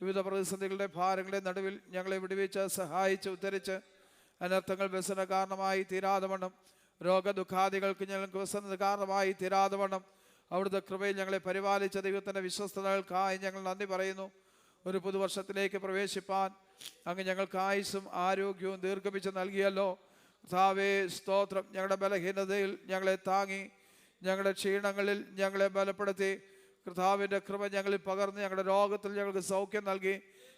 വിവിധ പ്രതിസന്ധികളുടെ ഭാരങ്ങളുടെ നടുവിൽ ഞങ്ങളെ വിടുവിച്ച് സഹായിച്ച് ഉദ്ധരിച്ച് അനർത്ഥങ്ങൾ വ്യസന കാരണമായി തീരാതവണ്ണം, രോഗദുഃഖാദികൾക്ക് ഞങ്ങൾക്ക് വ്യസന കാരണമായി തീരാതവണ്ണം അവിടുത്തെ കൃപയിൽ ഞങ്ങളെ പരിപാലിച്ച ദൈവത്തിൻ്റെ വിശ്വസ്തതകൾക്കായി ഞങ്ങൾ നന്ദി പറയുന്നു. ഒരു പുതുവർഷത്തിലേക്ക് പ്രവേശിപ്പാൻ അങ്ങ് ഞങ്ങൾക്ക് ആയുസ്സും ആരോഗ്യവും ദീർഘിപ്പിച്ച് നൽകിയല്ലോ. കർത്താവേ, സ്തോത്രം. ഞങ്ങളുടെ ബലഹീനതയിൽ ഞങ്ങളെ താങ്ങി, ഞങ്ങളുടെ ക്ഷീണങ്ങളിൽ ഞങ്ങളെ ബലപ്പെടുത്തി, കർത്താവിൻ്റെ കൃപ ഞങ്ങളിൽ പകർന്ന് ഞങ്ങളുടെ രോഗത്തിൽ ഞങ്ങൾക്ക് സൗഖ്യം നൽകി,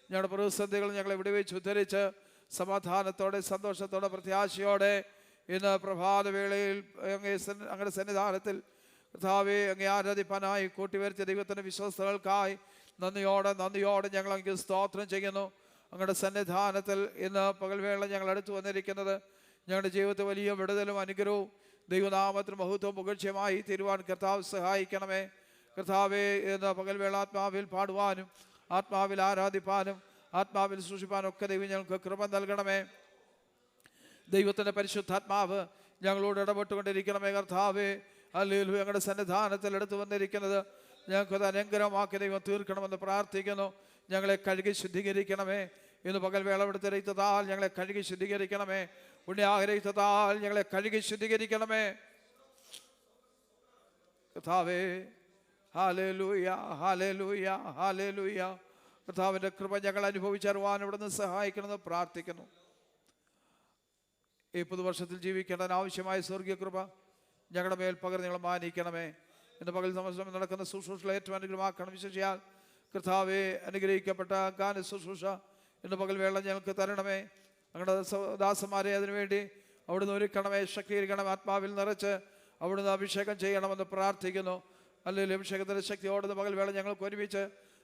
ഞങ്ങളുടെ പ്രതിസന്ധികൾ ഞങ്ങളെ വിടുവിച്ച് ഉദ്ധരിച്ച് സമാധാനത്തോടെ സന്തോഷത്തോടെ പ്രത്യാശയോടെ ഇന്ന് പ്രഭാതവേളയിൽ അങ്ങയുടെ സന്നിധാനത്തിൽ കർത്താവെ അങ്ങേ ആരാധിപ്പാനായി കൂട്ടിവരുത്തിയ ദൈവത്തിൻ്റെ വിശ്വസ്തകൾക്കായി നന്ദിയോടെ ഞങ്ങൾ അങ്ങ് സ്തോത്രം ചെയ്യുന്നു. അങ്ങയുടെ സന്നിധാനത്തിൽ ഇന്ന് പകൽവേള ഞങ്ങൾ അടുത്തു വന്നിരിക്കുന്നത് ഞങ്ങളുടെ ജീവിതത്തിൽ വലിയ വിടുതലും അനുഗ്രഹവും ദൈവനാമത്തിന് മഹത്വവും പുകഴ്ചയുമായി തീരുവാൻ കർത്താവ് സഹായിക്കണമേ. കർത്താവെ, ഇന്ന് പകൽവേള ആത്മാവിൽ പാടുവാനും ആത്മാവിൽ ആരാധിപ്പാനും ആത്മാവിൽ സൂക്ഷിപ്പാനും ഒക്കെ ദൈവം ഞങ്ങൾക്ക് കൃപ നൽകണമേ. ദൈവത്തിൻ്റെ പരിശുദ്ധാത്മാവ് ഞങ്ങളോട് ഇടപെട്ടുകൊണ്ടിരിക്കണമേ. കർത്താവെ, ഹല്ലേലൂയ. ഞങ്ങളുടെ സന്നിധാനത്തിൽ എടുത്തു വന്നിരിക്കുന്നത് ഞങ്ങൾക്കത് അനുഗ്രഹമാക്കി ദൈവം തീർക്കണമെന്ന് പ്രാർത്ഥിക്കുന്നു. ഞങ്ങളെ കഴുകി ശുദ്ധീകരിക്കണമേ. ഇന്ന് പകൽവേള എടുത്ത രക്തത്താൽ ഞങ്ങളെ കഴുകി ശുദ്ധീകരിക്കണമേ. പുണ്യാഗ്രഹിത്താൽ ഞങ്ങളെ കഴുകി ശുദ്ധീകരിക്കണമേ. കർത്താവേ, ഹല്ലേലൂയ, ഹല്ലേലൂയ, ഹല്ലേലൂയ. കർത്താവിൻ്റെ കൃപ ഞങ്ങൾ അനുഭവിച്ചറിവാൻ ഇവിടുന്ന് സഹായിക്കണമെന്ന് പ്രാർത്ഥിക്കുന്നു. ഈ പുതുവർഷത്തിൽ ജീവിക്കേണ്ടതിന് ആവശ്യമായ സ്വർഗീയ കൃപ ഞങ്ങളുടെ മേൽ പകർന്ന് ഞങ്ങൾ മാനിക്കണമേ. ഇന്ന് പകൽ സമയം നടക്കുന്ന ശുശ്രൂഷകളെ ഏറ്റവും അനുഗ്രഹമാക്കണം. വിശേഷിയാൽ കർത്താവെ, അനുഗ്രഹിക്കപ്പെട്ട ഗാന ശുശ്രൂഷ ഇന്ന് പകൽ വേള ഞങ്ങൾക്ക് തരണമേ. ഞങ്ങളുടെ ദാസന്മാരെ അതിനുവേണ്ടി അവിടുന്ന് ഒരുക്കണമേ, ശക്തീകരിക്കണമേ. ആത്മാവിൽ നിറച്ച് അവിടുന്ന് അഭിഷേകം ചെയ്യണമെന്ന് പ്രാർത്ഥിക്കുന്നു. അല്ലെങ്കിൽ അഭിഷേകത്തിൻ്റെ ശക്തിയോടുന്ന പകൽ വേള ഞങ്ങൾക്ക് ഒരുമിച്ച്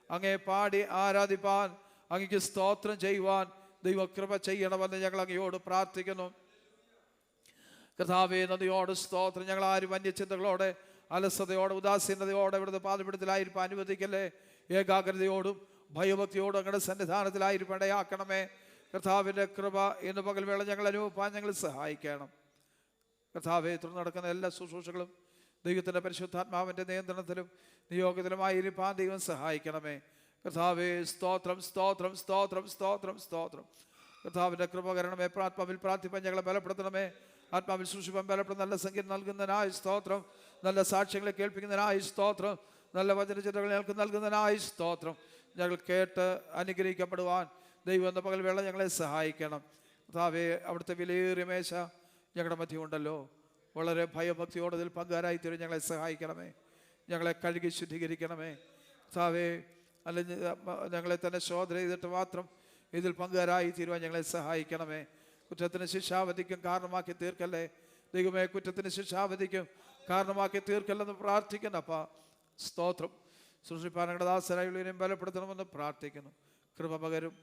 അങ്ങേ പാടി ആരാധിപ്പാൻ, അങ്ങേക്ക് സ്തോത്രം ചെയ്യുവാൻ ദൈവകൃപ ചെയ്യണമെന്ന് ഞങ്ങൾ അങ്ങയോട് പ്രാർത്ഥിക്കുന്നു. കർത്താവേ, നദിയോട് സ്തോത്രം. ഞങ്ങൾ ആരും അന്യചിന്തകളോടെ അലസതയോടെ ഉദാസീനതയോടെ ഇവിടുത്തെ പാതപിടുത്തലായിരിക്കാൻ അനുവദിക്കല്ലേ. ഏകാഗ്രതയോടും ഭയഭക്തിയോടും അങ്ങയുടെ സന്നിധാനത്തിലായിരിക്കും ഇടയാക്കണമേ. കർത്താവിൻ്റെ കൃപ ഇന്ന് പകൽ വേള ഞങ്ങൾ അനുഭവിപ്പാൻ ഞങ്ങൾ സഹായിക്കണം. കർത്താവെ, തുടർന്ന് നടക്കുന്ന എല്ലാ ശുശ്രൂഷകളും ദൈവത്തിൻ്റെ പരിശുദ്ധാത്മാവിൻ്റെ നിയന്ത്രണത്തിലും നിയോഗത്തിലുമായിരിക്കാൻ ദൈവം സഹായിക്കണമേ. കർത്താവെ, സ്തോത്രം, സ്തോത്രം, സ്തോത്രം, സ്തോത്രം, സ്തോത്രം. കർത്താവിൻ്റെ കൃപ കരണമേ. ആത്മാവിൽ പ്രാർത്ഥിപ്പാൻ ഞങ്ങളെ ബലപ്പെടുത്തണമേ. ആത്മാവിൽ സൂക്ഷിപ്പാൻ ബലപ്പെടുന്ന നല്ല സംഗീതം നൽകുന്നതിനായി സ്തോത്രം. നല്ല സാക്ഷ്യങ്ങളെ കേൾപ്പിക്കുന്നതിനായി സ്തോത്രം. നല്ല വചനചിന്തകൾ ഞങ്ങൾക്ക് നൽകുന്നതിനായി സ്തോത്രം. ഞങ്ങൾ കേട്ട് അനുഗ്രഹിക്കപ്പെടുവാൻ ദൈവം എന്ന പകൽ വേള ഞങ്ങളെ സഹായിക്കണം. കർത്താവേ, അവിടുത്തെ വിലയേറിയ മേശ ഞങ്ങളുടെ മധ്യമുണ്ടല്ലോ. വളരെ ഭയഭക്തിയോടെ ഇതിൽ പങ്കുകാരായി തീരും ഞങ്ങളെ സഹായിക്കണമേ. ഞങ്ങളെ കഴുകി ശുദ്ധീകരിക്കണമേ. കർത്താവേ, അല്ലെങ്കിൽ ഞങ്ങളെ തന്നെ ശോധന ചെയ്തിട്ട് മാത്രം ഇതിൽ പങ്കുകാരായി തീരുവാൻ ഞങ്ങളെ സഹായിക്കണമേ. കുറ്റത്തിന് ശിക്ഷാവധിക്കും കാരണമാക്കി തീർക്കല്ലേ ദൈവമേ. കുറ്റത്തിന് ശിക്ഷാവധിക്കും കാരണമാക്കി തീർക്കല്ലെന്ന് പ്രാർത്ഥിക്കുന്നപ്പാ. സ്തോത്രം. സൃഷ്ടിപ്പാൻ ഞങ്ങളുടെ ദാസരായുള്ളവരെയും ബലപ്പെടുത്തണമെന്ന് പ്രാർത്ഥിക്കുന്നു. കൃപ പകരും.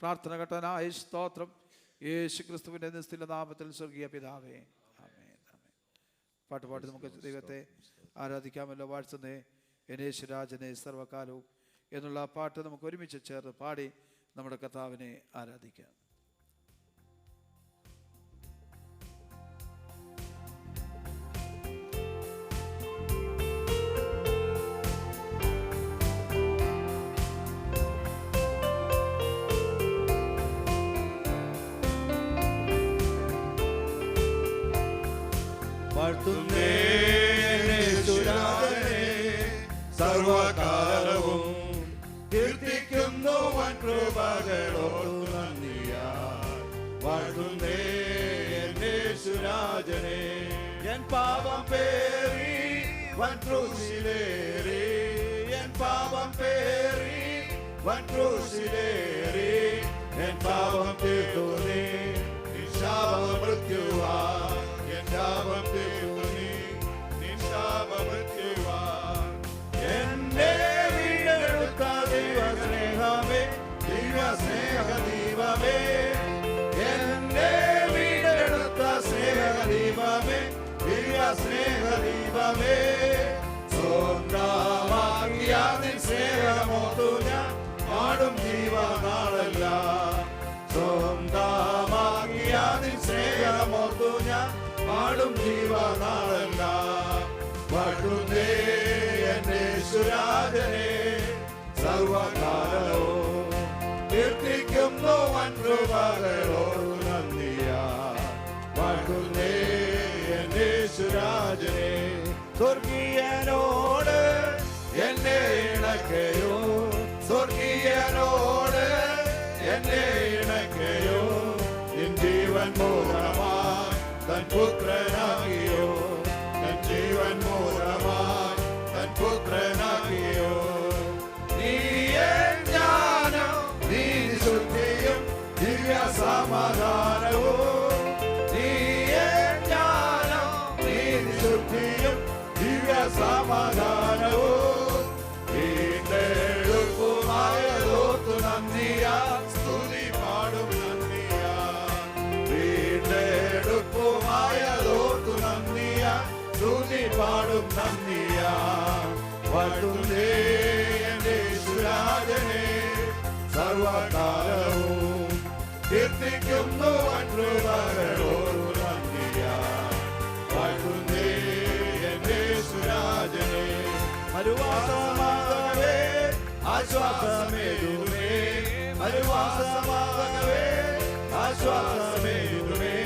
പ്രാർത്ഥന കേട്ടനായി സ്തോത്രം. യേശു ക്രിസ്തുവിൻ്റെ നിസ്തുല നാമത്തിൽ സ്വർഗീയ പിതാവേ, ആമേൻ, ആമേൻ. പാട്ടുപാടി നമുക്ക് ദൈവത്തെ ആരാധിക്കാമല്ലോ. വാഴ്ത്തുന്നേ യേശുരാജനെ സർവകാലവും എന്നുള്ള പാട്ട് നമുക്ക് ഒരുമിച്ച് ചേർന്ന് പാടി നമ്മുടെ കർത്താവിനെ ആരാധിക്കാം. സർവകാലവും കീർത്തിക്കുന്നു വൻ കൃപകളോടു നന്ദിയാൽ. വാഴ്ത്തുന്നേ യേശുരാജനെ. എൻ പാപം പേറി വൻ ക്രൂശിലേറി, എൻ പാപം പേറി വൻ ക്രൂശിലേറി, എൻ പാപം തീർത്തു നീ. നിശാപ മൃത്യുവാ എൻ ശാപം തീർത്തു നീ. നിശാപ മൃത്യുവാ എന്നെ വീണ്ടെടുത്ത ദൈവസ്നേഹമേ, ദൈവസ്നേഹദീപമേ. എന്നെ വീണ്ടെടുത്ത സ്നേഹദീപമേ, ദിവ്യസ്നേഹദീപമേ. സ്വന്തമാക്കിയ നിൻ സ്നേഹമോർത്തു ഞാൻ പാടും ജീവനാളെല്ലാം. സ്വന്തമാക്കിയ നിൻ സ്നേഹമോർത്തു ഞാൻ പാടും ജീവനാളെല്ലാം. വാഴ്ത്തുന്നേ യേശുരാജനെ സർവകാലവും കീർത്തിക്കുന്നു വൻകൃപകളോർത്ത് നന്ദിയാ വാഴ്ത്തുന്നേ എന്റെ യേശുരാജനെ. സ്വർഗീയനോട് എന്നെ ഇണക്കയോ, സ്വർഗീയനോട് എന്നെ ഇണക്കയോ, നിൻ ജീവൻ മൂലമായി തൻ പുത്രനാകിയോ, തൻ ജീവൻ മൂലമായി തൻ പുത്രനാകിയോ. നീയേ ജ്ഞാനം നീതി ശുദ്ധിയും ദിവ്യ സമാധാനവും, നീയേ ജ്ഞാനം നീതി ശുദ്ധിയും ദിവ്യ സമാധാനവും. വീണ്ടെടുപ്പുമായതോർത്തു നന്ദിയാ സ്തുതി പാടും നന്ദിയാ, വീണ്ടെടുപ്പുമായതോർത്തു നന്ദിയാ സ്തുതി പാടും നന്ദിയാ. വാഴ്ത്തുന്നേ എന്റെ യേശുരാജനെ സർവകാലവും, കീർത്തിക്കുന്നു വൻകൃപകളോർത്ത് നന്ദിയാ വാഴ്ത്തുന്നേ എന്റെ യേശുരാജനെ. മരുവാസമാകവേ ആശ്വാസമേതുമേ, മരുവാസമാകവേ ആശ്വാസമേതുമേ.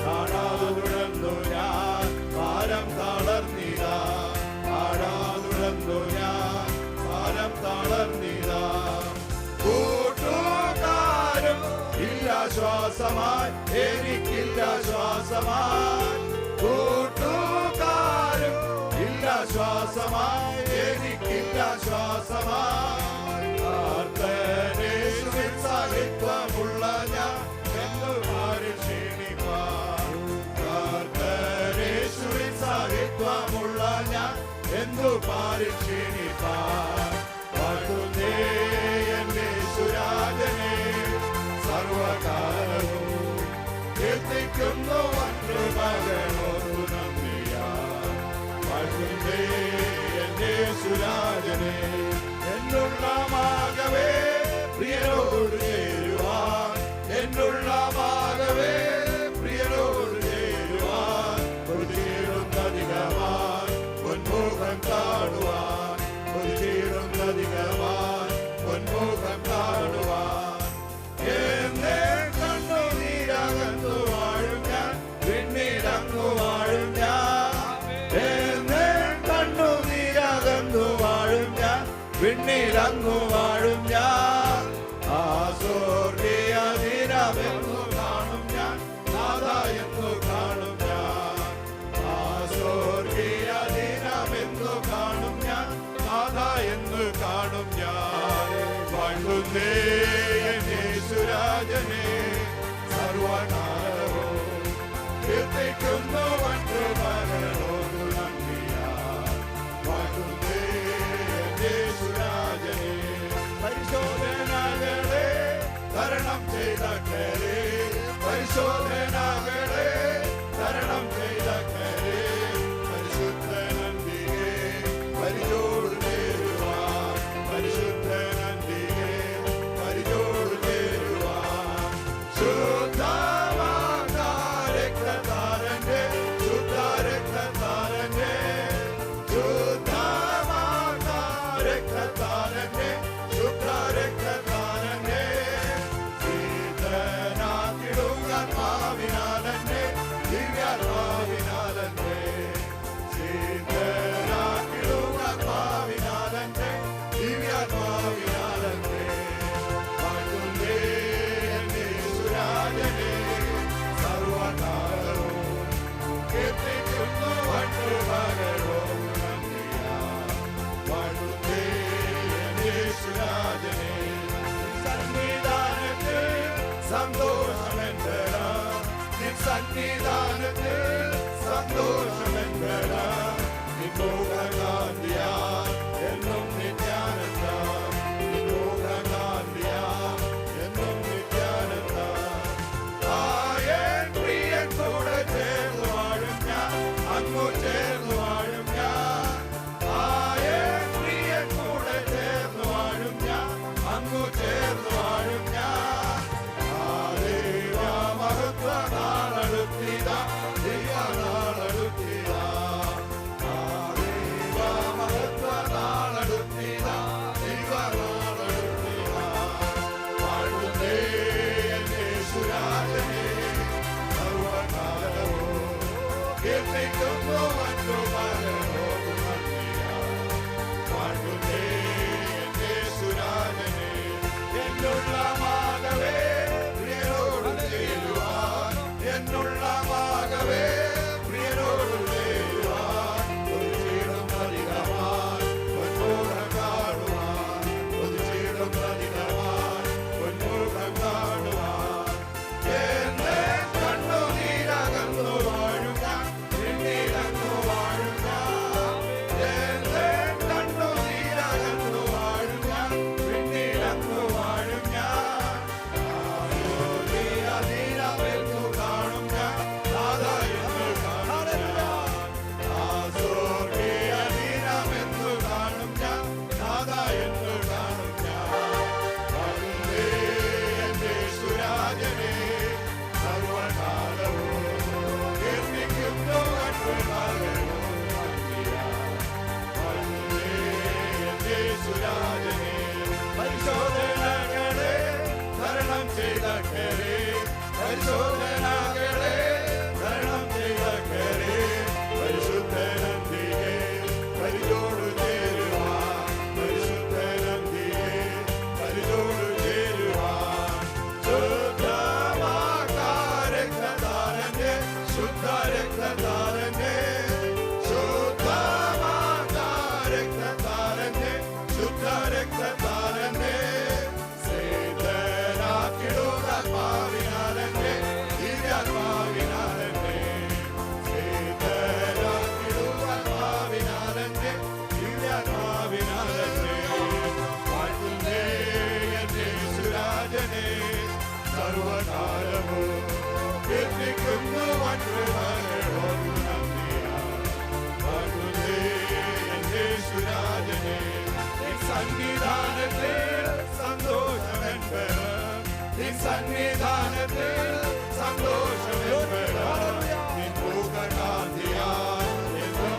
കാണാതുടർന്നു ഞാൻ ഭാരം തളർന്നിതാ, കാണാതുടർന്നു ഞാൻ ഭാരം തളർന്നിതാ. കൂട്ടുകാരും ഇല്ലാശ്വാസമായി എനിക്കില്ലാശ്വാസമായി, കൂട്ടുകാരും ഇല്ലാശ്വാസമായി എനിക്കില്ലാശ്വാസമായി. യേശുവിൻ സാഹിത്യമുള്ള ഞാൻ എന്നു മാറി ക്ഷീണിപ്പാൻ, യേശുവിൻ സാഹിത്യമുള്ള ഞാൻ എന്തു മാറി ക്ഷീണിപ്പാൻ. വാഴ്ത്തുന്നേ എന്റെ യേശുരാജനെ സർവകാലവും, കീർത്തിക്കുന്നു വൻകൃപകളോർത്ത് നന്ദിയാ വാഴ്ത്തുന്നേ എന്റെ യേശുരാജനെ. എന്നുള്ളമാകവേ പ്രിയനോട് ചേരുവാൻ, എന്നുള്ളമാകവേ പ്രിയനോട് ചേരുവാൻ, കൊതിചേരുന്നധികമാൻ പൊന്മുഖം കാണുവാൻ, കൊതിചേരുന്നധികമാൻ പൊന്മുഖം കാണുവാൻ. എന്നെ കണ്ണുനീരകന്നു വാഴും ഞാൻ, പിന്നീടങ്ങു വാഴും ഞാൻ, എന്നെ കണ്ണുനീരകന്നു വാഴും ഞാൻ, പിന്നീടങ്ങു വാഴും ഞാൻ. ആ സ്വർഗീയ ദിനമെന്നു കാണും ഞാൻ, നാഥാ എന്നു കാണും ഞാൻ. ആ സ്വർഗീയ ദിനമെന്നു കാണും ഞാൻ, നാഥാ എന്ന് കാണും ഞാൻ. വാഴ്ത്തുന്നേ എന്റെ യേശുരാജനെ സർവകാലവും, കീർത്തിക്കുന്നു വൻകൃപകളോർത്ത് നന്ദിയാ വാഴ്ത്തുന്നേ എന്റെ യേശുരാജനെ. പരിശോധനകളെ തരണം ചെയ്തക്കരെ, പരിശോധനകളെ തരണം ചെയ്തക്കരെ. പരിശുദ്ധനന്ദികെ പരിചോട് ചേരുവാൻ, പരിശുദ്ധനന്ദികെ പരിചോട് ചേരുവാൻ. ശുദ്ധമാകാ രക്തധാരന്റെ ശുദ്ധ സന്നിധാനത്തിൽ സന്തോഷമെന്നും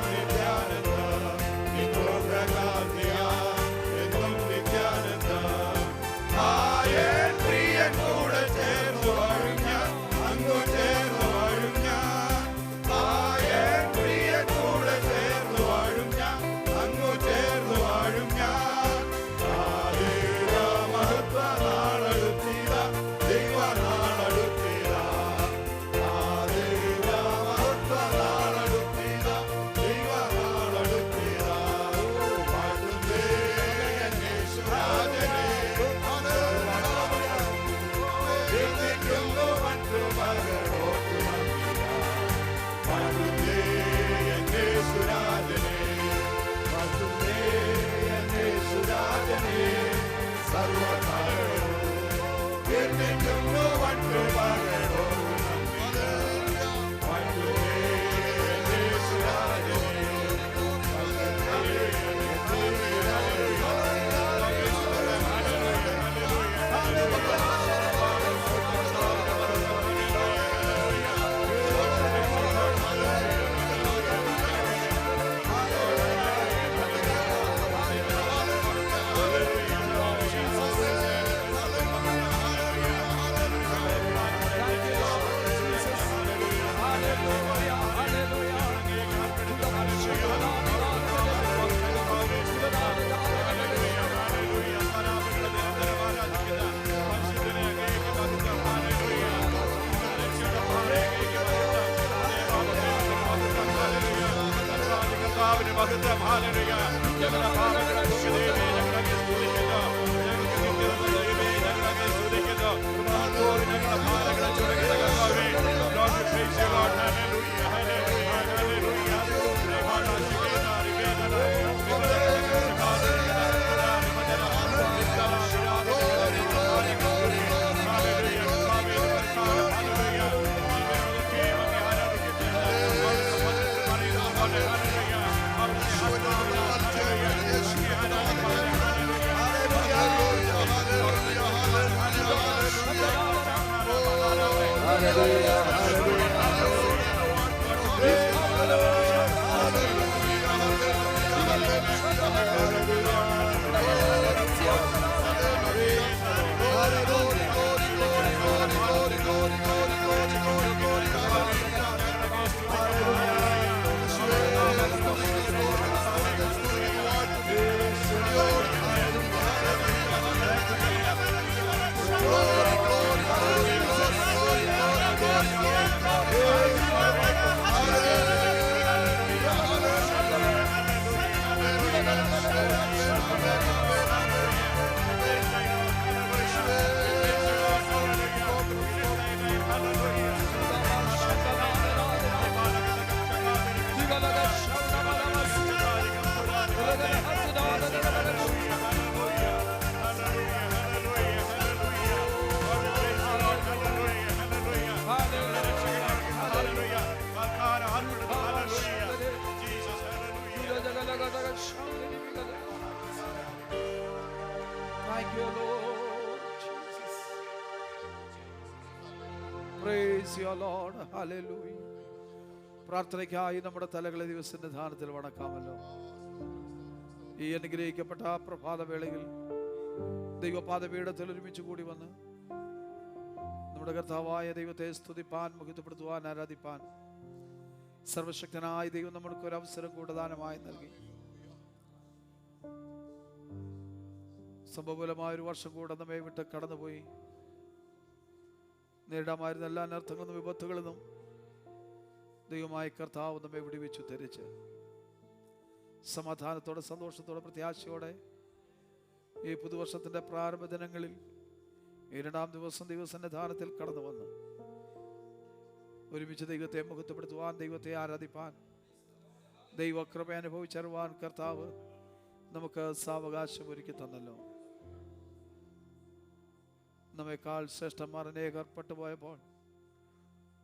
നിത്യാനന്ദം എന്നും നിത്യാനന്ദം ആയൻ പ്രിയൻ കൂടെ ചേർന്നു വാഴും ഞാൻ അങ്ങു ചേർന്നു വാഴും ഞാൻ ആയൻ പ്രിയൻ കൂടെ ചേർന്നു വാഴും ഞാൻ അങ്ങു ചേർന്നു വാഴും ഞാൻ മഹത്വ നാളെടുത്തില്ല ദൈവ നാളെടുത്തില്ല മഹത്വ നാളെടുത്തില്ല ദൈവ നാളെടുത്തില്ല വാഴ്ത്തുന്നേ യേശുരാജനെ മറ്റു മകളോട്ടു വാഴ്ത്തുന്നേ യേശുരാജനെ വാഴ്ത്തുന്നേ യേശുരാജനെ സർവകാലവും കീർത്തിക്കുന്നു മറ്റു മകളോട്ടു വാഴ്ത്തുന്നേ യേശുരാജനെ മഹത്വം ഹല്ലേലൂയ ഞങ്ങളുടെ പാപങ്ങളെ ക്ഷമിക്കണമേ ഞങ്ങളെ സ്തുതിക്കുന്നു ഞങ്ങൾക്ക് ദൈവമേ ഞങ്ങളെ സ്തുതിക്കുന്നു ഞങ്ങളുടെ പാപങ്ങളെ ചുമക്കുന്ന കർത്താവേ Lord we praise you Lord hallelujah hallelujah hallelujah Thank you, Lord Jesus. Praise your Lord. Hallelujah. പ്രാർത്ഥനയ്ക്കായി നമ്മുടെ തലകളെ ദിവസത്തിന്റെ ധാനത്തിൽ വണക്കാമല്ലോ. ഈ അനുഗ്രഹിക്കപ്പെട്ട പ്രഭാതവേളയിൽ ദൈവപാദപീഠത്തിൽ ഒരുമിച്ച് കൂടി വന്ന് നമ്മുടെ കർത്താവായ ദൈവത്തെ സ്തുതിപ്പാൻ, മഹത്വപ്പെടുത്തുവാൻ, ആരാധിപ്പാൻ സർവശക്തനായ ദൈവം നമ്മൾക്ക് ഒരു അവസരം കൂടുതലായി നൽകി. സംഭവപരമായ ഒരു വർഷം കൂടെ നമ്മെ വിട്ട് കടന്നുപോയി. നേരിടാമായിരുന്ന എല്ലാ അനർത്ഥങ്ങളിൽ നിന്നും വിപത്തുകളിൽ നിന്നും ദൈവമായ കർത്താവ് നമ്മെ വിടുവിച്ചു ധരിച്ച് സമാധാനത്തോടെ, സന്തോഷത്തോടെ, പ്രത്യാശയോടെ ഈ പുതുവർഷത്തിൻ്റെ പ്രാരംഭ ദിനങ്ങളിൽ ഈ രണ്ടാം ദിവസം ദൈവസന്നിധാനത്തിൽ കടന്നു വന്ന് ഒരുമിച്ച് ദൈവത്തെ മഹത്വപ്പെടുത്തുവാൻ, ദൈവത്തെ ആരാധിപ്പാൻ, ദൈവകൃപ അനുഭവിച്ചറിവാൻ കർത്താവ് നമുക്ക് സാവകാശം ഒരുക്കി തന്നല്ലോ. നമ്മെക്കാൾ ശ്രേഷ്ഠന്മാർ അനേകർ പെട്ടുപോയപ്പോൾ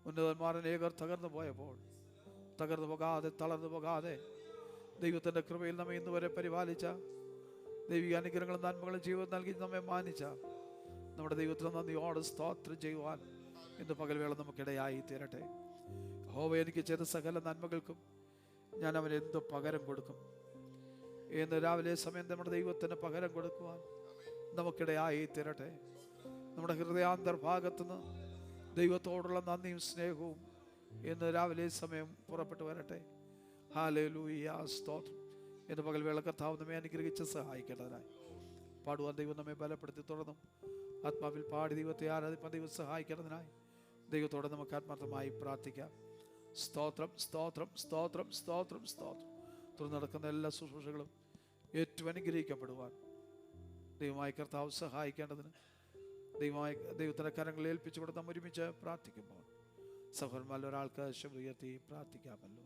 ഉന്നതന്മാർ അനേകർ തകർന്നു പോയപ്പോൾ തകർന്നു പോകാതെ തളർന്നു പോകാതെ ദൈവത്തിൻ്റെ കൃപയിൽ നമ്മെ ഇന്ന് വരെ പരിപാലിച്ച, ദൈവിക അനുഗ്രഹങ്ങളും നന്മകളും ജീവിതം നൽകി നമ്മെ മാനിച്ച നമ്മുടെ ദൈവത്തിന് നന്ദിയോടെ സ്തോത്രം ചെയ്യുവാൻ ഇന്ന് പകൽവേള നമുക്കിടയായി തീരട്ടെ. യഹോവ എനിക്ക് ചെയ്ത സകല നന്മകൾക്കും ഞാൻ അവന് എന്ത് പകരം കൊടുക്കും? ഇന്ന് രാവിലെ സമയം നമ്മുടെ ദൈവത്തിന് പകരം കൊടുക്കുവാൻ നമുക്കിടയായി തീരട്ടെ. നമ്മുടെ ഹൃദയാന്തർഭാഗത്തുനിന്ന് ദൈവത്തോടുള്ള നന്ദിയും സ്നേഹവും ഇന്ന് രാവിലെ സമയം പുറപ്പെട്ടു വരട്ടെ. ഹല്ലേലൂയ, സ്തോത്രം. ഇന്ന് പകൽവേള കർത്താവ് നമ്മെ അനുഗ്രഹിച്ച് സഹായിക്കേണ്ടതിനായി പാടുവാൻ ദൈവം നമ്മെ ബലപ്പെടുത്തി തുടർന്നും ആത്മാവിൽ പാടി ദൈവത്തെ ആരാധിപ്പാൻ ദൈവം സഹായിക്കേണ്ടതിനായി ദൈവത്തോടെ നമുക്ക് ആത്മാർത്ഥമായി പ്രാർത്ഥിക്കാം. സ്തോത്രം, സ്തോത്രം, സ്തോത്രം, സ്തോത്രം, സ്തോത്രം. തുടർന്ന് നടക്കുന്ന എല്ലാ ശുശ്രൂഷകളും ഏറ്റവും അനുഗ്രഹിക്കപ്പെടുവാൻ ദൈവമായ കർത്താവ് സഹായിക്കേണ്ടതിന് ദൈവത്തിൻ്റെ കരങ്ങളിൽ ഏൽപ്പിച്ചു കൊടുത്ത് നാം ഒരുമിച്ച് പ്രാർത്ഥിക്കുമ്പോൾ സഹോദരന്മാരിൽ ഒരാൾക്ക് ശബ്ദം ഉയർത്തി പ്രാർത്ഥിക്കാമല്ലോ.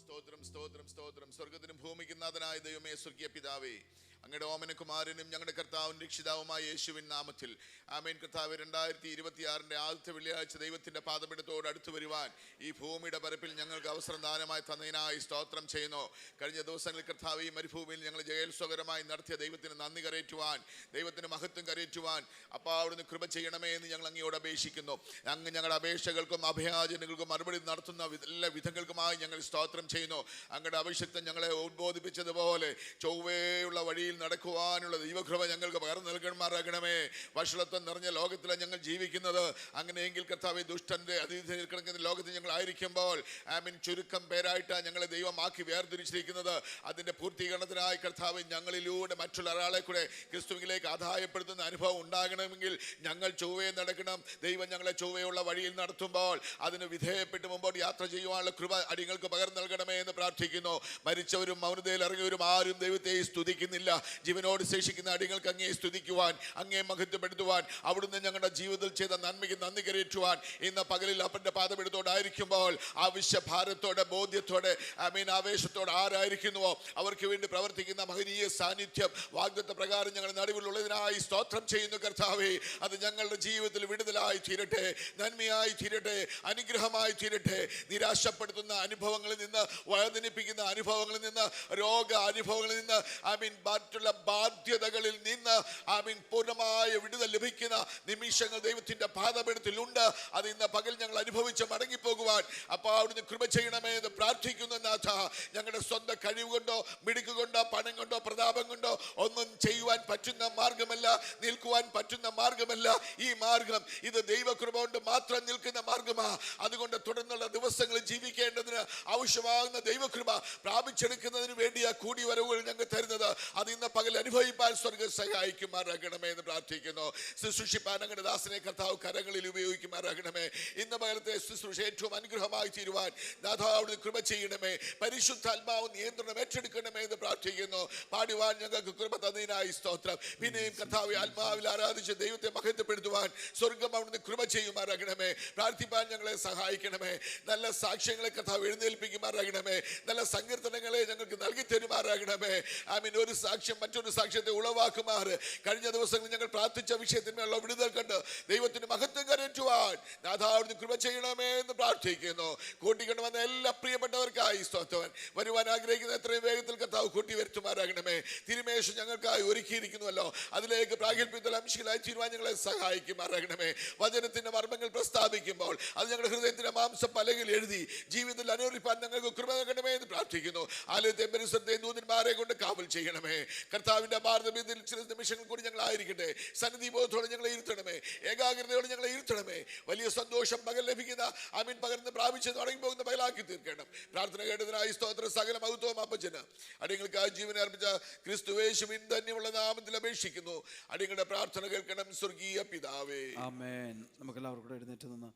സ്തോത്രം, സ്തോത്രം, സ്തോത്രം. സ്വർഗത്തിനും ഭൂമിക്കും നാഥനായ ദൈവമേ, സ്വർഗീയ പിതാവേ, അങ്ങയുടെ ഓമനകുമാരനും ഞങ്ങളുടെ കർത്താവും രക്ഷിതാവുമായ യേശുവിൻ നാമത്തിൽ ആമേൻ. കർത്താവ് 2026 ആദ്യത്തെ വെള്ളിയാഴ്ച ദൈവത്തിന്റെ പാദപീഠത്തോട് അടുത്തു വരുവാൻ ഈ ഭൂമിയുടെ പരപ്പിൽ ഞങ്ങൾക്ക് അവസരം ദാനമായി തന്നതിനായി സ്തോത്രം ചെയ്യുന്നു. കഴിഞ്ഞ ദിവസങ്ങളിൽ കർത്താവ് ഈ മരുഭൂമിയിൽ ഞങ്ങൾ ജയോത്സവകരമായി നടത്തിയ ദൈവത്തിന് നന്ദി കരയറ്റുവാൻ, ദൈവത്തിന് മഹത്വം കരയറ്റുവാൻ അപ്പാ അവിടുന്ന് കൃപ ചെയ്യണമേ എന്ന് ഞങ്ങൾ അങ്ങയോട് അപേക്ഷിക്കുന്നു. അങ്ങ് ഞങ്ങളുടെ അപേക്ഷകൾക്കും അഭയാചനകൾക്കും മറുപടി നടത്തുന്ന എല്ലാ വിധങ്ങൾക്കുമായി ഞങ്ങൾ സ്തോത്രം ചെയ്യുന്നു. അങ്ങയുടെ അഭിഷക്തം ഞങ്ങളെ ഉദ്ബോധിപ്പിച്ചതുപോലെ ചൊവ്വേയുള്ള വഴിയിൽ നടക്കുവാനുള്ള ദൈവകൃപ ഞങ്ങൾക്ക് പകർന്നു നൽകണമാറാകണമേ. വഷളത്വം നിറഞ്ഞ ലോകത്തിലാണ് ഞങ്ങൾ ജീവിക്കുന്നത്. അങ്ങനെയെങ്കിൽ കർത്താവേ, ദുഷ്ടന്റെ അതിഥിയിൽ കിടക്കുന്ന ലോകത്തിൽ ഞങ്ങൾ ആയിരിക്കുമ്പോൾ ആമീൻ ചുരുക്കം പേരായിട്ടാണ് ഞങ്ങളെ ദൈവമാക്കി വേർതിരിച്ചിരിക്കുന്നത്. അതിന്റെ പൂർത്തീകരണത്തിനായി കർത്താവ് ഞങ്ങളിലൂടെ മറ്റുള്ള ഒരാളെ കൂടെ ക്രിസ്തുവിലേക്ക് ആദായപ്പെടുത്തുന്ന അനുഭവം ഉണ്ടാകണമെങ്കിൽ ഞങ്ങൾ ചൊവ്വേ നടക്കണം. ദൈവം ഞങ്ങളെ ചൊവ്വയുള്ള വഴിയിൽ നടത്തുമ്പോൾ അതിന് വിധേയപ്പെട്ട് മുമ്പോട്ട് യാത്ര ചെയ്യുവാനുള്ള കൃപ അടിങ്ങൾക്ക് പകർന്നു നൽകണമേ എന്ന് പ്രാർത്ഥിക്കുന്നു. മരിച്ചവരും മൗനതയിൽ ഇറങ്ങിയവരും ആരും ദൈവത്തെ സ്തുതിക്കുന്നില്ല. ജീവനോട് ശേഷിക്കുന്ന അടികൾക്ക് അങ്ങേ സ്തുതിക്കുവാൻ, അങ്ങേ മഹത്വപ്പെടുത്തുവാൻ, അവിടുന്ന് ഞങ്ങളുടെ ജീവിതത്തിൽ ചെയ്ത നന്മയ്ക്ക് നന്ദി കരയറ്റുവാൻ ഇന്ന് പകലിൽ അവന്റെ പാദപീഠത്തോടായിരിക്കുമ്പോൾ ആവശ്യഭാരത്തോടെ, ബോധ്യത്തോടെ, ആമീൻ ആവേശത്തോടെ ആരായിരിക്കുന്നുവോ അവർക്ക് വേണ്ടി പ്രവർത്തിക്കുന്ന മഹനീയ സാന്നിധ്യം വാഗ്ദത്ത പ്രകാരം ഞങ്ങളുടെ നടുവിലുള്ളതിനായി സ്തോത്രം ചെയ്യുന്നു. കർത്താവേ, അത് ഞങ്ങളുടെ ജീവിതത്തിൽ വിടുതലായി തീരട്ടെ, നന്മയായി തീരട്ടെ, അനുഗ്രഹമായി തീരട്ടെ. നിരാശപ്പെടുത്തുന്ന അനുഭവങ്ങളിൽ നിന്ന്, വേദനിപ്പിക്കുന്ന അനുഭവങ്ങളിൽ നിന്ന്, രോഗ അനുഭവങ്ങളിൽ നിന്ന്, ആമീൻ മറ്റുള്ള ബാധ്യതകളിൽ നിന്ന് ആമീൻ പൂർണ്ണമായ വിടുതൽ ലഭിക്കുന്ന നിമിഷങ്ങൾ ദൈവത്തിന്റെ പാദപീഠത്തിലുണ്ട്. അത് ഇന്ന് പകൽ ഞങ്ങൾ അനുഭവിച്ച് മടങ്ങിപ്പോകുവാൻ അപ്പോൾ അവിടുന്ന് കൃപ ചെയ്യണമേ എന്ന് പ്രാർത്ഥിക്കുന്നു. നാഥ, ഞങ്ങളുടെ സ്വന്തം കഴിവ് കൊണ്ടോ മിടുക്ക് കൊണ്ടോ പണം കൊണ്ടോ പ്രതാപം കൊണ്ടോ ഒന്നും ചെയ്യുവാൻ പറ്റുന്ന മാർഗമല്ല, നിൽക്കുവാൻ പറ്റുന്ന മാർഗമല്ല ഈ മാർഗം. ഇത് ദൈവകൃപ കൊണ്ട് മാത്രം നിൽക്കുന്ന മാർഗമാണ്. അതുകൊണ്ട് തുടർന്നുള്ള ദിവസങ്ങളിൽ ജീവിക്കേണ്ടതിന് ആവശ്യമാകുന്ന ദൈവകൃപ പ്രാപിച്ചെടുക്കുന്നതിന് വേണ്ടിയാ കൂടി വരവുകൾ ഞങ്ങൾ തരുന്നത്. അത് ഇന്ന് പകൽ അനുഭവിപ്പാൻ സ്വർഗ്ഗം സഹായിക്കുമാറാകണമേ എന്ന് പ്രാർത്ഥിക്കുന്നു. ശുശ്രൂഷിപ്പാൻ അങ്ങയുടെ ദാസനെ കർത്താവ് കരങ്ങളിൽ ഉപയോഗിക്കുമാറാകണമേ. ഇന്ന് പകലത്തെ ശുശ്രൂഷ ഏറ്റവും അനുഗ്രഹമായി തീരുവാൻ നാഥ അവിടുന്ന് കൃപ ചെയ്യണമേ. പരിശുദ്ധാത്മാവ് നിയന്ത്രണം ഏറ്റെടുക്കണമേ എന്ന് പ്രാർത്ഥിക്കുന്നു. പാടുവാൻ ഞങ്ങൾക്ക് കൃപ തന്നതിനായി സ്തോത്രം. പിന്നെയും കർത്താവ് ആത്മാവിൽ ആരാധിച്ച് ദൈവത്തെ മഹത്വപ്പെടുത്തുവാൻ സ്വർഗം അവിടുന്ന് കൃപ ചെയ്യുമാറാകണമേ. പ്രാർത്ഥിപ്പാൻ ഞങ്ങളെ സഹായിക്കണമേ. നല്ല സാക്ഷ്യങ്ങളെ കർത്താവ് എഴുന്നേൽപ്പിക്കുമാറാകണമേ. നല്ല സങ്കീർത്തനങ്ങളെ ഞങ്ങൾക്ക് നൽകി തരുമാറാകണമേ. ആമീൻ. ഒരു സാക്ഷ്യം മറ്റൊരു സാക്ഷ്യത്തെ ഉളവാക്കുമാറ് കഴിഞ്ഞ ദിവസങ്ങളിൽ ഞങ്ങൾ പ്രാർത്ഥിച്ച വിഷയത്തിന്മേലുള്ള വിടുതൽ കണ്ട് ദൈവത്തിന് മഹത്വം കരയറ്റുവാൻ നാഥാവിടുന്ന് കൃപ ചെയ്യണമേ എന്ന് പ്രാർത്ഥിക്കുന്നു. കൂട്ടിക്കൊണ്ടുവന്ന എല്ലാ പ്രിയപ്പെട്ടവർക്കായി സ്തോത്രം. വരുവാൻ ആഗ്രഹിക്കുന്ന എത്രയും വേഗത്തിൽ കർത്താവ് കൂട്ടി വരുത്തുമാറാകണമേ. തിരുമേശം ഞങ്ങൾക്കായി ഒരുക്കിയിരിക്കുന്നുവല്ലോ, അതിലേക്ക് പ്രാഗൽഭ്യത്തിൽ അംശികളായി തീരുവാൻ ഞങ്ങളെ സഹായിക്കുമാറാകണമേ. വചനത്തിന്റെ മർമ്മങ്ങൾ പ്രസ്താവിക്കുമ്പോൾ അത് ഞങ്ങളുടെ ഹൃദയത്തിന്റെ മാംസപ്പലകിൽ എഴുതി ജീവിതത്തിൽ അനുകരിപ്പാൻ ഞങ്ങൾക്ക് കൃപ നൽകണമേ എന്ന് പ്രാർത്ഥിക്കുന്നു. ആലയത്തെ പരിസരത്തെ ദൂതന്മാരെ കൊണ്ട് കാവൽ ചെയ്യണമേ. കർത്താവിന്റെ മാർഗ്ഗത്തിൽ ചില നിമിഷങ്ങൾ കൂടി ഞങ്ങൾ ആയിരിക്കട്ടെ. സന്നിധി ബോധത്തോടെ ഞങ്ങളെ ഇരുത്തണമേ. ഏകാഗ്രതയോടെ ഞങ്ങളെ ഇരുത്തണമേ. വലിയ സന്തോഷം പകൽ ലഭിക്കുന്ന ആമീൻ പകർന്ന് പ്രാപിച്ച് തുടങ്ങി പോകുന്ന പകലാക്കി തീർക്കണം. പ്രാർത്ഥന കേട്ടതിനായി സ്തോത്ര. സകല മഹത്വം അപ്പച്ചന് അടിയങ്ങൾക്കായി ജീവനെ അർപ്പിച്ച ക്രിസ്തുവേശുവിൻ ധന്യമുള്ള നാമത്തിൽ അപേക്ഷിക്കുന്നു. അടിയങ്ങളുടെ പ്രാർത്ഥന കേൾക്കണം സ്വർഗീയ പിതാവേ. ആമേൻ. നമുക്കെല്ലാവർക്കും കൂടെ എഴുന്നേറ്റ് നിന്ന്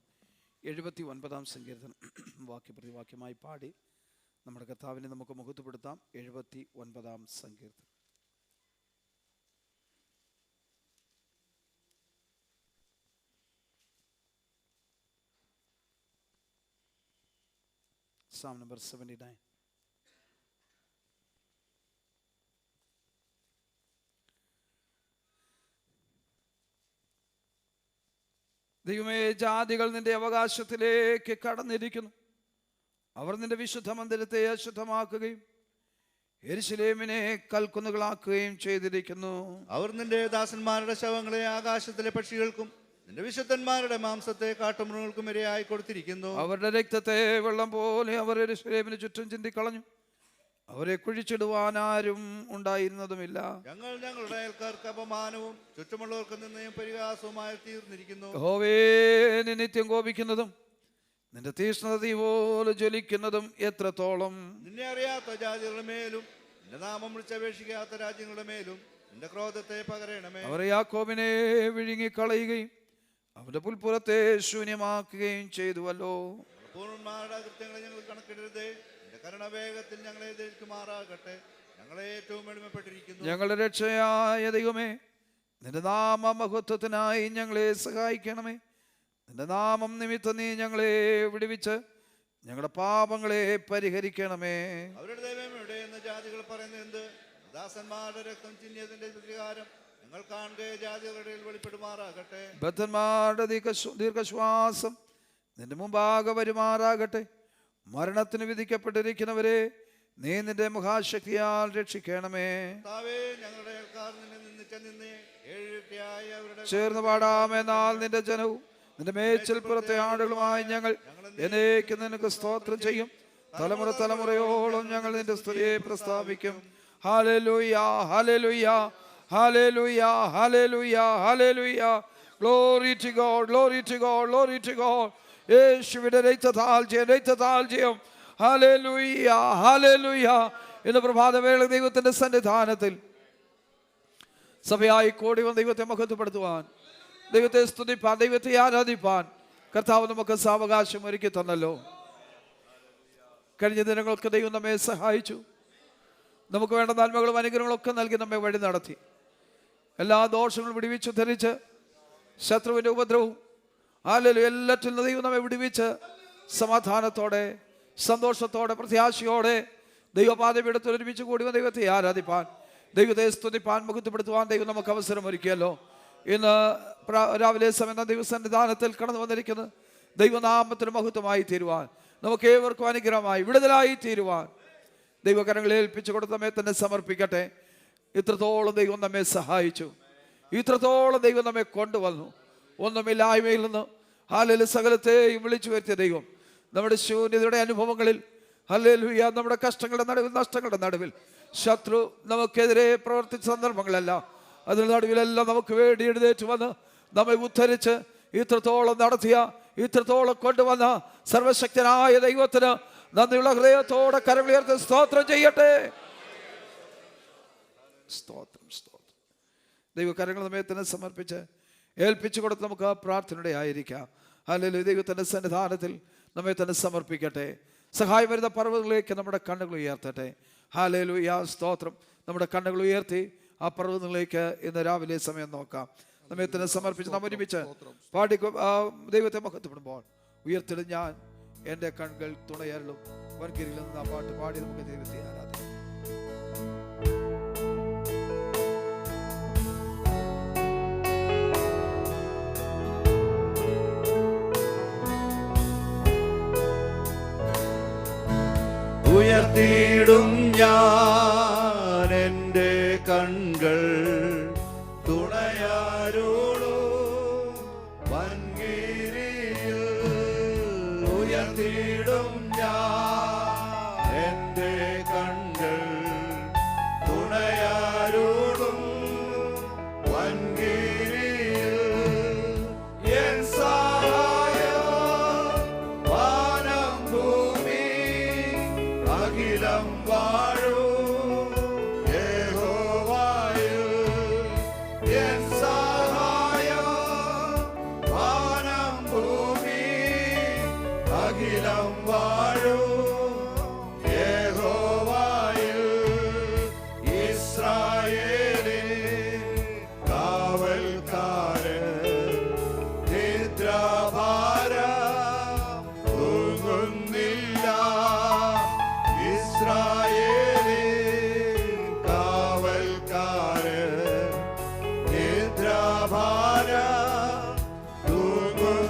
79-ാം സങ്കീർത്തനം വാക്യപ്രതിവാക്യമായി പാടി നമ്മുടെ കർത്താവിനെ നമുക്ക് മഹത്വപ്പെടുത്താം. 79-ാം സങ്കീർത്തനം. Psalm number 79. ദൈവമേ, ജാതികൾ നിന്റെ അവകാശത്തിലേക്ക് കടന്നിരിക്കുന്നു. അവർ നിന്റെ വിശുദ്ധ മന്ദിരത്തെ അശുദ്ധമാക്കുകയും യെരൂശലേമിനെ കൽക്കുന്നുകളാക്കുകയും ചെയ്തിരിക്കുന്നു. അവർ നിന്റെ ദാസന്മാരുടെ ശവങ്ങളെ ആകാശത്തിലെ പക്ഷികൾക്കും നിന്റെ വിശുദ്ധന്മാരുടെ മാംസത്തെ കാട്ടുമൃഗങ്ങൾക്കും ഇരയായി കൊടുത്തിരിക്കുന്നു. അവരുടെ രക്തത്തെ വെള്ളം പോലെ അവർ യെരൂശലേമിന് ചുറ്റും ചിന്തിക്കളഞ്ഞു. അവരെ കുഴിച്ചിടുവാൻ ആരും ഉണ്ടായിരുന്നതുമില്ല. ഞങ്ങൾ ഞങ്ങളുടെ അയൽക്കാർക്ക് അപമാനവും ചുറ്റുമുള്ളവർക്ക് നിന്നയും പരിഹാസവുമായി തീർന്നിരിക്കുന്നു. യഹോവേ, നീ നിത്യം കോപിക്കുന്നതും നിന്റെ തീഷ്ണത തീ പോലെ ജ്വലിക്കുന്നതും എത്രത്തോളം! നിന്നെ അറിയാത്ത ജാതികളുടെ മേലും നിന്റെ നാമം വിളിച്ചപേക്ഷിക്കാത്ത രാജ്യങ്ങളുടെ മേലും നിന്റെ ക്രോധത്തെ പകരണമേ. അവർ യാക്കോബിനെ വിഴുങ്ങിക്കളയുകയും അവന്റെ പുൽപ്പുറത്തെ ശൂന്യമാക്കുകയും ചെയ്തുവല്ലോ. പൂർണ്ണന്മാരുടെ അകൃത്യങ്ങളെ ഞങ്ങൾ കണക്കിടരുതേ. നിന്റെ കരുണവേഗത്തിൽ ഞങ്ങളെ ധരിക്കുമാറാകട്ടെ. ഞങ്ങളെ ഏറ്റവും എളിമപ്പെട്ടിരിക്കുന്നു. ഞങ്ങളുടെ രക്ഷയായ ദൈവമേ, നിന്റെ നാമമഹത്വത്തിനായി ഞങ്ങളെ സഹായിക്കണമേ. നിന്റെ നാമം നിമിത്തം നീ ഞങ്ങളെ വിടുവിച്ച് ഞങ്ങളുടെ പാപങ്ങളെ പരിഹരിക്കണമേ. അവരുടെ ദൈവം എവിടെ എന്ന് ജാതികൾ പറയുന്നത് എന്ത്? ദാസന്മാരുടെ രക്തം ചിഹ്നിയതിന്റെ പ്രതികാരം ഞങ്ങൾ കാണുക ജാതികളുടെ വെളിപ്പെടുമാറാകട്ടെ. ബദ്ധന്മാരുടെ ദീർഘശ്വാസം നിന്റെ മുമ്പാകെ വരുമാറാകട്ടെ. മരണത്തിന് വിധിക്കപ്പെട്ടിരിക്കുന്നവരെ നീ നിന്റെ മഹാശക്തിയാൽ രക്ഷിക്കണമേ. ഞങ്ങളുടെ അയൽക്കാർ നിന്നെ നിന്നെ ഏഴിരട്ടിയായി അവരുടെ ചേർന്ന് പാടാമെന്നാൽ നിന്റെ ജനവും നിന്റെ മേച്ചിൽ പുറത്തെ ആടുകളുമായി ഞങ്ങൾ എന്നേക്ക് നിനക്ക് സ്തോത്രം ചെയ്യും. തലമുറ തലമുറയോളം ഞങ്ങൾ നിന്റെ സ്തുതിയെ പ്രസ്താവിക്കും. Hallelujah, hallelujah, hallelujah, hallelujah, hallelujah. Glory to God, glory to God, glory to God. യേശുവിന്റെ രക്തത്താൽ ജയം. Hallelujah, hallelujah. ഇന്ന് പ്രഭാതവേള ദൈവത്തിന്റെ സന്നിധാനത്തിൽ സഭയായി കൂടി വന്ന് ദൈവത്തെ മഹത്വപ്പെടുത്തുവാൻ, ദൈവത്തെ സ്തുതിപ്പാൻ, ദൈവത്തെ ആരാധിപ്പാൻ കർത്താവ് നമുക്ക് സാവകാശം ഒരുക്കി തന്നല്ലോ. കഴിഞ്ഞ ദിനങ്ങൾക്ക് ദൈവം നമ്മെ സഹായിച്ചു. നമുക്ക് വേണ്ട നന്മകളും അനുഗ്രഹങ്ങളൊക്കെ നൽകി നമ്മെ വഴി നടത്തി. എല്ലാ ദോഷങ്ങളും വിടുവിച്ചു ധരിച്ച് ശത്രുവിൻ്റെ ഉപദ്രവവും എല്ലാറ്റിൽ നിന്ന് ദൈവം നമ്മെ വിടുവിച്ച് സമാധാനത്തോടെ, സന്തോഷത്തോടെ, പ്രത്യാശയോടെ ദൈവപാദപീഠത്തിൽ ഒരുമിച്ച് കൂടി വന്ന് ദൈവത്തെ ആരാധിപ്പാൻ, ദൈവത്തെ സ്തുതിപ്പാൻ, മഹത്വപ്പെടുത്തുവാൻ ദൈവം നമുക്ക് അവസരം ഒരുക്കിയല്ലോ. ഇന്ന് രാവിലെ സമയം ദൈവസന്നിധാനത്തിൽ കടന്നു വന്നിരിക്കുന്നത് ദൈവനാമത്തിന് മഹത്വമായി തീരുവാൻ, നമുക്ക് ഏവർക്കും അനുഗ്രഹമായി വിടുതലായി തീരുവാൻ ദൈവകരങ്ങളെ ഏൽപ്പിച്ചു കൊടുത്ത് നമ്മെ തന്നെ സമർപ്പിക്കട്ടെ. ഇത്രത്തോളം ദൈവം നമ്മെ സഹായിച്ചു, ഇത്രത്തോളം ദൈവം നമ്മെ കൊണ്ടുവന്നു. ഒന്നുമില്ലായ്മയിൽ നിന്ന് ഹല്ലേലൂയ സകലത്തെയും വിളിച്ചു വരുത്തിയ ദൈവം നമ്മുടെ ശൂന്യതയുടെ അനുഭവങ്ങളിൽ, ഹല്ലേലൂയ, നമ്മുടെ കഷ്ടങ്ങളുടെ നടുവിൽ, നഷ്ടങ്ങളുടെ നടുവിൽ, ശത്രു നമുക്കെതിരെ പ്രവർത്തിച്ച സന്ദർഭങ്ങളെല്ലാം അതിന് നടുവിലെല്ലാം നമുക്ക് വേണ്ടി എഴുന്നേറ്റ് വന്ന് നമ്മെ ഉദ്ധരിച്ച് ഇത്രത്തോളം നടത്തിയ, ഇത്രത്തോളം കൊണ്ടുവന്ന സർവശക്തനായ ദൈവത്തിന് നന്ദിയുള്ള ഹൃദയത്തോടെ കരമുയർത്തി സ്തോത്രം ചെയ്യട്ടെ. സ്തോത്രം, സ്തോത്രം. ദൈവകരങ്ങൾ നമ്മെ തന്നെ സമർപ്പിച്ച് ഏൽപ്പിച്ചു കൊടുത്ത് നമുക്ക് പ്രാർത്ഥനയുടെ ആയിരിക്കാം. ഹല്ലേലൂയ. ദൈവത്തിൻ്റെ സന്നിധാനത്തിൽ നമ്മെ തന്നെ സമർപ്പിക്കട്ടെ. സഹായം വരുന്ന പർവ്വതങ്ങളിലേക്ക് നമ്മുടെ കണ്ണുകൾ ഉയർത്തട്ടെ. ഹല്ലേലൂയ, സ്തോത്രം. നമ്മുടെ കണ്ണുകൾ ഉയർത്തി ആ പർവ്വതങ്ങളിലേക്ക് ഇന്ന് രാവിലെ സമയം നോക്കാം. നമ്മെ തന്നെ സമർപ്പിച്ച് നാം ഒരുമിച്ച് പാടി ദൈവത്തെ മഹത്വപ്പെടുമ്പോൾ ഉയർത്തിടും ഞാൻ എൻ്റെ കണ്ണുകൾ തുണയരളും വൻകിരിയിൽ നിന്ന് ആ പാട്ട് പാടി നമുക്ക് ദൈവത്തെ ആരാധിക്കാം. ഉയർത്തിയിടും ഞാൻ എൻ്റെ കൺകൾ തുണയാരോടോ വൻകിരിയിൽ. ഉയർത്തിയിടും ഞാൻ എൻ്റെ കൺകൾ തുണയാരോടും വൻകിരിയിൽ. എൻ സഹായം വാനം ഭൂമി അഖിലം വാഴൂ യഹോവയിൽ. എൻ സഹായം വാനം ഭൂമി അഖിലം വാഴൂ യഹോവയിൽ. ഇസ്രായേലിൻ കാവൽക്കാരൻ നിദ്രാഭാരം തൂങ്ങുന്നില്ല. ഇസ്രായേലിൻ കാവൽക്കാരൻ നിദ്രാഭാരം തൂങ്ങുന്നില്ല.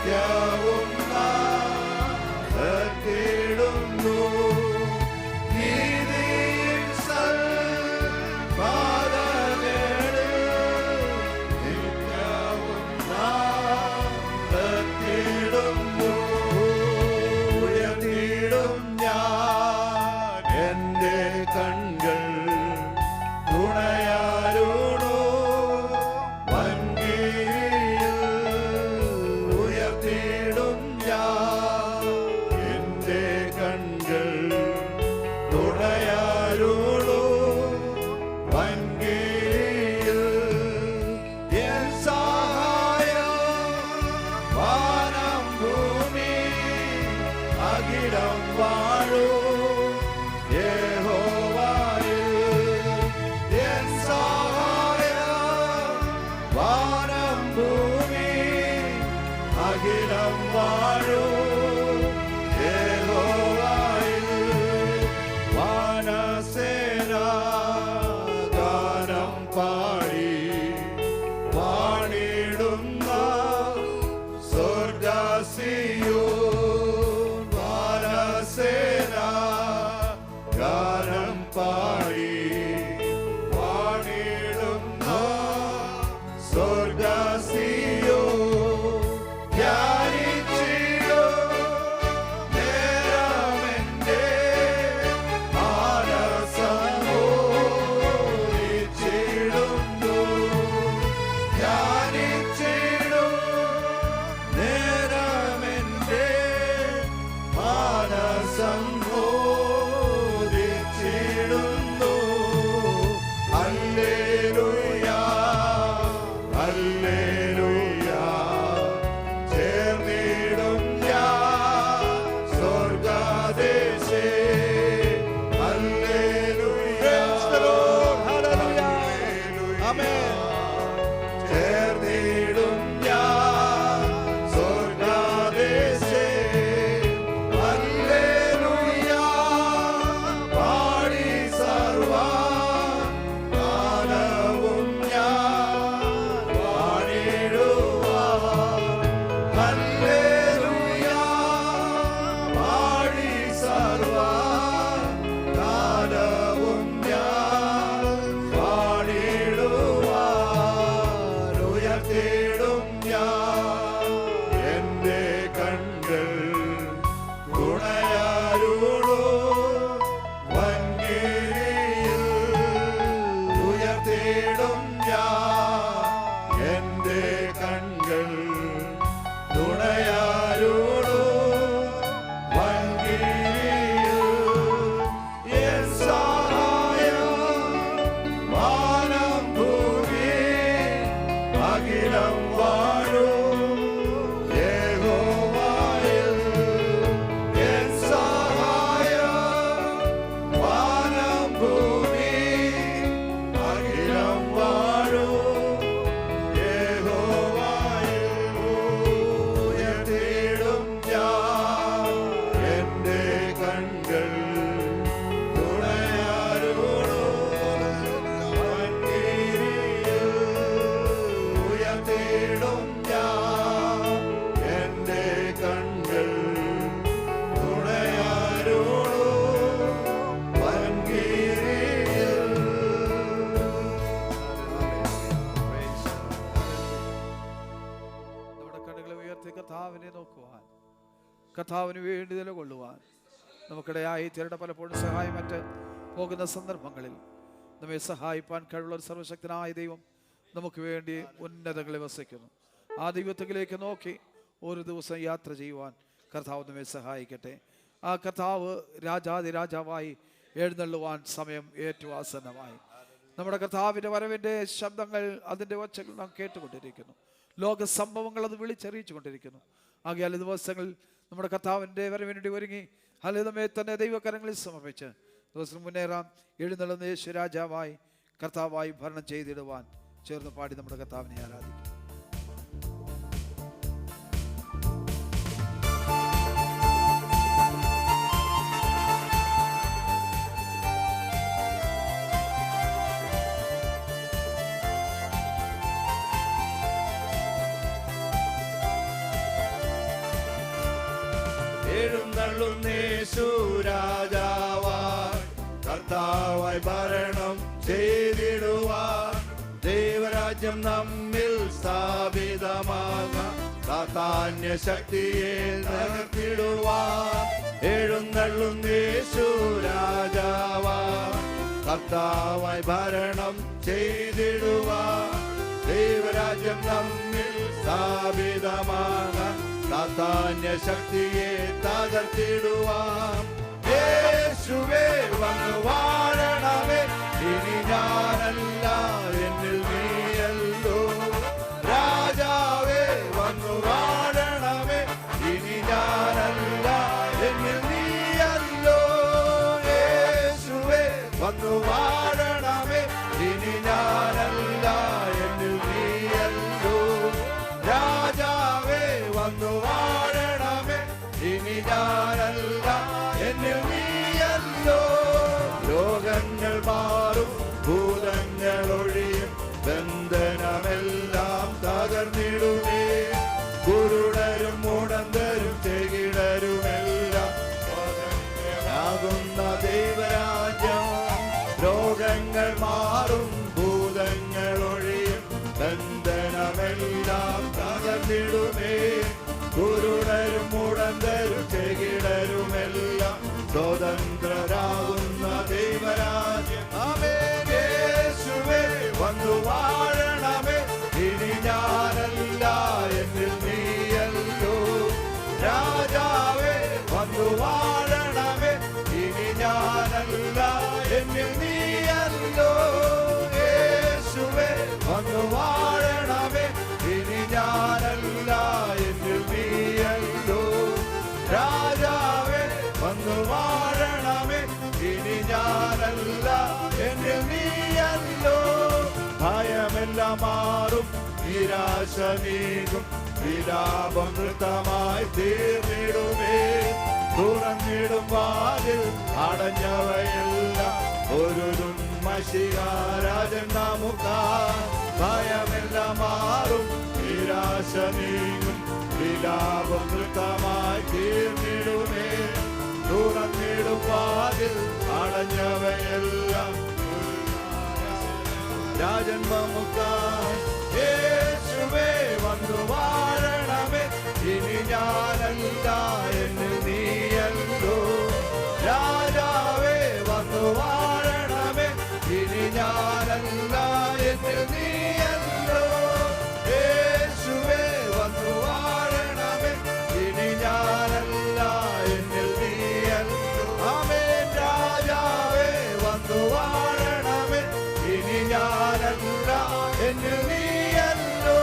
നിത്യവും നാമത്തിടുന്നു. നീതിയിൽ സൽപാതകളിൽ നിത്യവും നാമത്തിടുന്നു. ഉയർത്തിടും ഞാൻ എൻ്റെ കണ്ണുകൾ തുണയാരുണോ വൻകീഴിൽ. ഉയർത്തിടും ഞാൻ എൻ്റെ കണ്ണുകൾ തുണയാരുണോ വൻകീഴിൽ. എൻ സഹായം വാനം ഭൂമി അഖിലം വാഴൂ യഹോവയിൽ. എൻ സഹായം വാനം ഭൂമി അഖിലം വാഴൂ യഹോവയിൽ. വാനസേന ഗാനം പാടി വാണിടുന്ന സ്വർഗ്ഗസിയോൻ. വാനസേന ഗാനം പാടി വാണിടുന്ന സ്വർഗ്ഗസിയോൻ. ധ്യാനിച്ചിടും നേരമെന്റെ മനസ്സമോദിച്ചിടുന്നു. ധ്യാനിച്ചിടും നേരമെന്റെ മനസ്സമോദിച്ചിടുന്നു. Hallelujah hallelujah. ചേർന്നിടും ഞാൻ സ്വർഗ്ഗദേശേ. Hallelujah hallelujah. ചേർന്നിടും ഞാൻ സ്വർഗ്ഗദേശേ. ഹല്ലേലൂയ പാടി സർവ്വകാലവും ഞാൻ പാടിടുവാൻ. ഹല്ലേലൂയ പാടി സർവ്വകാലവും ഞാൻ പാടിടുവാൻ. ഉയർത്തിടും ഞാൻ എൻ്റെ കണ്ണുകൾ തുണയാരുളോ വൻകീഴിൽ. ഉയർത്തിടും ഞാൻ എൻ്റെ കണ്ണുകൾ തുണയാരുളോ വൻകീഴിൽ. എൻ സഹായം വാനം ഭൂമി അഖിലം വാഴൂ യഹോവയിൽ. എൻ സഹായം വാനം ഭൂമി അഖിലം വാഴൂ യഹോവയിൽ. ഉയർത്തിടും ഞാൻ എൻ്റെ കണ്ണുകൾ തുണയാരുളോ വൻകീഴിൽ. ഉയർത്തിടും ഞാൻ എൻ്റെ കണ്ണുകൾ തുണയാരുളോ വൻകീഴിൽ. നമ്മുടെ കണ്ണുകളെ ഉയർത്തി കർത്താവിനെ നോക്കുവാൻ, കർത്താവിന് വേണ്ടി നിലകൊള്ളുവാൻ നമുക്കിടയായി തീരേണ്ട പലപ്പോഴും സഹായമറ്റ് പോകുന്ന സന്ദർഭങ്ങളിൽ നമ്മെ സഹായിപ്പാൻ കഴിവുള്ള ഒരു സർവശക്തനായ ദൈവം നമുക്ക് വേണ്ടി ഉന്നതങ്ങളെ വസിക്കുന്നു. ആ ദൈവത്തിലേക്ക് നോക്കി ഒരു ദിവസം യാത്ര ചെയ്യുവാൻ കർത്താവ് നമ്മെ സഹായിക്കട്ടെ. ആ കർത്താവ് രാജാതിരാജാവായി എഴുന്നള്ളുവാൻ സമയം ഏറ്റവും ആസന്നമായി. നമ്മുടെ കർത്താവിൻ്റെ വരവിൻ്റെ ശബ്ദങ്ങൾ, അതിൻ്റെ ഒച്ചകൾ നാം കേട്ടുകൊണ്ടിരിക്കുന്നു. ലോക സംഭവങ്ങൾ അത് വിളിച്ചറിയിച്ചു കൊണ്ടിരിക്കുന്നു. ആകയാൽ ഈ ദിവസങ്ങളിൽ നമ്മുടെ കർത്താവിൻ്റെ വരവിനുവേണ്ടി ഒരുങ്ങി ഹലിതമേ തന്നെ ദൈവകരങ്ങളിൽ സമർപ്പിച്ച് ദിവസം മുന്നേറാം. എഴുന്നള്ളുന്ന യേശു രാജാവായി കർത്താവായി ഭരണം ചെയ്തിടുവാൻ ചേർന്ന് പാടി നമ്മുടെ കർത്താവിനെ ആരാധിക്കും. എഴുന്നള്ളുന്നേശു രാജാവായി കർത്താവായി ഭരണം ചെയ്തിടുവാൻ ദൈവരാജ്യം നമ്മിൽ സ്ഥാപിതമാകാം സാത്താന്യ ശക്തിയെ നികർത്തിടുവാൻ എഴുന്നള്ളുന്നേശു രാജാവായി കർത്താവായി ഭരണം ചെയ്തിടുവാൻ ദൈവരാജ്യം നമ്മിൽ സ്ഥാപിതമാകാൻ സാത്താന്യ ശക്തിയെ തകർത്തിടുവാൻ യേശുവേ വന്നു വാഴണമേ ഇനി ഞാനല്ല എന്നിൽ നീയല്ലോ രാജാവേ വന്നു വാഴണമേ ഇനി ഞാനല്ല എന്നിൽ നീയല്ലോ യേശുവേ വന്നു വാഴണമേ ഇനി ഞാനല്ല എന്നിൽ നീയല്ലോ രാജാവേ വന്നു വാഴണമേ ഇനി ഞാനല്ല എന്നിൽ നീയല്ലോ ലോകങ്ങൾ മാറും ഭൂതങ്ങൾ ഒഴിയും ബന്ധനമെല്ലാം തകർന്നിടുമേ കുരുടരും മുടന്തരും ചെകിടരുമെല്ലാം ആകുന്ന ദൈവരാജ്യം ലോകങ്ങൾ മാറും ഭൂതങ്ങൾ ഒഴിയും ബന്ധനമെല്ലാം തകർന്നിടുമേ കുരുടരും മുടന്തരും ചെകിടരുമെല്ലാം സ്വതന്ത്രരാകുന്ന ദൈവരാജ്യം ആമേൻ യേശുവേ വന്നു വാഴണമേ ഇനി ഞാനല്ല എന്നിൽ നീയല്ലോ രാജാവേ വന്നു വാഴണമേ ഇനി ഞാനല്ല എന്നിൽ നീയല്ലോ യേശുവേ വന്നു വാഴണമേ ഇനി ഞാനല്ല എന്നിൽ നീയല്ലോ രാജാവേ വന്നു വാഴണമേ ഇനി ഞാനല്ല എന്നിൽ നീയല്ലോ ഭയമെല്ലാം മാറും നിരാശ നീങ്ങും വിലാപം നൃത്തമായി തീർന്നിടുമേ തുറന്നിടും വാതിൽ അടഞ്ഞവയെല്ലാം ഒരു മഷികാരാജൻ നമുക്കാർ ഭയമെല്ലാം മാറും നിരാശ നീങ്ങും വിലാപം നൃത്തമായി തീർന്നിടുമേ തുറന്നിടും വാതിൽ അടഞ്ഞവയെല്ലാം രാജൻ നമുക്കാർ യേശുവേ വന്നു വാഴണമേ ഇനി ഞാനല്ല എന്നിൽ നീയല്ലോ രാജാവേ വന്നു വാഴണമേ ഇനി ഞാനല്ല എന്നിൽ നീയല്ലോ യേശുവേ വന്നു വാഴണമേ ഇനി ഞാനല്ല എന്നിൽ നീയല്ലോ ആമേൻ രാജാവേ വന്നു വാഴണമേ ഇനി ഞാനല്ല എന്നിൽ നീയല്ലോ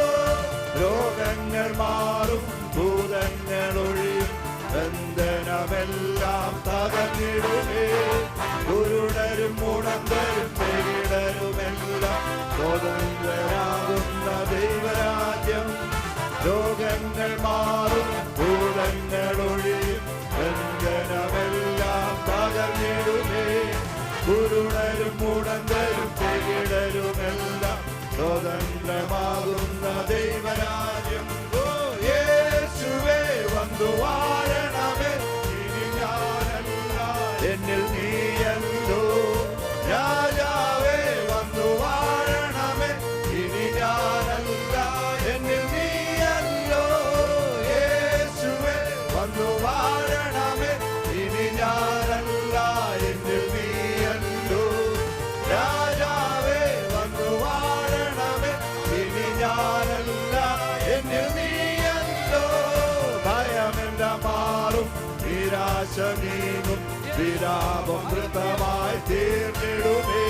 രോഗങ്ങൾ മാറും ഭൂതങ്ങൾ ഒഴിയും ബന്ധനമെല്ലാം തകർന്നിടുമേ കുരുടരും മുടന്തരും ചെകിടരുമെല്ലാം സ്വതന്ത്രരാകുന്ന ദൈവരാജ്യം രോഗങ്ങൾ മാറും ഭൂതങ്ങൾ ഒഴിയും ബന്ധനമെല്ലാം തകർന്നിടുമേ കുരുടരും മുടന്തരും ചെകിടരുമെല്ലാം സ്വതന്ത്രമാകുന്ന ദൈവരാജ്യം ഓ യേശുവേ വന്നു വാഴണമേ ഇനി ഞാനല്ല എന്നിൽ നീയല്ലോ രാജാവേ വന്നു വാഴണമേ ഇനി ഞാനല്ല എന്നിൽ നീയല്ലോ യേശുവേ വന്നു വാഴണമേ ഇനി ഞാനല്ല എന്നിൽ നീയല്ലോ രാജാവേ വന്നു വാഴണമേ ഇനി ഞാനല്ല എന്നിൽ നീയല്ലോ ഭയമെല്ലാം മാറും നിരാശ നീങ്ങും വിലാപം നൃത്തമായി തീർന്നിടുമേ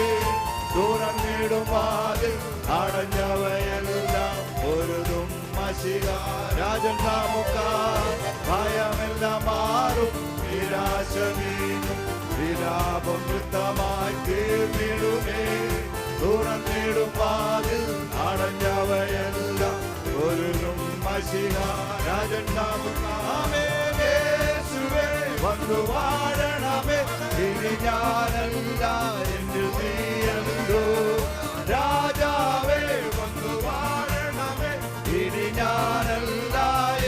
തുറന്നിടും വാതിൽ അടഞ്ഞവയെല്ലാം ഒരു മഷികാരാജൻ നമുക്കാർ ഭയമെല്ലാം മാറും നിരാശ നീങ്ങും വിലാപം നൃത്തമായി തീർന്നിടുമേ തുറന്നിടും വാതിൽ അടഞ്ഞവയെല്ലാം ഒരു മഷികാരാജൻ നമുക്കാർ യേശുവേ വന്നു വാഴണമേ ഇനി ഞാനല്ല എന്നിൽ നീയല്ലോ രാജാവേ വന്നു വാഴണമേ ഇനി ഞാനല്ല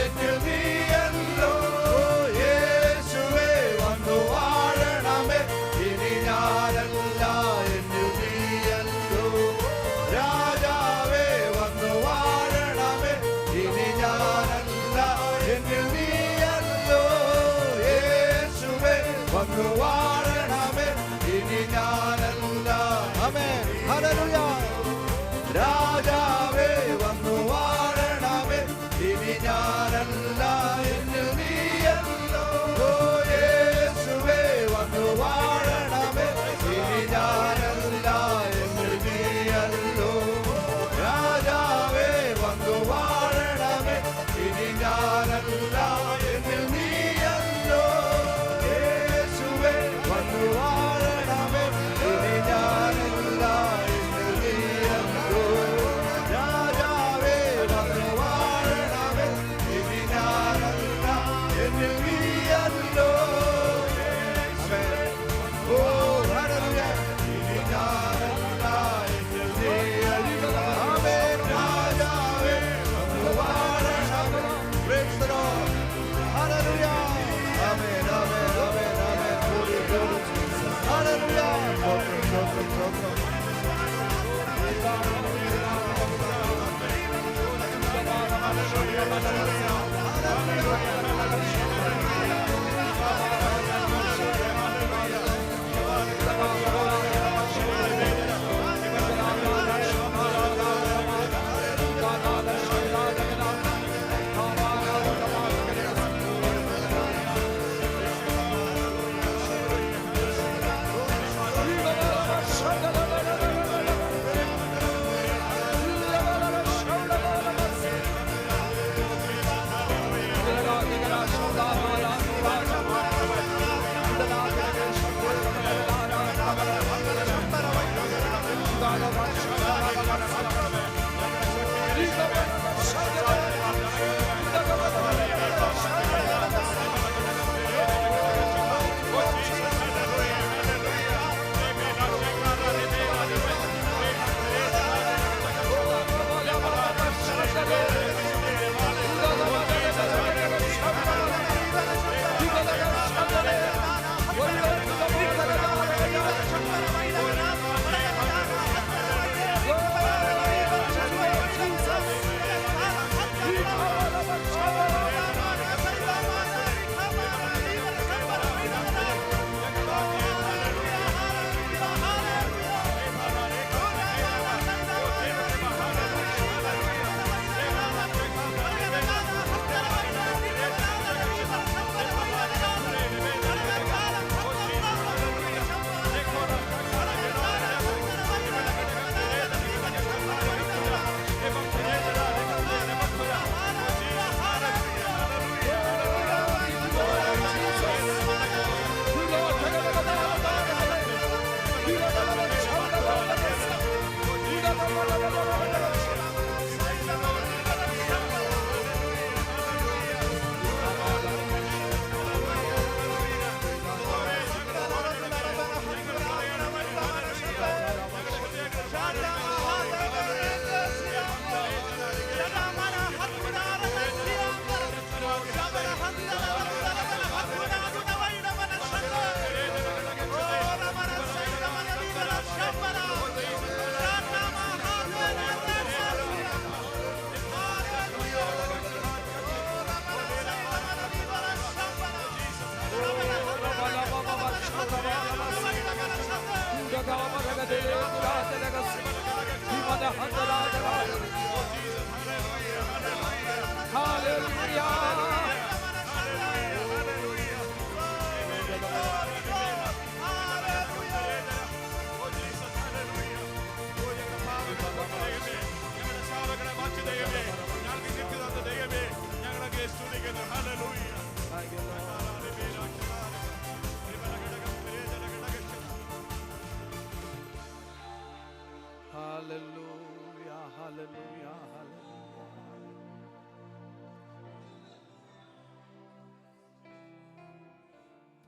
എന്നിൽ നീയല്ലോ യേശുവേ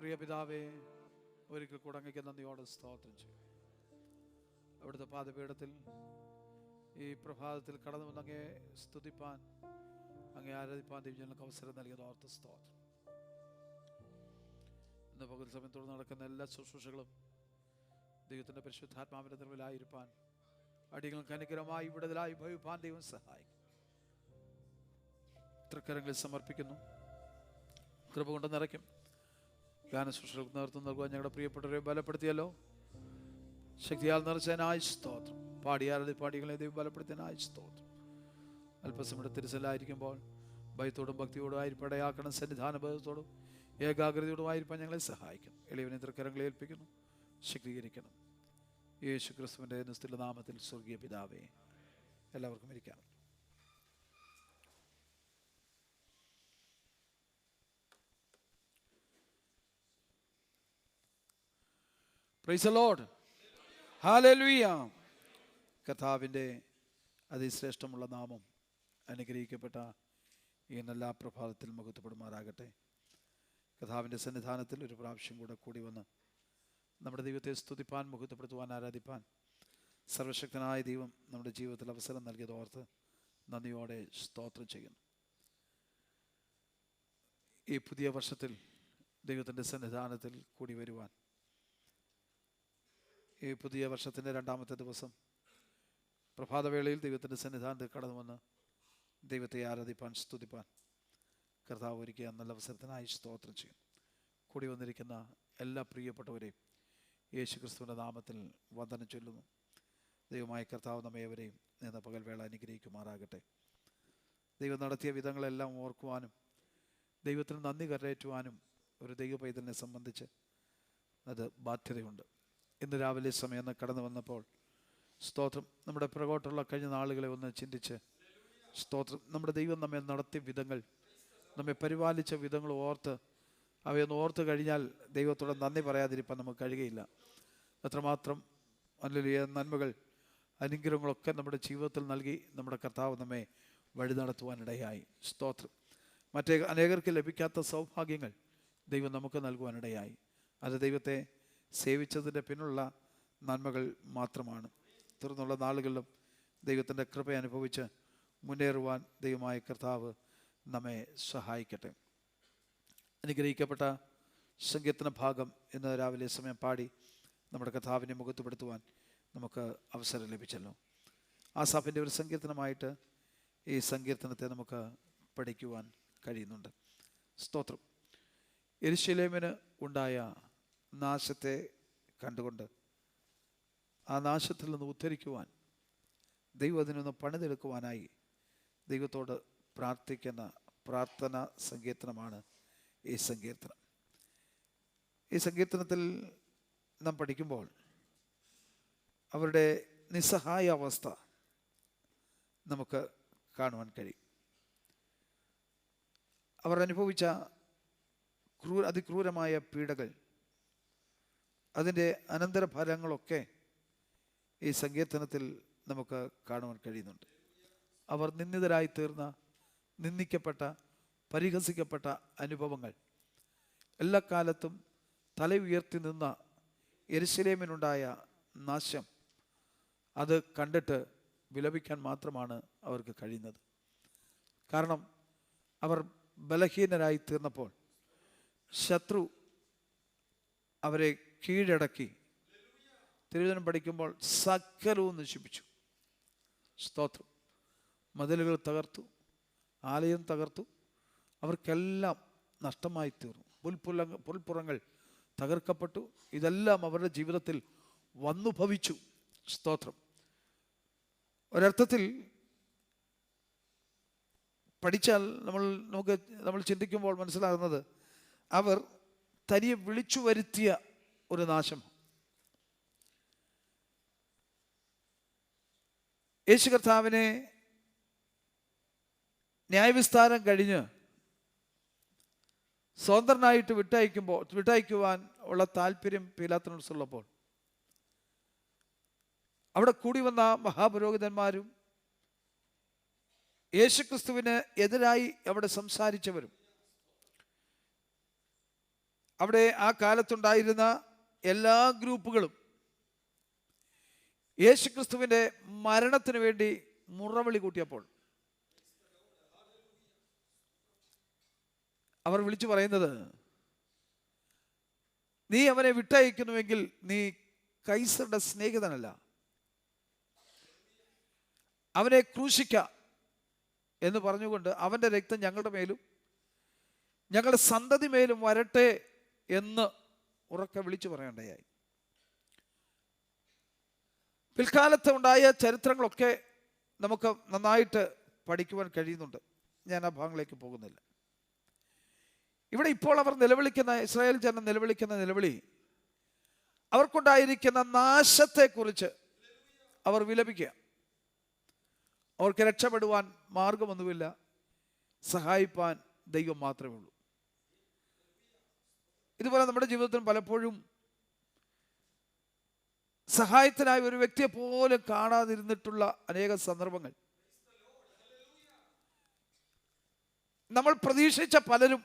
പ്രിയ പിതാവേ, ഒരിക്കൽ കൂടെ അങ്ങേക്ക് നന്ദിയോടെ സ്തോത്രം ചെയ്യും. അവിടുത്തെ പാദപീഠത്തിൽ ഈ പ്രഭാതത്തിൽ കടന്നു വന്ന് അങ്ങേ സ്തുതിപ്പാൻ, അങ്ങേ ആരാധിപ്പാൻ ദൈവജനങ്ങൾക്ക് അവസരം നൽകിയത് ഓർത്ത് സ്തോത്രം. ഇന്ന് പകൽ സമയത്തോട് നടക്കുന്ന എല്ലാ ശുശ്രൂഷകളും ദൈവത്തിൻ്റെ പരിശുദ്ധാത്മാവിൻ്റെ നിറവിലായിരിക്കാൻ അടികൾക്ക് അനുഗ്രഹമായി വിടുതലായി ഭവിപ്പാൻ ദൈവം സഹായിക്കും. തൃക്കരങ്ങളിൽ സമർപ്പിക്കുന്നു. കൃപ കൊണ്ട് നിറയ്ക്കും. ഗാന ശുശ്രൂഷകൾക്ക് നേതൃത്വം നൽകുവാൻ ഞങ്ങളുടെ പ്രിയപ്പെട്ടവരെ ബലപ്പെടുത്തിയല്ലോ. ശക്തിയാൽ നിറച്ചതിനായി സ്തോത്രം. പാടികളെ ദൈവം ബലപ്പെടുത്തിയതിനായി സ്തോത്രം. അല്പസമയം തിരുസലായിരിക്കുമ്പോൾ ഭയത്തോടും ഭക്തിയോടും ആയിരിക്കും ഇടയാക്കണം. സന്നിധാനബോധത്തോടും ഏകാഗ്രതയോടും ആയിരിക്കാൻ ഞങ്ങളെ സഹായിക്കും. എളിയവനെ തൃക്കരങ്ങളെ ഏൽപ്പിക്കുന്നു. ശക്തീകരിക്കണം. യേശു ക്രിസ്തുവിൻ്റെ നിസ്തുല നാമത്തിൽ സ്വർഗീയ പിതാവേ. എല്ലാവർക്കും ഇരിക്കാം. Praise the Lord. ഹല്ലേലൂയ. കർത്താവിൻ്റെ അതിശ്രേഷ്ഠമുള്ള നാമം അനുഗ്രഹിക്കപ്പെട്ട ഈ നല്ല പ്രഭാതത്തിൽ മഹത്വപ്പെടുമാറാകട്ടെ. കർത്താവിൻ്റെ സന്നിധാനത്തിൽ ഒരു പ്രാവശ്യം കൂടി വന്ന് നമ്മുടെ ദൈവത്തെ സ്തുതിപ്പാൻ, മഹത്വപ്പെടുത്തുവാൻ, ആരാധിപ്പാൻ സർവശക്തനായ ദൈവം നമ്മുടെ ജീവിതത്തിൽ അവസരം നൽകിയത് ഓർത്ത് നന്ദിയോടെ സ്തോത്രം ചെയ്യുന്നു. ഈ പുതിയ വർഷത്തിൽ ദൈവത്തിൻ്റെ സന്നിധാനത്തിൽ കൂടി വരുവാൻ, ഈ പുതിയ വർഷത്തിൻ്റെ 2ാമത്തെ ദിവസം പ്രഭാതവേളയിൽ ദൈവത്തിൻ്റെ സന്നിധാനത്തിൽ കടന്നു വന്ന് ദൈവത്തെ ആരാധിപ്പാൻ, സ്തുതിപ്പാൻ കർത്താവ് ഒരുക്കിയ നല്ല അവസരത്തിനായി സ്തോത്രം ചെയ്യും. കൂടി വന്നിരിക്കുന്ന എല്ലാ പ്രിയപ്പെട്ടവരെയും യേശു ക്രിസ്തുവിൻ്റെ നാമത്തിൽ വന്ദനം ചൊല്ലുന്നു. ദൈവമായ കർത്താവ് നമ്മേവരെയും എന്ന പകൽവേള അനുഗ്രഹിക്കുമാറാകട്ടെ. ദൈവം നടത്തിയ വിധങ്ങളെല്ലാം ഓർക്കുവാനും ദൈവത്തിന് നന്ദി കരയേറ്റുവാനും ഒരു ദൈവ പൈതലിനെ സംബന്ധിച്ച് അത് ബാധ്യതയുണ്ട്. ഇന്ന് രാവിലെ സമയം കടന്നു വന്നപ്പോൾ സ്തോത്രം, നമ്മുടെ പുറകോട്ടുള്ള കഴിഞ്ഞ നാളുകളെ ഒന്ന് ചിന്തിച്ച് സ്തോത്രം, നമ്മുടെ ദൈവം നമ്മെ നടത്തിയ വിധങ്ങൾ, നമ്മെ പരിപാലിച്ച വിധങ്ങൾ ഓർത്ത് അവയൊന്ന് ഓർത്ത് കഴിഞ്ഞാൽ ദൈവത്തോട് നന്ദി പറയാതിരിക്കാൻ നമുക്ക് കഴിയുകയില്ല. അത്രമാത്രം വലിയ നന്മകൾ, അനുഗ്രഹങ്ങളൊക്കെ നമ്മുടെ ജീവിതത്തിൽ നൽകി നമ്മുടെ കർത്താവ് നമ്മെ വഴി നടത്തുവാനിടയായി. സ്തോത്രം. അനേകർക്ക് ലഭിക്കാത്ത സൗഭാഗ്യങ്ങൾ ദൈവം നമുക്ക് നൽകുവാനിടയായി. അത് ദൈവത്തെ സേവിച്ചതിൻ്റെ പിന്നുള്ള നന്മകൾ മാത്രമാണ്. തുടർന്നുള്ള നാളുകളിലും ദൈവത്തിൻ്റെ കൃപ അനുഭവിച്ച് മുന്നേറുവാൻ ദൈവമായ കർത്താവ് നമ്മെ സഹായിക്കട്ടെ. അനുഗ്രഹിക്കപ്പെട്ട സങ്കീർത്തന ഭാഗം ഇന്ന് രാവിലെ സമയം പാടി നമ്മുടെ കർത്താവിനെ മുഖത്തുപെടുത്തുവാൻ നമുക്ക് അവസരം ലഭിച്ചല്ലോ. ആസാഫിൻ്റെ ഒരു സങ്കീർത്തനമായിട്ട് ഈ സങ്കീർത്തനത്തെ നമുക്ക് പഠിക്കുവാൻ കഴിയുന്നുണ്ട്. സ്തോത്രം. യെരൂശലേമിന് ഉണ്ടായ നാശത്തെ കണ്ടുകൊണ്ട് ആ നാശത്തിൽ നിന്ന് ഉദ്ധരിക്കുവാൻ, ദൈവം അതിനൊന്ന് പണിതെടുക്കുവാനായി ദൈവത്തോട് പ്രാർത്ഥിക്കുന്ന പ്രാർത്ഥന സങ്കീർത്തനമാണ് ഈ സങ്കീർത്തനം. ഈ സങ്കീർത്തനത്തിൽ നാം പഠിക്കുമ്പോൾ അവരുടെ നിസ്സഹായ അവസ്ഥ നമുക്ക് കാണുവാൻ കഴിയും. അവർ അനുഭവിച്ച അതിക്രൂരമായ പീഡകൾ, അതിൻ്റെ അനന്തരഫലങ്ങളൊക്കെ ഈ സങ്കീർത്തനത്തിൽ നമുക്ക് കാണുവാൻ കഴിയുന്നുണ്ട്. അവർ നിന്ദിതരായി തീർന്ന, നിന്ദിക്കപ്പെട്ട, പരിഹസിക്കപ്പെട്ട അനുഭവങ്ങൾ, എല്ലാ കാലത്തും തല ഉയർത്തി നിന്ന യെരൂശലേമിനുണ്ടായ നാശം, അത് കണ്ടിട്ട് വിലപിക്കാൻ മാത്രമാണ് അവർക്ക് കഴിയുന്നത്. കാരണം അവർ ബലഹീനരായി തീർന്നപ്പോൾ ശത്രു അവരെ കീഴടക്കി. തിരുവചനം പഠിക്കുമ്പോൾ സകലവും നശിപ്പിച്ചു. സ്തോത്രം. മതിലുകൾ തകർത്തു, ആലയം തകർത്തു, അവർക്കെല്ലാം നഷ്ടമായി തീർന്നു. പുൽപ്പുറങ്ങൾ തകർക്കപ്പെട്ടു. ഇതെല്ലാം അവരുടെ ജീവിതത്തിൽ വന്നു ഭവിച്ചു. സ്തോത്രം. ഒരർത്ഥത്തിൽ പഠിച്ചാൽ നമ്മൾ ചിന്തിക്കുമ്പോൾ മനസ്സിലാകുന്നത് അവർ തനിയെ വിളിച്ചു വരുത്തിയ ഒരു നാശം. യേശു കർത്താവിനെ ന്യായവിസ്താരം കഴിഞ്ഞ് സ്വതന്ത്രനായിട്ട് വിട്ടയക്കുവാൻ ഉള്ള താല്പര്യം പീലാത്തോസുള്ളപ്പോൾ അവിടെ കൂടി വന്ന മഹാപുരോഹിതന്മാരും യേശുക്രിസ്തുവിന് എതിരായി അവിടെ സംസാരിച്ചവരും അവിടെ ആ കാലത്തുണ്ടായിരുന്ന എല്ലാ ഗ്രൂപ്പുകളും യേശുക്രിസ്തുവിൻ്റെ മരണത്തിന് വേണ്ടി മുറവിളി കൂട്ടിയപ്പോൾ അവർ വിളിച്ചു പറയുന്നത്, നീ അവനെ വിട്ടയക്കുന്നുവെങ്കിൽ നീ കൈസറുടെ സ്നേഹിതനല്ല, അവനെ ക്രൂശിക്ക എന്ന് പറഞ്ഞുകൊണ്ട് അവൻ്റെ രക്തം ഞങ്ങളുടെ മേലും ഞങ്ങളുടെ സന്തതി മേലും വരട്ടെ എന്ന് ഉറക്കെ വിളിച്ചു പറയേണ്ടതായി. പിൽക്കാലത്ത് ഉണ്ടായ ചരിത്രങ്ങളൊക്കെ നമുക്ക് നന്നായിട്ട് പഠിക്കുവാൻ കഴിയുന്നുണ്ട്. ഞാൻ ആ ഭാഗങ്ങളിലേക്ക് പോകുന്നില്ല. ഇവിടെ ഇപ്പോൾ അവർ നിലവിളിക്കുന്ന, ഇസ്രായേൽ ജനം നിലവിളിക്കുന്ന നിലവിളി അവർക്കുണ്ടായിരിക്കുന്ന നാശത്തെക്കുറിച്ച് അവർ വിലപിക്കുക. അവർക്ക് രക്ഷപ്പെടുവാൻ മാർഗമൊന്നുമില്ല, സഹായിപ്പാൻ ദൈവം മാത്രമേ ഉള്ളൂ. ഇതുപോലെ നമ്മുടെ ജീവിതത്തിൽ പലപ്പോഴും സഹായത്തിനായി ഒരു വ്യക്തിയെ പോലും കാണാതിരുന്നിട്ടുള്ള അനേക സന്ദർഭങ്ങൾ. നമ്മൾ പ്രതീക്ഷിച്ച പലരും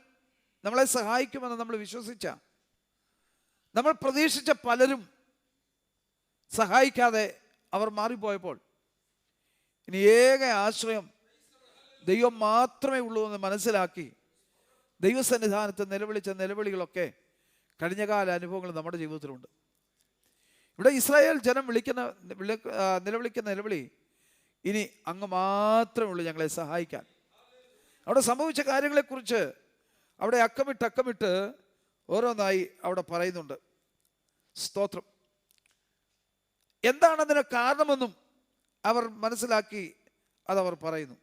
നമ്മളെ സഹായിക്കുമെന്ന് നമ്മൾ വിശ്വസിച്ച, നമ്മൾ പ്രതീക്ഷിച്ച പലരും സഹായിക്കാതെ അവർ മാറിപ്പോയപ്പോൾ ഇനി ഏക ആശ്രയം ദൈവം മാത്രമേ ഉള്ളൂ എന്ന് മനസ്സിലാക്കി ദൈവസന്നിധാനത്ത് നിലവിളിച്ച നിലവിളികളൊക്കെ കഴിഞ്ഞകാല അനുഭവങ്ങൾ നമ്മുടെ ജീവിതത്തിലുണ്ട്. ഇവിടെ ഇസ്രായേൽ ജനം നിലവിളിക്കുന്ന നിലവിളി, ഇനി അങ്ങ് മാത്രമേ ഉള്ളൂ ഞങ്ങളെ സഹായിക്കാൻ. അവിടെ സംഭവിച്ച കാര്യങ്ങളെക്കുറിച്ച് അവിടെ അക്കമിട്ട് ഓരോന്നായി അവിടെ പറയുന്നുണ്ട്. സ്തോത്രം. എന്താണതിന് കാരണമെന്നും അവർ മനസ്സിലാക്കി അതവർ പറയുന്നു.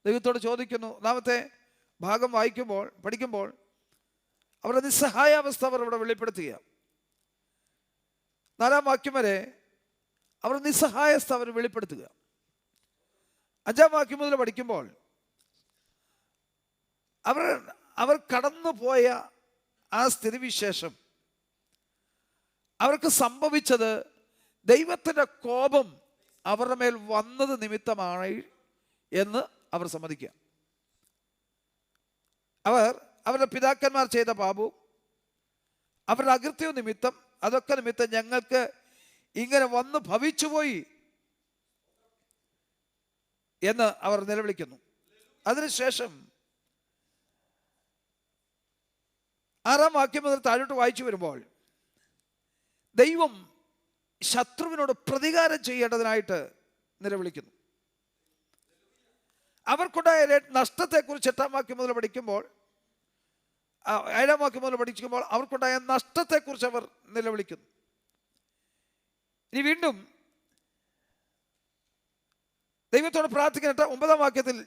ദൈവത്തോട് ചോദിക്കുന്നു. ഒന്നാമത്തെ ഭാഗം പഠിക്കുമ്പോൾ അവരുടെ നിസ്സഹായാവസ്ഥ അവർ ഇവിടെ വെളിപ്പെടുത്തുക. 4-ാം വാക്യം വരെ അവർ നിസ്സഹായാവസ്ഥ അവർ വെളിപ്പെടുത്തുക. 5-ാം വാക്യം മുതൽ പഠിക്കുമ്പോൾ അവർ കടന്നുപോയ ആ സ്ഥിതിവിശേഷം, അവർക്ക് സംഭവിച്ചത് ദൈവത്തിൻ്റെ കോപം അവരുടെ മേൽ വന്നത് നിമിത്തമാണ് എന്ന് അവർ സമ്മതിക്കുക. അവരുടെ പിതാക്കന്മാർ ചെയ്ത പാപവും അവരുടെ അകൃത്യവും നിമിത്തം, അതൊക്കെ നിമിത്തം ഞങ്ങൾക്ക് ഇങ്ങനെ വന്ന് ഭവിച്ചുപോയി എന്ന് അവർ നിലവിളിക്കുന്നു. അതിനുശേഷം 6-ാം വാക്യം മുതൽ താഴോട്ട് വായിച്ചു വരുമ്പോൾ ദൈവം ശത്രുവിനോട് പ്രതികാരം ചെയ്യേണ്ടതിനായിട്ട് നിലവിളിക്കുന്നു. അവർക്കുണ്ടായ നഷ്ടത്തെക്കുറിച്ച് 8-ാം വാക്യം മുതൽ പഠിക്കുമ്പോൾ, 7-ാം വാക്യം മുതൽ പഠിക്കുമ്പോൾ അവർക്കുണ്ടായ നഷ്ടത്തെക്കുറിച്ച് അവർ നിലവിളിക്കുന്നു. ഇനി വീണ്ടും ദൈവത്തോട് പ്രാർത്ഥിക്കുന്ന 9-ാം വാക്യത്തിൽ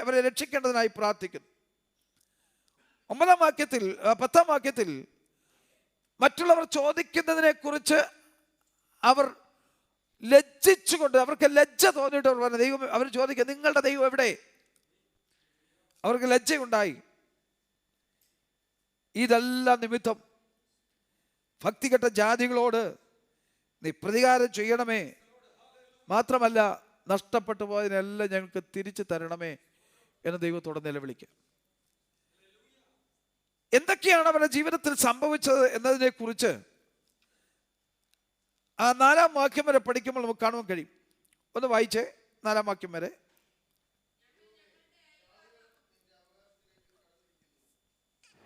അവരെ രക്ഷിക്കേണ്ടതിനായി പ്രാർത്ഥിക്കുന്നു. 9-ാം വാക്യത്തിൽ 10-ാം വാക്യത്തിൽ മറ്റുള്ളവർ ചോദിക്കുന്നതിനെ കുറിച്ച് അവർ ലജ്ജിച്ചുകൊണ്ട്, അവർക്ക് ലജ്ജ തോന്നിയിട്ട് അവർ പറഞ്ഞു, ദൈവം, അവർ ചോദിക്കുക, നിങ്ങളുടെ ദൈവം എവിടെ? അവർക്ക് ലജ്ജയുണ്ടായി. ഇതെല്ലാം നിമിത്തം ഭക്തികെട്ട ജാതികളോട് നീ പ്രതികാരം ചെയ്യണമേ, മാത്രമല്ല നഷ്ടപ്പെട്ടു പോയതിനെല്ലാം ഞങ്ങൾക്ക് തിരിച്ചു തരണമേ എന്ന് ദൈവത്തോട് നിലവിളിക്കുക. എന്തൊക്കെയാണ് അവരുടെ ജീവിതത്തിൽ സംഭവിച്ചത് എന്നതിനെ കുറിച്ച് ആ 4-ാം വാക്യം വരെ പഠിക്കുമ്പോൾ നമുക്ക് കാണുവാൻ കഴിയും. ഒന്ന് വായിച്ചേ, 4-ാം വാക്യം വരെ.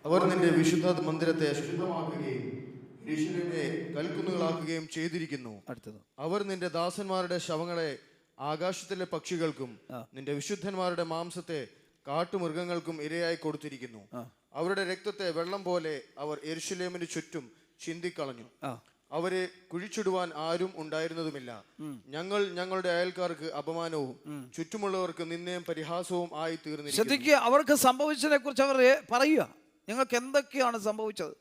അവർ നിന്റെ വിശുദ്ധ മന്ദിരത്തെ അശുദ്ധമാക്കുകയും യെരൂശലേമിനെ കൽക്കുന്നുകളാക്കുകയും ചെയ്തിരിക്കുന്നു. അടുത്തത്, അവർ നിന്റെ ദാസന്മാരുടെ ശവങ്ങളെ ആകാശത്തിലെ പക്ഷികൾക്കും നിന്റെ വിശുദ്ധന്മാരുടെ മാംസത്തെ കാട്ടുമൃഗങ്ങൾക്കും ഇരയായി കൊടുത്തിരിക്കുന്നു. അവരുടെ രക്തത്തെ വെള്ളം പോലെ അവർ യെരൂശലേമിന് ചുറ്റും ചിന്തിക്കളഞ്ഞു. അവരെ കുഴിച്ചിടുവാൻ ആരും ഉണ്ടായിരുന്നതുമില്ല. ഞങ്ങൾ ഞങ്ങളുടെ അയൽക്കാർക്ക് അപമാനവും ചുറ്റുമുള്ളവർക്ക് നിന്നയും പരിഹാസവും ആയി തീർന്നിരിക്കുന്നു. ശ്രദ്ധിക്കുക, അവർക്ക് സംഭവിച്ചതിനെ കുറിച്ച് അവർ പറയുക, ഞങ്ങൾക്ക് എന്തൊക്കെയാണ് സംഭവിച്ചത്.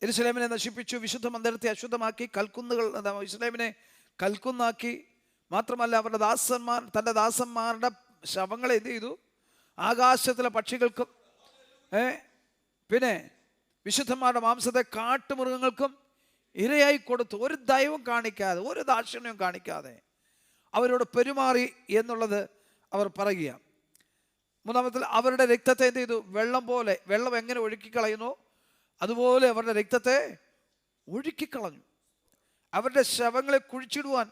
യെരൂശലേമിനെ നശിപ്പിച്ചു, വിശുദ്ധ മന്ദിരത്തെ അശുദ്ധമാക്കി, യെരൂശലേമിനെ കൽക്കുന്നാക്കി. മാത്രമല്ല അവരുടെ തൻ്റെ ദാസന്മാരുടെ ശവങ്ങളെ എന്ത് ചെയ്തു? ആകാശത്തിലെ പക്ഷികൾക്കും പിന്നെ വിശുദ്ധന്മാരുടെ മാംസത്തെ കാട്ടുമൃഗങ്ങൾക്കും ഇരയായി കൊടുത്തു. ഒരു ദയവും കാണിക്കാതെ, ഒരു ദാക്ഷിണ്യവും കാണിക്കാതെ അവരോട് പെരുമാറി എന്നുള്ളത് അവർ പറയുക. മൂന്നാമത്തിൽ അവരുടെ രക്തത്തെ എന്ത് ചെയ്തു? വെള്ളം എങ്ങനെ ഒഴുക്കിക്കളയുന്നു അതുപോലെ അവരുടെ രക്തത്തെ ഒഴുക്കിക്കളഞ്ഞു. അവരുടെ ശവങ്ങളെ കുഴിച്ചിടുവാൻ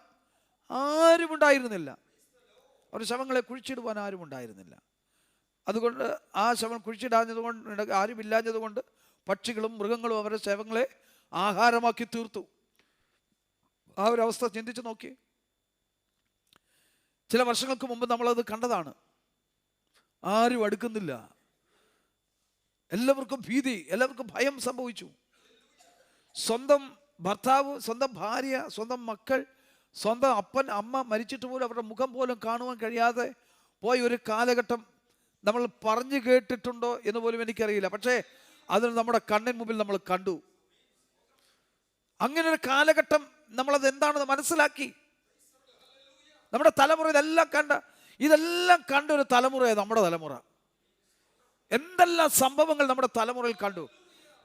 ആരുമുണ്ടായിരുന്നില്ല. അവരുടെ ശവങ്ങളെ കുഴിച്ചിടുവാൻ ആരുമുണ്ടായിരുന്നില്ല. അതുകൊണ്ട് ആ ശവം കുഴിച്ചിടാഞ്ഞതുകൊണ്ട്, ആരുമില്ലാഞ്ഞതുകൊണ്ട് പക്ഷികളും മൃഗങ്ങളും അവരുടെ ശവങ്ങളെ ആഹാരമാക്കി തീർത്തു. ആ ഒരു അവസ്ഥ ചിന്തിച്ചു നോക്കി. ചില വർഷങ്ങൾക്ക് മുമ്പ് നമ്മളത് കണ്ടതാണ്. ആരും അടുക്കുന്നില്ല, എല്ലാവർക്കും ഭീതി, എല്ലാവർക്കും ഭയം സംഭവിച്ചു. സ്വന്തം ഭർത്താവ്, സ്വന്തം ഭാര്യ, സ്വന്തം മക്കൾ, സ്വന്തം അപ്പൻ അമ്മ മരിച്ചിട്ട് പോലും അവരുടെ മുഖം പോലും കാണുവാൻ കഴിയാതെ പോയ ഒരു കാലഘട്ടം നമ്മൾ പറഞ്ഞു കേട്ടിട്ടുണ്ടോ എന്ന് പോലും എനിക്കറിയില്ല. പക്ഷേ അതിന് നമ്മുടെ കണ്ണിന് മുമ്പിൽ നമ്മൾ കണ്ടു. അങ്ങനെ ഒരു കാലഘട്ടം നമ്മളത് എന്താണെന്ന് മനസ്സിലാക്കി. നമ്മുടെ തലമുറ ഇതെല്ലാം കണ്ട ഒരു തലമുറയാണ് നമ്മുടെ തലമുറ. എന്തെല്ലാം സംഭവങ്ങൾ നമ്മുടെ തലമുറയിൽ കണ്ടു.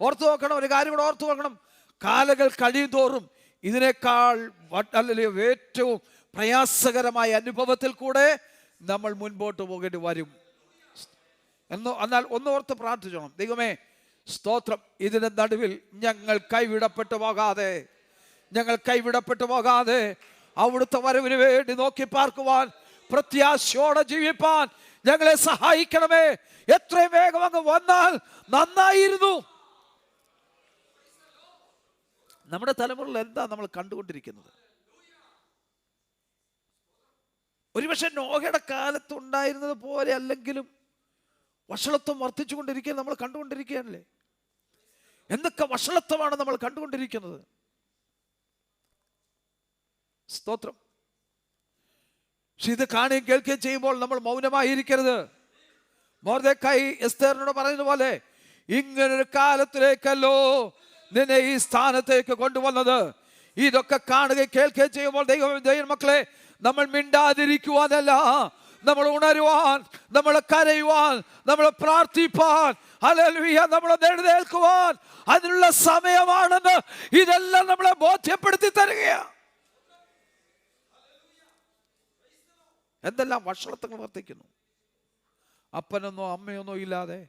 ഓർത്തു നോക്കണം, ഒരു കാര്യം കൂടെ ഓർത്തു നോക്കണം. കാലങ്ങൾ കഴിയും തോറും ഇതിനേക്കാൾ ഏറ്റവും പ്രയാസകരമായ അനുഭവത്തിൽ കൂടെ നമ്മൾ മുൻപോട്ട് പോകേണ്ടി വരും. എന്നാൽ ഒന്നോർത്ത് പ്രാർത്ഥിച്ചോണം, ദൈവമേ സ്തോത്രം, ഇതിന്റെ നടുവിൽ ഞങ്ങൾ കൈവിടപ്പെട്ടു പോകാതെ അവിടുത്തെ വരവിന് വേണ്ടി നോക്കി പാർക്കുവാൻ, പ്രത്യാശയോടെ ജീവിപ്പാൻ ഞങ്ങളെ സഹായിക്കണമേ. എത്രയും വേഗം അങ്ങ് വന്നാൽ നന്നായിരുന്നു. നമ്മുടെ തലമുറയിൽ എന്താ നമ്മൾ കണ്ടുകൊണ്ടിരിക്കുന്നത്? ഒരുപക്ഷെ നോഹയുടെ കാലത്ത് ഉണ്ടായിരുന്നത് പോലെ അല്ലെങ്കിലും വഷളത്വം വർദ്ധിച്ചുകൊണ്ടിരിക്കുക നമ്മൾ കണ്ടുകൊണ്ടിരിക്കുകയല്ലേ? എന്തൊക്കെ വഷളത്വമാണ് നമ്മൾ കണ്ടുകൊണ്ടിരിക്കുന്നത്? സ്തോത്രം. പക്ഷെ ഇത് കാണുകയും കേൾക്കുകയും ചെയ്യുമ്പോൾ നമ്മൾ മൗനമായിരിക്കരുത്. മൊർദെഖായി എസ്തേറിനോട് പറയുന്നതുപോലെ, ഇങ്ങനൊരു കാലത്തിലേക്കല്ലോ നിന്നെ ഈ സ്ഥാനത്തേക്ക് കൊണ്ടുവന്നത്. ഇതൊക്കെ കാണുകയും കേൾക്കുകയും ചെയ്യുമ്പോൾ ദൈവമക്കളെ, നമ്മൾ മിണ്ടാതിരിക്കുവാനല്ല, നമ്മൾ ഉണരുവാൻ, നമ്മൾ കരയുവാൻ, നമ്മൾ പ്രാർത്ഥിപ്പാൻ, ഹല്ലേലൂയ, നമ്മൾ എഴുന്നേൽക്കുവാൻ അതിനുള്ള സമയമാണെന്ന് ഇതെല്ലാം നമ്മളെ ബോധ്യപ്പെടുത്തി തരികയാണ്. എന്തെല്ലാം വഷളത്വങ്ങൾ വർദ്ധിക്കുന്നു. അപ്പനെന്നോ അമ്മയെന്നോ ഇല്ലാതെ,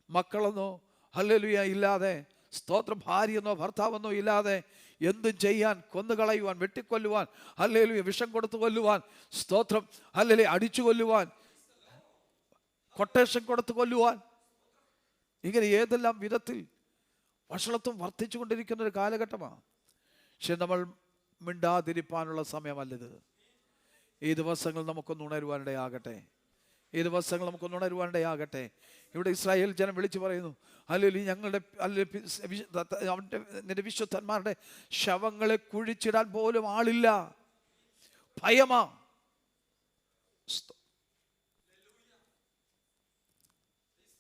മക്കളെന്നോ ഹല്ലേലൂയ ഇല്ലാതെ, സ്തോത്രം, ഭാര്യയെന്നോ ഭർത്താവെന്നോ ഇല്ലാതെ എന്തും ചെയ്യാൻ, കൊന്നുകളയുവാൻ, വെട്ടിക്കൊല്ലുവാൻ, ഹല്ലേലൂയ, വിഷം കൊടുത്തു കൊല്ലുവാൻ, സ്തോത്രം, ഹല്ലേലൂയ, അടിച്ചു കൊല്ലുവാൻ, കൊട്ടേഷൻ കൊടുത്തു കൊല്ലുവാൻ, ഇങ്ങനെ ഏതെല്ലാം വിധത്തിൽ വഷളത്വം വർദ്ധിച്ചു കൊണ്ടിരിക്കുന്ന ഒരു കാലഘട്ടമാണ്. പക്ഷെ നമ്മൾ മിണ്ടാതിരിപ്പാനുള്ള സമയമല്ലത്. ഈ ദിവസങ്ങൾ നമുക്കൊന്ന് ഉണരുവാനിടയാകട്ടെ. ഇവിടെ ഇസ്രായേൽ ജനം വിളിച്ചു പറയുന്നു, അല്ലെങ്കിൽ ഞങ്ങളുടെ നിന്റെ വിശുദ്ധന്മാരുടെ ശവങ്ങളെ കുഴിച്ചിടാൻ പോലും ആളില്ല, ഭയമാ.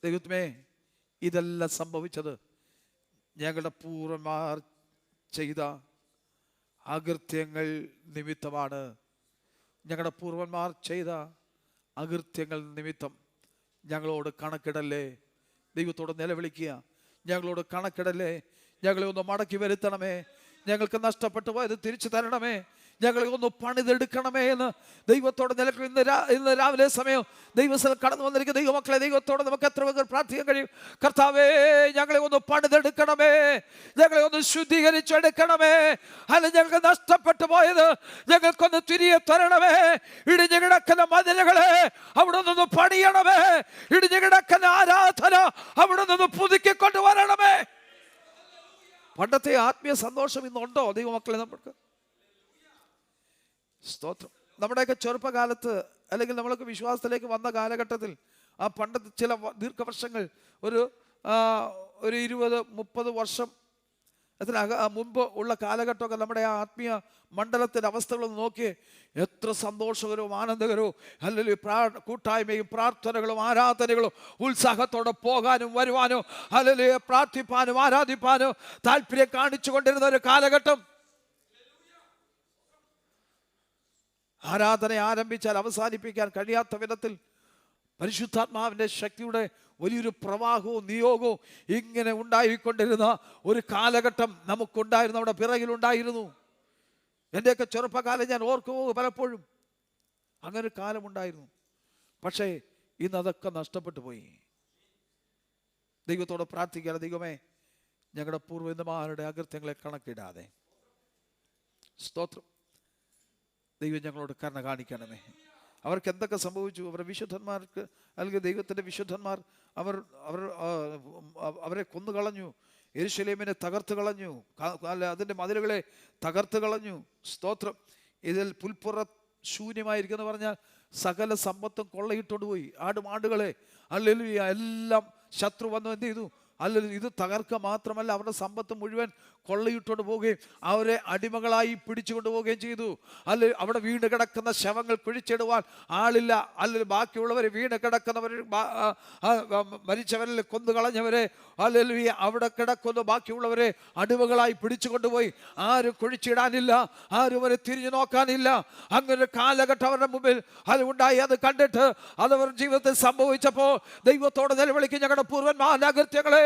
ദൈവമേ, ഇതെല്ലാം സംഭവിച്ചത് ഞങ്ങളുടെ പൂർവ്വന്മാർ ചെയ്ത അകൃത്യങ്ങൾ നിമിത്തമാണ്. ഞങ്ങളുടെ പൂർവന്മാർ ചെയ്ത അകൃത്യങ്ങൾ നിമിത്തം ഞങ്ങളോട് കണക്കിടല്ലേ. ദൈവത്തോട് നിലവിളിക്കുക, ഞങ്ങളോട് കണക്കിടല്ലേ, ഞങ്ങളെ ഒന്ന് മടക്കി വരുത്തണമേ, ഞങ്ങൾക്ക് നഷ്ടപ്പെട്ടു പോയത് തിരിച്ചു തരണമേ, ഞങ്ങളെ ഒന്ന് പണിതെടുക്കണമേ എന്ന് ദൈവത്തോട് നിലവിളി. ഇന്ന് രാവിലെ സമയം ദൈവസ്ഥലം കടന്നു വന്നിരിക്കുന്ന ദൈവമക്കളെ, ദൈവത്തോട് നമുക്ക് എത്ര പേർ പ്രാർത്ഥിക്കാൻ കഴിയും? കർത്താവേ, ഞങ്ങളെ ഒന്ന് പണിതെടുക്കണമേ, ഞങ്ങളെ ഒന്ന് ശുദ്ധീകരിച്ചെടുക്കണമേ, അല്ല ഞങ്ങൾക്ക് നഷ്ടപ്പെട്ടു പോയത് ഞങ്ങൾക്കൊന്ന് തിരികെ തരണമേ. ഇടിഞ്ഞു കിടക്കുന്ന മതിലുകളെ അവിടെ നിന്ന് പണിയണമേ, ഇടിഞ്ഞു കിടക്കുന്ന ആരാധന അവിടെ നിന്ന് പുതുക്കിക്കൊണ്ടുവരണമേ. പണ്ടത്തെ ആത്മീയ സന്തോഷം ഇന്നുണ്ടോ ദൈവമക്കളെ? നമുക്ക് സ്തോത്രം. നമ്മുടെയൊക്കെ ചെറുപ്പകാലത്ത്, അല്ലെങ്കിൽ നമ്മളൊക്കെ വിശ്വാസത്തിലേക്ക് വന്ന കാലഘട്ടത്തിൽ, ആ പണ്ടത്തെ ചില ദീർഘവർഷങ്ങൾ, ഒരു 20-30 വർഷം മുമ്പ് ഉള്ള കാലഘട്ടമൊക്കെ നമ്മുടെ ആ ആത്മീയ മണ്ഡലത്തിൻ്റെ അവസ്ഥകളൊന്ന് നോക്കിയേ. എത്ര സന്തോഷകരവും ആനന്ദകരവും, അല്ലെങ്കിൽ കൂട്ടായ്മയും പ്രാർത്ഥനകളും ആരാധനകളും, ഉത്സാഹത്തോടെ പോകാനും വരുവാനും, അല്ലെങ്കിൽ പ്രാർത്ഥിപ്പാനും ആരാധിപ്പാനും താല്പര്യം കാണിച്ചു കൊണ്ടിരുന്ന ഒരു കാലഘട്ടം. ആരാധന ആരംഭിച്ചാൽ അവസാനിപ്പിക്കാൻ കഴിയാത്ത വിധത്തിൽ പരിശുദ്ധാത്മാവിൻ്റെ ശക്തിയുടെ വലിയൊരു പ്രവാഹവും നിയോഗവും ഇങ്ങനെ ഉണ്ടായിക്കൊണ്ടിരുന്ന ഒരു കാലഘട്ടം നമുക്കുണ്ടായിരുന്നു, നമ്മുടെ പിറകിലുണ്ടായിരുന്നു. എൻ്റെയൊക്കെ ചെറുപ്പകാലം ഞാൻ ഓർക്കുമോ പലപ്പോഴും അങ്ങനെ ഒരു കാലമുണ്ടായിരുന്നു. പക്ഷേ ഇന്ന് അതൊക്കെ നഷ്ടപ്പെട്ടു പോയി. ദൈവത്തോട് പ്രാർത്ഥിക്കാതെ, ദൈവമേ ഞങ്ങളുടെ പൂർവ്വന്മാരുടെ അകൃത്യങ്ങളെ കണക്കിടാതെ, സ്തോത്രം, ദൈവം ഞങ്ങളോട് കരുണ കാണിക്കണമേ. അവർക്ക് എന്തൊക്കെ സംഭവിച്ചു? അവരുടെ വിശുദ്ധന്മാർക്ക്, അല്ലെങ്കിൽ ദൈവത്തിൻ്റെ വിശുദ്ധന്മാർ അവരെ കൊന്നുകളഞ്ഞു, യെരൂശലേമിനെ തകർത്ത് കളഞ്ഞു, അതിൻ്റെ മതിലുകളെ തകർത്ത് കളഞ്ഞു. സ്തോത്രം. ഇതിൽ പുൽപ്പുറ ശൂന്യമായിരിക്കുമെന്ന് പറഞ്ഞാൽ സകല സമ്പത്തും കൊള്ളയിട്ടുകൊണ്ട് പോയി. ആടുമാടുകളെ ഹല്ലേലൂയ എല്ലാം ശത്രു വന്നു എന്ത് ചെയ്തു? അല്ലെങ്കിൽ ഇത് തകർക്കുക മാത്രമല്ല, അവരുടെ സമ്പത്ത് മുഴുവൻ കൊള്ളയിട്ടുകൊണ്ട് പോവുകയും അവരെ അടിമകളായി പിടിച്ചുകൊണ്ട് പോവുകയും ചെയ്തു. അല്ലെങ്കിൽ അവിടെ വീണ് കിടക്കുന്ന ശവങ്ങൾ കുഴിച്ചിടുവാൻ ആളില്ല. അല്ലെങ്കിൽ ബാക്കിയുള്ളവർ വീണ് കിടക്കുന്നവർ, മരിച്ചവരിൽ കൊന്നുകളഞ്ഞവരെ അല്ലെങ്കിൽ അവിടെ കിടക്കുന്ന ബാക്കിയുള്ളവരെ അടിമകളായി പിടിച്ചുകൊണ്ടുപോയി. ആരും കുഴിച്ചിടാനില്ല, ആരും അവരെ തിരിഞ്ഞു നോക്കാനില്ല. അങ്ങനെ കാലഘട്ടം അവരുടെ മുമ്പിൽ അത് ഉണ്ടായി. അത് കണ്ടിട്ട് അതവർ ജീവിതത്തിൽ സംഭവിച്ചപ്പോൾ ദൈവത്തോട് നിലവിളിക്കും, ഞങ്ങളുടെ പൂർവ്വന്മാരുടെ അകൃത്യങ്ങളെ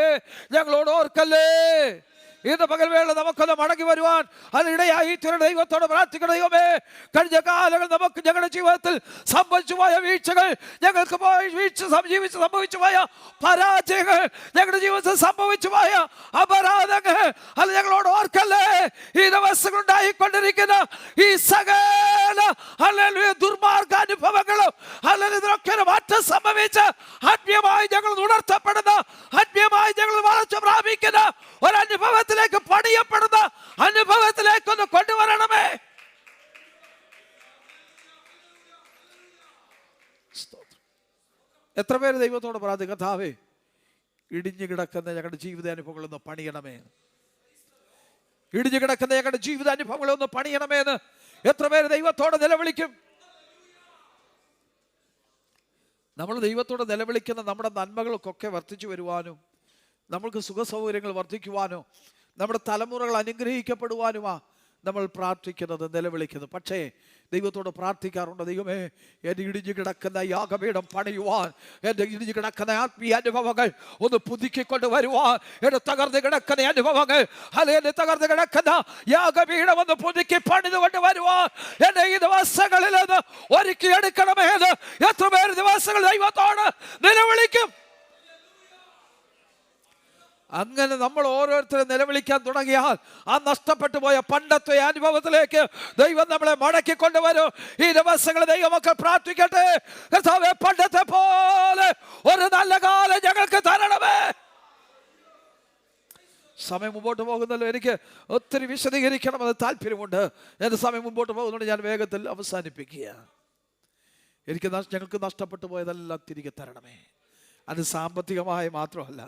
ഞങ്ങളോട് ഓർക്കല്ലേ. ഇന്ന് പകൽവേള നമുക്കൊന്ന് മടങ്ങി വരുവാൻ അതിനിടയായി തീർന്ന ദൈവത്തോട് പ്രാർത്ഥിക്കണം. ദൈവമേ, കഴിഞ്ഞ കാലങ്ങൾ നമുക്ക് ഞങ്ങളുടെ ജീവിതത്തിൽ സംഭവിച്ചു പോയ വീഴ്ചകൾ, ഞങ്ങൾക്ക് സംഭവിച്ചു പോയ പരാജയങ്ങൾ, ഞങ്ങളുടെ ജീവിതത്തിൽ സംഭവിച്ചു പോയ അപരാധങ്ങൾ അത് ഞങ്ങളോട് ഓർക്കല്ലേ. ഈ ദിവസങ്ങൾ ഉണ്ടായിക്കൊണ്ടിരിക്കുന്ന ഈ സകല ദുർമാർഗ അനുഭവങ്ങളും ഇതിനൊക്കെ മാറ്റം സംഭവിച്ച് ആത്മീയമായി ഞങ്ങൾ ഉണർത്തപ്പെടുന്ന, ആത്മീയമായി ഞങ്ങൾ വളർച്ച പ്രാപിക്കുന്ന ഒരനുഭവത്തിലേക്ക്, പണിയപ്പെടുന്ന അനുഭവത്തിലേക്കൊന്ന് കൊണ്ടുവരണമേ. എത്ര പേര് ദൈവത്തോട് പ്രാർത്ഥിക്കും, കർത്താവേ ഇടിഞ്ഞു കിടക്കുന്ന ഞങ്ങളുടെ ജീവിതാനുഭവങ്ങളൊന്ന് പണിയണമേ, ഇടിഞ്ഞു കിടക്കുന്ന ഞങ്ങളുടെ ജീവിതാനുഭവങ്ങളൊന്ന് പണിയണമേന്ന് എത്ര പേര് ദൈവത്തോട് നിലവിളിക്കും? നമ്മൾ ദൈവത്തോട് നിലവിളിക്കുന്ന നമ്മുടെ നന്മകൾക്കൊക്കെ വർദ്ധിച്ചു വരുവാനും, നമ്മൾക്ക് സുഖസൗകര്യങ്ങൾ വർദ്ധിക്കുവാനോ, നമ്മുടെ തലമുറകൾ അനുഗ്രഹിക്കപ്പെടുവാനുമാ നമ്മൾ പ്രാർത്ഥിക്കുന്നത്, നിലവിളിക്കുന്നത്. പക്ഷേ ദൈവത്തോട് പ്രാർത്ഥിക്കാറുണ്ട്, ദൈവമേ എൻ്റെ ഇടിഞ്ഞു കിടക്കുന്ന യാഗപീഠം പണിയുവാൻ, എൻ്റെ ഇടിഞ്ഞു കിടക്കുന്ന ആത്മീയ അനുഭവങ്ങൾ ഒന്ന് പുതുക്കിക്കൊണ്ട് വരുവാൻ, എൻ്റെ തകർന്ന് കിടക്കുന്ന അനുഭവങ്ങൾ അല്ലെ എൻ്റെ തകർന്ന് കിടക്കുന്ന യാഗപീഠം ഒന്ന് പുതുക്കി പണിതുകൊണ്ട് വരുവാൻ എൻ്റെ ഈ ദിവസങ്ങളിൽ ഒന്ന് ഒരുക്കിയെടുക്കണമേ എന്ന് എത്ര പേര് ദിവസങ്ങൾ ദൈവത്തോട് നിലവിളിക്കും? അങ്ങനെ നമ്മൾ ഓരോരുത്തരും നിലവിളിക്കാൻ തുടങ്ങിയാൽ ആ നഷ്ടപ്പെട്ടു പോയ പണ്ടത്തെ അനുഭവത്തിലേക്ക് ദൈവം നമ്മളെ മടക്കിക്കൊണ്ടുവരും. ഈ ദിവസങ്ങൾ ദൈവമക്കൾ പ്രാർത്ഥിക്കട്ടെ, കർത്താവേ പണ്ടത്തെ പോലെ ഒരു നല്ല കാലം ഞങ്ങൾക്ക് തരണമേ. സമയം മുമ്പോട്ട് പോകുന്നല്ലോ, എനിക്ക് ഒത്തിരി വിശദീകരിക്കണമെന്ന് താല്പര്യമുണ്ട്. എൻ്റെ സമയം മുമ്പോട്ട് പോകുന്നുണ്ട്, ഞാൻ വേഗത്തിൽ അവസാനിപ്പിക്കുക. ഞങ്ങൾക്ക് നഷ്ടപ്പെട്ടു പോയതെല്ലാം തിരികെ തരണമേ. അത് സാമ്പത്തികമായി മാത്രമല്ല,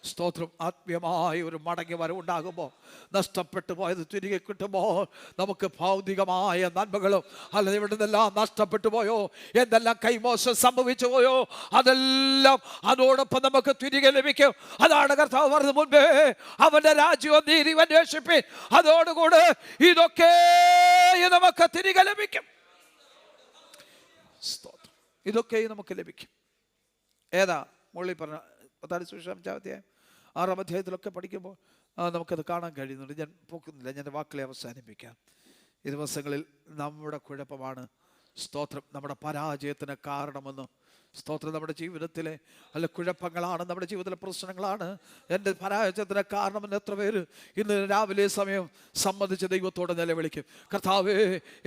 സ്തോത്രം, ആത്മീയമായ ഒരു മടങ്ങി വരവുണ്ടാകുമ്പോൾ നഷ്ടപ്പെട്ടു പോയത് തിരികെ കിട്ടുമ്പോൾ നമുക്ക് ഭൗതികമായ നന്മകളും അല്ലെങ്കിൽ ഇവിടെ നിന്നെല്ലാം നഷ്ടപ്പെട്ടു പോയോ, എന്തെല്ലാം കൈമോശം സംഭവിച്ചു പോയോ, അതെല്ലാം അതോടൊപ്പം നമുക്ക് തിരികെ ലഭിക്കും. അതാണ് കർത്താവ് പറഞ്ഞത്, മുൻപേ അവന്റെ രാജ്യവും നീതിയും അന്വേഷിപ്പിൻ, അതോടുകൂടെ ഇതൊക്കെ നമുക്ക് തിരികെ ലഭിക്കും. സ്തോത്രം, ഇതൊക്കെ നമുക്ക് ലഭിക്കും. ഏതാ മുകളിൽ പറഞ്ഞ 5 അധ്യായത്തിലൊക്കെ പഠിക്കുമ്പോൾ നമുക്കത് കാണാൻ കഴിയുന്നുണ്ട്. ഞാൻ പോക്കുന്നില്ല, ഞാൻ വാക്കുകളെ അവസാനിപ്പിക്കാം. ഈ ദിവസങ്ങളിൽ നമ്മുടെ കുഴപ്പമാണ്, സ്തോത്രം, നമ്മുടെ പരാജയത്തിന് കാരണമെന്ന്. സ്തോത്രം, നമ്മുടെ ജീവിതത്തിലെ അല്ല കുഴപ്പങ്ങളാണ്, നമ്മുടെ ജീവിതത്തിലെ പ്രശ്നങ്ങളാണ് എൻ്റെ പരാജയത്തിന് കാരണമെന്ന് എത്ര പേര് ഇന്ന് രാവിലെ സമയം സംബന്ധിച്ച് ദൈവത്തോട് നിലവിളിക്കും? കർത്താവേ,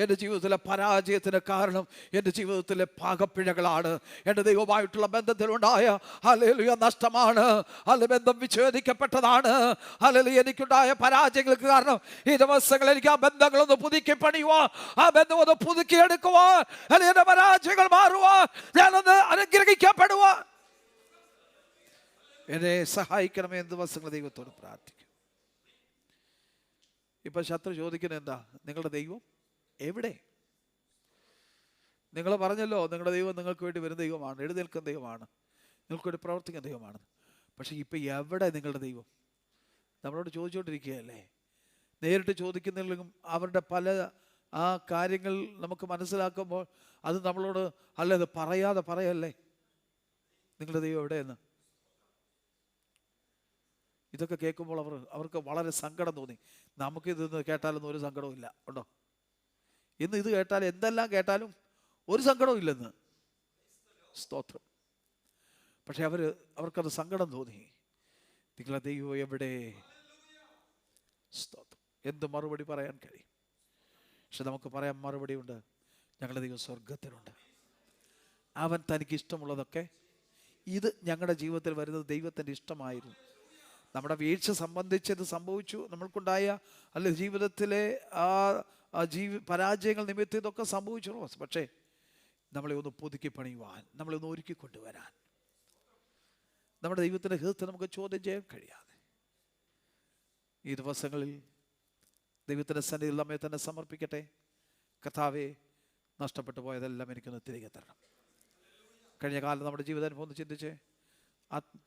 എൻ്റെ ജീവിതത്തിലെ പരാജയത്തിന് കാരണം എൻ്റെ ജീവിതത്തിലെ പാകപ്പിഴകളാണ്, എൻ്റെ ദൈവമായിട്ടുള്ള ബന്ധത്തിലുണ്ടായ ഹല്ലേലൂയ നഷ്ടമാണ്, അല്ല ബന്ധം വിച്ഛേദിക്കപ്പെട്ടതാണ്, ഹല്ലേലൂയ എനിക്കുണ്ടായ പരാജയങ്ങൾക്ക് കാരണം ഈ ദിവസങ്ങളിൽ എനിക്ക് ആ ബന്ധങ്ങളൊന്ന് പുതുക്കി പണിയുവാൻ, ആ ബന്ധം ഒന്ന് പുതുക്കിയെടുക്കുവാൻ, അല്ലെങ്കിൽ എൻ്റെ പരാജയങ്ങൾ മാറുവാൻ, ഞാനൊന്ന് അനുഗ്രഹിക്കപ്പെടുവാൻ എന്നെ സഹായിക്കണമേ എന്ന് ദിവസങ്ങൾ ദൈവത്തോട് പ്രാർത്ഥിക്കും. ഇപ്പൊ ശത്രു ചോദിക്കുന്നത് എന്താ? നിങ്ങളുടെ ദൈവം എവിടെ? നിങ്ങൾ പറഞ്ഞല്ലോ നിങ്ങളുടെ ദൈവം നിങ്ങൾക്ക് വേണ്ടി വരുന്ന ദൈവമാണ്, എഴുന്നേൽക്കുന്ന ദൈവമാണ്, നിങ്ങൾക്ക് വേണ്ടി പ്രവർത്തിക്കുന്ന ദൈവമാണ്. പക്ഷെ ഇപ്പൊ എവിടെ നിങ്ങളുടെ ദൈവം? നമ്മളോട് ചോദിച്ചുകൊണ്ടിരിക്കുകയല്ലേ. നേരിട്ട് ചോദിക്കുന്നില്ലെങ്കിലും അവരുടെ പല ആ കാര്യങ്ങൾ നമുക്ക് മനസ്സിലാക്കുമ്പോൾ അത് നമ്മളോട് അല്ല, അത് പറയാതെ പറയല്ലേ നിങ്ങളുടെ ദൈവം എവിടെയെന്ന്. ഇതൊക്കെ കേൾക്കുമ്പോൾ അവർക്ക് വളരെ സങ്കടം തോന്നി. നമുക്കിതൊന്ന് കേട്ടാലൊന്നും ഒരു സങ്കടവും ഇല്ല, ഉണ്ടോ? ഇന്ന് ഇത് കേട്ടാൽ എന്തെല്ലാം കേട്ടാലും ഒരു സങ്കടവും ഇല്ലെന്ന്. സ്തോത്രം. പക്ഷെ അവർക്കത് സങ്കടം തോന്നി. നിങ്ങളെ ദൈവം എവിടെ? സ്തോത്രം. എന്ത് മറുപടി പറയാൻ കഴിയും? പക്ഷെ നമുക്ക് പറയാൻ മറുപടി ഉണ്ട്. ഞങ്ങളുടെ ദൈവം സ്വർഗത്തിലുണ്ട്. അവൻ തനിക്ക് ഇഷ്ടമുള്ളതൊക്കെ, ഇത് ഞങ്ങളുടെ ജീവിതത്തിൽ വരുന്നത് ദൈവത്തിൻ്റെ ഇഷ്ടമായിരുന്നു. നമ്മുടെ വീഴ്ച സംബന്ധിച്ചത് സംഭവിച്ചു, നമ്മൾക്കുണ്ടായ അല്ലെ ജീവിതത്തിലെ പരാജയങ്ങൾ നിമിത്തം ഇതൊക്കെ സംഭവിച്ചു. പക്ഷേ നമ്മളെ ഒന്ന് പുതുക്കി പണിയുവാൻ, നമ്മളെ ഒന്ന് ഒരുക്കി കൊണ്ടുവരാൻ നമ്മുടെ ദൈവത്തിൻ്റെ ഹൃദയത്തെ നമുക്ക് ചോദ്യം ചെയ്യാൻ കഴിയാതെ ഈ ദിവസങ്ങളിൽ ദൈവത്തിൻ്റെ സന്നിധിയിൽ നമ്മെ തന്നെ സമർപ്പിക്കട്ടെ. കർത്താവേ, നഷ്ടപ്പെട്ടു പോയതെല്ലാം എനിക്കൊന്ന് തിരികെ തരണം. കഴിഞ്ഞ കാലം നമ്മുടെ ജീവിതാനുഭവം ഒന്ന് ചിന്തിച്ച്.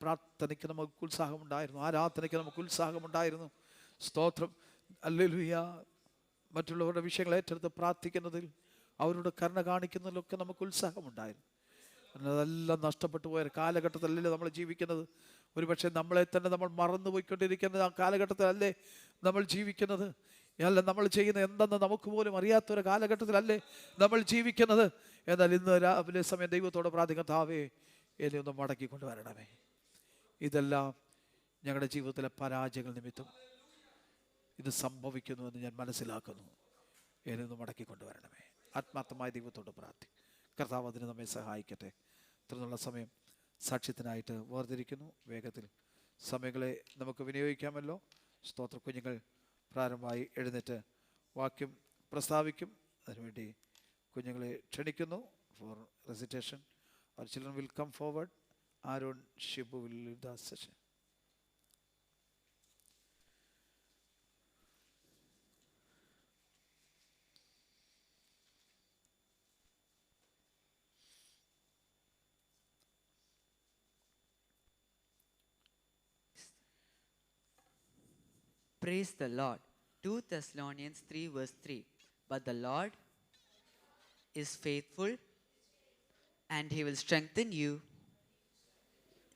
പ്രാർത്ഥനയ്ക്ക് നമുക്ക് ഉത്സാഹമുണ്ടായിരുന്നു, ആരാധനയ്ക്ക് നമുക്ക് ഉത്സാഹമുണ്ടായിരുന്നു. സ്തോത്രം, ഹല്ലേലൂയ. മറ്റുള്ളവരുടെ വിഷയങ്ങൾ ഏറ്റെടുത്ത് പ്രാർത്ഥിക്കുന്നതിൽ, അവരുടെ കരുണ കാണിക്കുന്നതിലൊക്കെ നമുക്ക് ഉത്സാഹമുണ്ടായിരുന്നു. അതെല്ലാം നഷ്ടപ്പെട്ടു പോയ കാലഘട്ടത്തിലല്ലേ നമ്മൾ ജീവിക്കുന്നത്. ഒരുപക്ഷെ നമ്മളെ തന്നെ നമ്മൾ മറന്നുപോയിക്കൊണ്ടിരിക്കുന്ന ആ കാലഘട്ടത്തിലല്ലേ നമ്മൾ ജീവിക്കുന്നത്. അല്ല, നമ്മൾ ചെയ്യുന്ന എന്തെന്ന് നമുക്ക് പോലും അറിയാത്തൊരു കാലഘട്ടത്തിലല്ലേ നമ്മൾ ജീവിക്കുന്നത്. എന്നാൽ ഇന്ന് രാവിലെ സമയം ദൈവത്തോട് പ്രാർത്ഥിക്കാൻ, കർത്താവേ, എന്നെ ഒന്ന് മടക്കി കൊണ്ടുവരണമേ. ഇതെല്ലാം ഞങ്ങളുടെ ജീവിതത്തിലെ പരാജയങ്ങൾ നിമിത്തം ഇത് സംഭവിക്കുന്നുവെന്ന് ഞാൻ മനസ്സിലാക്കുന്നു. എന്നെ ഒന്ന് മടക്കി കൊണ്ടുവരണമേ. ആത്മാർത്ഥമായ ദൈവത്തോട് പ്രാർത്ഥിക്കും. കർത്താവ് അതിന് നമ്മെ സഹായിക്കട്ടെ. തുടർന്നുള്ള സമയം സാക്ഷ്യത്തിനായിട്ട് വേർതിരിക്കുന്നു. വേഗത്തിൽ സമയങ്ങളെ നമുക്ക് വിനിയോഗിക്കാമല്ലോ. സ്തോത്ര കുഞ്ഞുങ്ങൾ പ്രാരംഭമായി എഴുന്നേറ്റ് വാക്യം പ്രസ്താവിക്കും. അതിനുവേണ്ടി കുഞ്ഞുങ്ങളെ ക്ഷണിക്കുന്നു. For recitation our children will come forward. Aaron Shibu will lead the session. Praise the Lord. 2 Thessalonians 3 verse 3. But the Lord is faithful, and He will strengthen you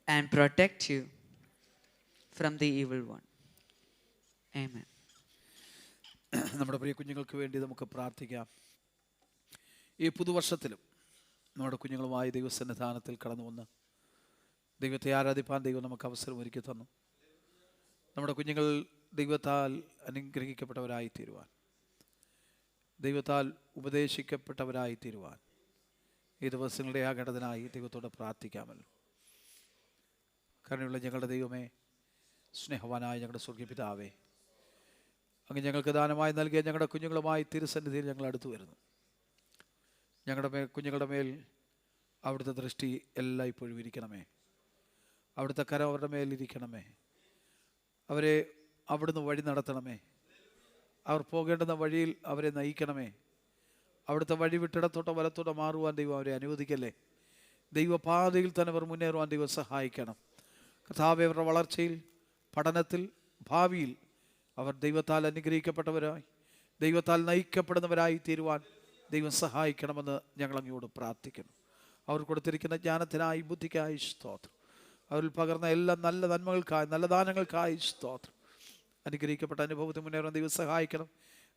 and protect you from the evil one. Amen. നമ്മുടെ പ്രിയ കുഞ്ഞുങ്ങൾക്ക് വേണ്ടി നമുക്ക് പ്രാർത്ഥിക്കാം. ഈ പുതുവർഷത്തിലും നമ്മുടെ കുഞ്ഞുങ്ങളുമായി ദൈവസന്നിധാനത്തിൽ കടന്നു വന്ന് ദൈവത്തെ ആരാധിപ്പാൻ ദൈവം നമുക്ക് അവസരം ഒരുക്കി തന്നു. നമ്മുടെ കുഞ്ഞുങ്ങൾ ദൈവത്താൽ അനുഗ്രഹിക്കപ്പെട്ടവരായി തീരുവാൻ, ദൈവത്താൽ ഉപദേശിക്കപ്പെട്ടവരായി തീരുവാൻ ഈ ദിവസങ്ങളുടെ ആ ഘടനയായി ദൈവത്തോട് പ്രാർത്ഥിക്കാമല്ലോ. കരുണയുള്ള ഞങ്ങളുടെ ദൈവമേ, സ്നേഹവാനായ ഞങ്ങളുടെ സ്വർഗ്ഗീയ പിതാവേ, അങ്ങ് ഞങ്ങൾക്ക് ദാനമായി നൽകിയ ഞങ്ങളുടെ കുഞ്ഞുങ്ങളുമായി തിരുസന്നിധിയിൽ ഞങ്ങൾ അടുത്തു വരുന്നു. ഞങ്ങളുടെ കുഞ്ഞുങ്ങളുടെ മേൽ അവിടുത്തെ ദൃഷ്ടി എല്ലായ്പ്പോഴും ഇരിക്കണമേ. അവിടുത്തെ കരം അവരുടെ മേലിരിക്കണമേ. അവരെ അവിടുന്ന് വഴി നടത്തണമേ. അവർ പോകേണ്ടുന്ന വഴിയിൽ അവരെ നയിക്കണമേ. അവിടുത്തെ വഴി വിട്ടിടത്തോട്ടോ വലത്തോട്ടോ മാറുവാൻ ദൈവം അവരെ അനുവദിക്കല്ലേ. ദൈവപാതയിൽ തന്നെ അവർ മുന്നേറുവാൻ ദൈവം സഹായിക്കണം. കർത്താവേ, അവരുടെ വളർച്ചയിൽ, പഠനത്തിൽ, ഭാവിയിൽ അവർ ദൈവത്താൽ അനുഗ്രഹിക്കപ്പെട്ടവരായി, ദൈവത്താൽ നയിക്കപ്പെടുന്നവരായി തീരുവാൻ ദൈവം സഹായിക്കണമെന്ന് ഞങ്ങൾ അങ്ങയോട് പ്രാർത്ഥിക്കുന്നു. അവർ കൊടുത്തിരിക്കുന്ന ജ്ഞാനത്തിനായി, ബുദ്ധിക്കായി സ്തോത്രം. അവരിൽ പകർന്ന എല്ലാ നല്ല നന്മകൾക്കായി, നല്ല ദാനങ്ങൾക്കായി സ്തോത്രം. അനുഗ്രഹിക്കപ്പെട്ട അനുഭവത്തിൽ മുന്നേറാൻ ദൈവം സഹായിക്കണം.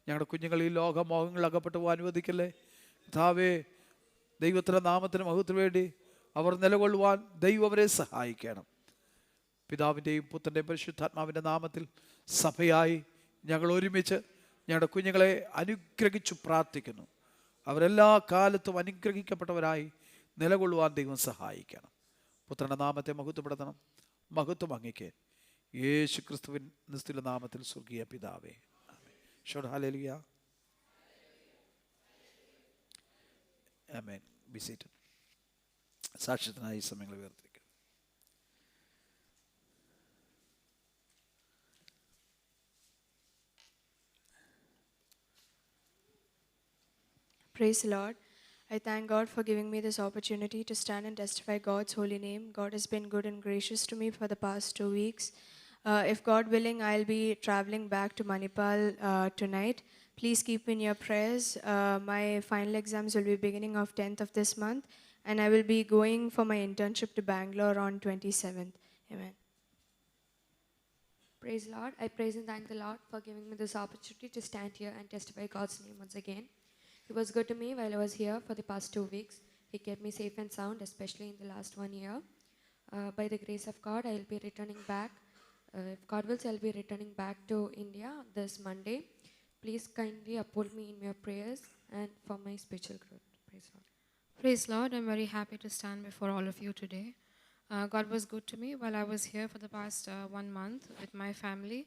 ഞങ്ങളുടെ കുഞ്ഞുങ്ങൾ ഈ ലോകമോഹങ്ങളിൽ അകപ്പെട്ടു പോകാൻ അനുവദിക്കല്ലേ. കർത്താവേ, ദൈവത്തിൻ്റെ നാമത്തിന് മഹത്വത്തിന് വേണ്ടി അവർ നിലകൊള്ളുവാൻ ദൈവം അവരെ സഹായിക്കണം. പിതാവിൻ്റെയും പുത്രൻ്റെയും പരിശുദ്ധാത്മാവിൻ്റെ നാമത്തിൽ സഭയായി ഞങ്ങൾ ഒരുമിച്ച് ഞങ്ങളുടെ കുഞ്ഞുങ്ങളെ അനുഗ്രഹിച്ചു പ്രാർത്ഥിക്കുന്നു. അവരെല്ലാ കാലത്തും അനുഗ്രഹിക്കപ്പെട്ടവരായി നിലകൊള്ളുവാൻ ദൈവം സഹായിക്കണം. പുത്രൻ്റെ നാമത്തെ മഹത്വപ്പെടുത്തണം. മഹത്വം അങ്ങയ്ക്ക് യേശു ക്രിസ്തുവിൻ നിസ്തുല നാമത്തിൽ സ്വർഗീയ പിതാവേ. Shout hallelujah. Amen. Be seated. സാക്ഷ്യത്തിനായി സമയങ്ങൾ വേർതിരിക്കും. Praise the Lord. I thank God for giving me this opportunity to stand and testify God's holy name. God has been good and gracious to me for the past 2 weeks. If God willing, I'll be traveling back to Manipal tonight. Please keep in your prayers. My final exams will be beginning of 10th of this month, and I will be going for my internship to Bangalore on 27th. Amen. Praise the Lord. I praise and thank the Lord for giving me this opportunity to stand here and testify God's name once again. He was good to me while I was here for the past 2 weeks. He kept me safe and sound, especially in the last 1 year. By the grace of God, I will be returning back. If God wills, I will be returning back to India this Monday. Please kindly uphold me in your prayers and for my spiritual growth. Praise God. Praise Lord. I'm very happy to stand before all of you today. God was good to me while I was here for the past 1 month with my family.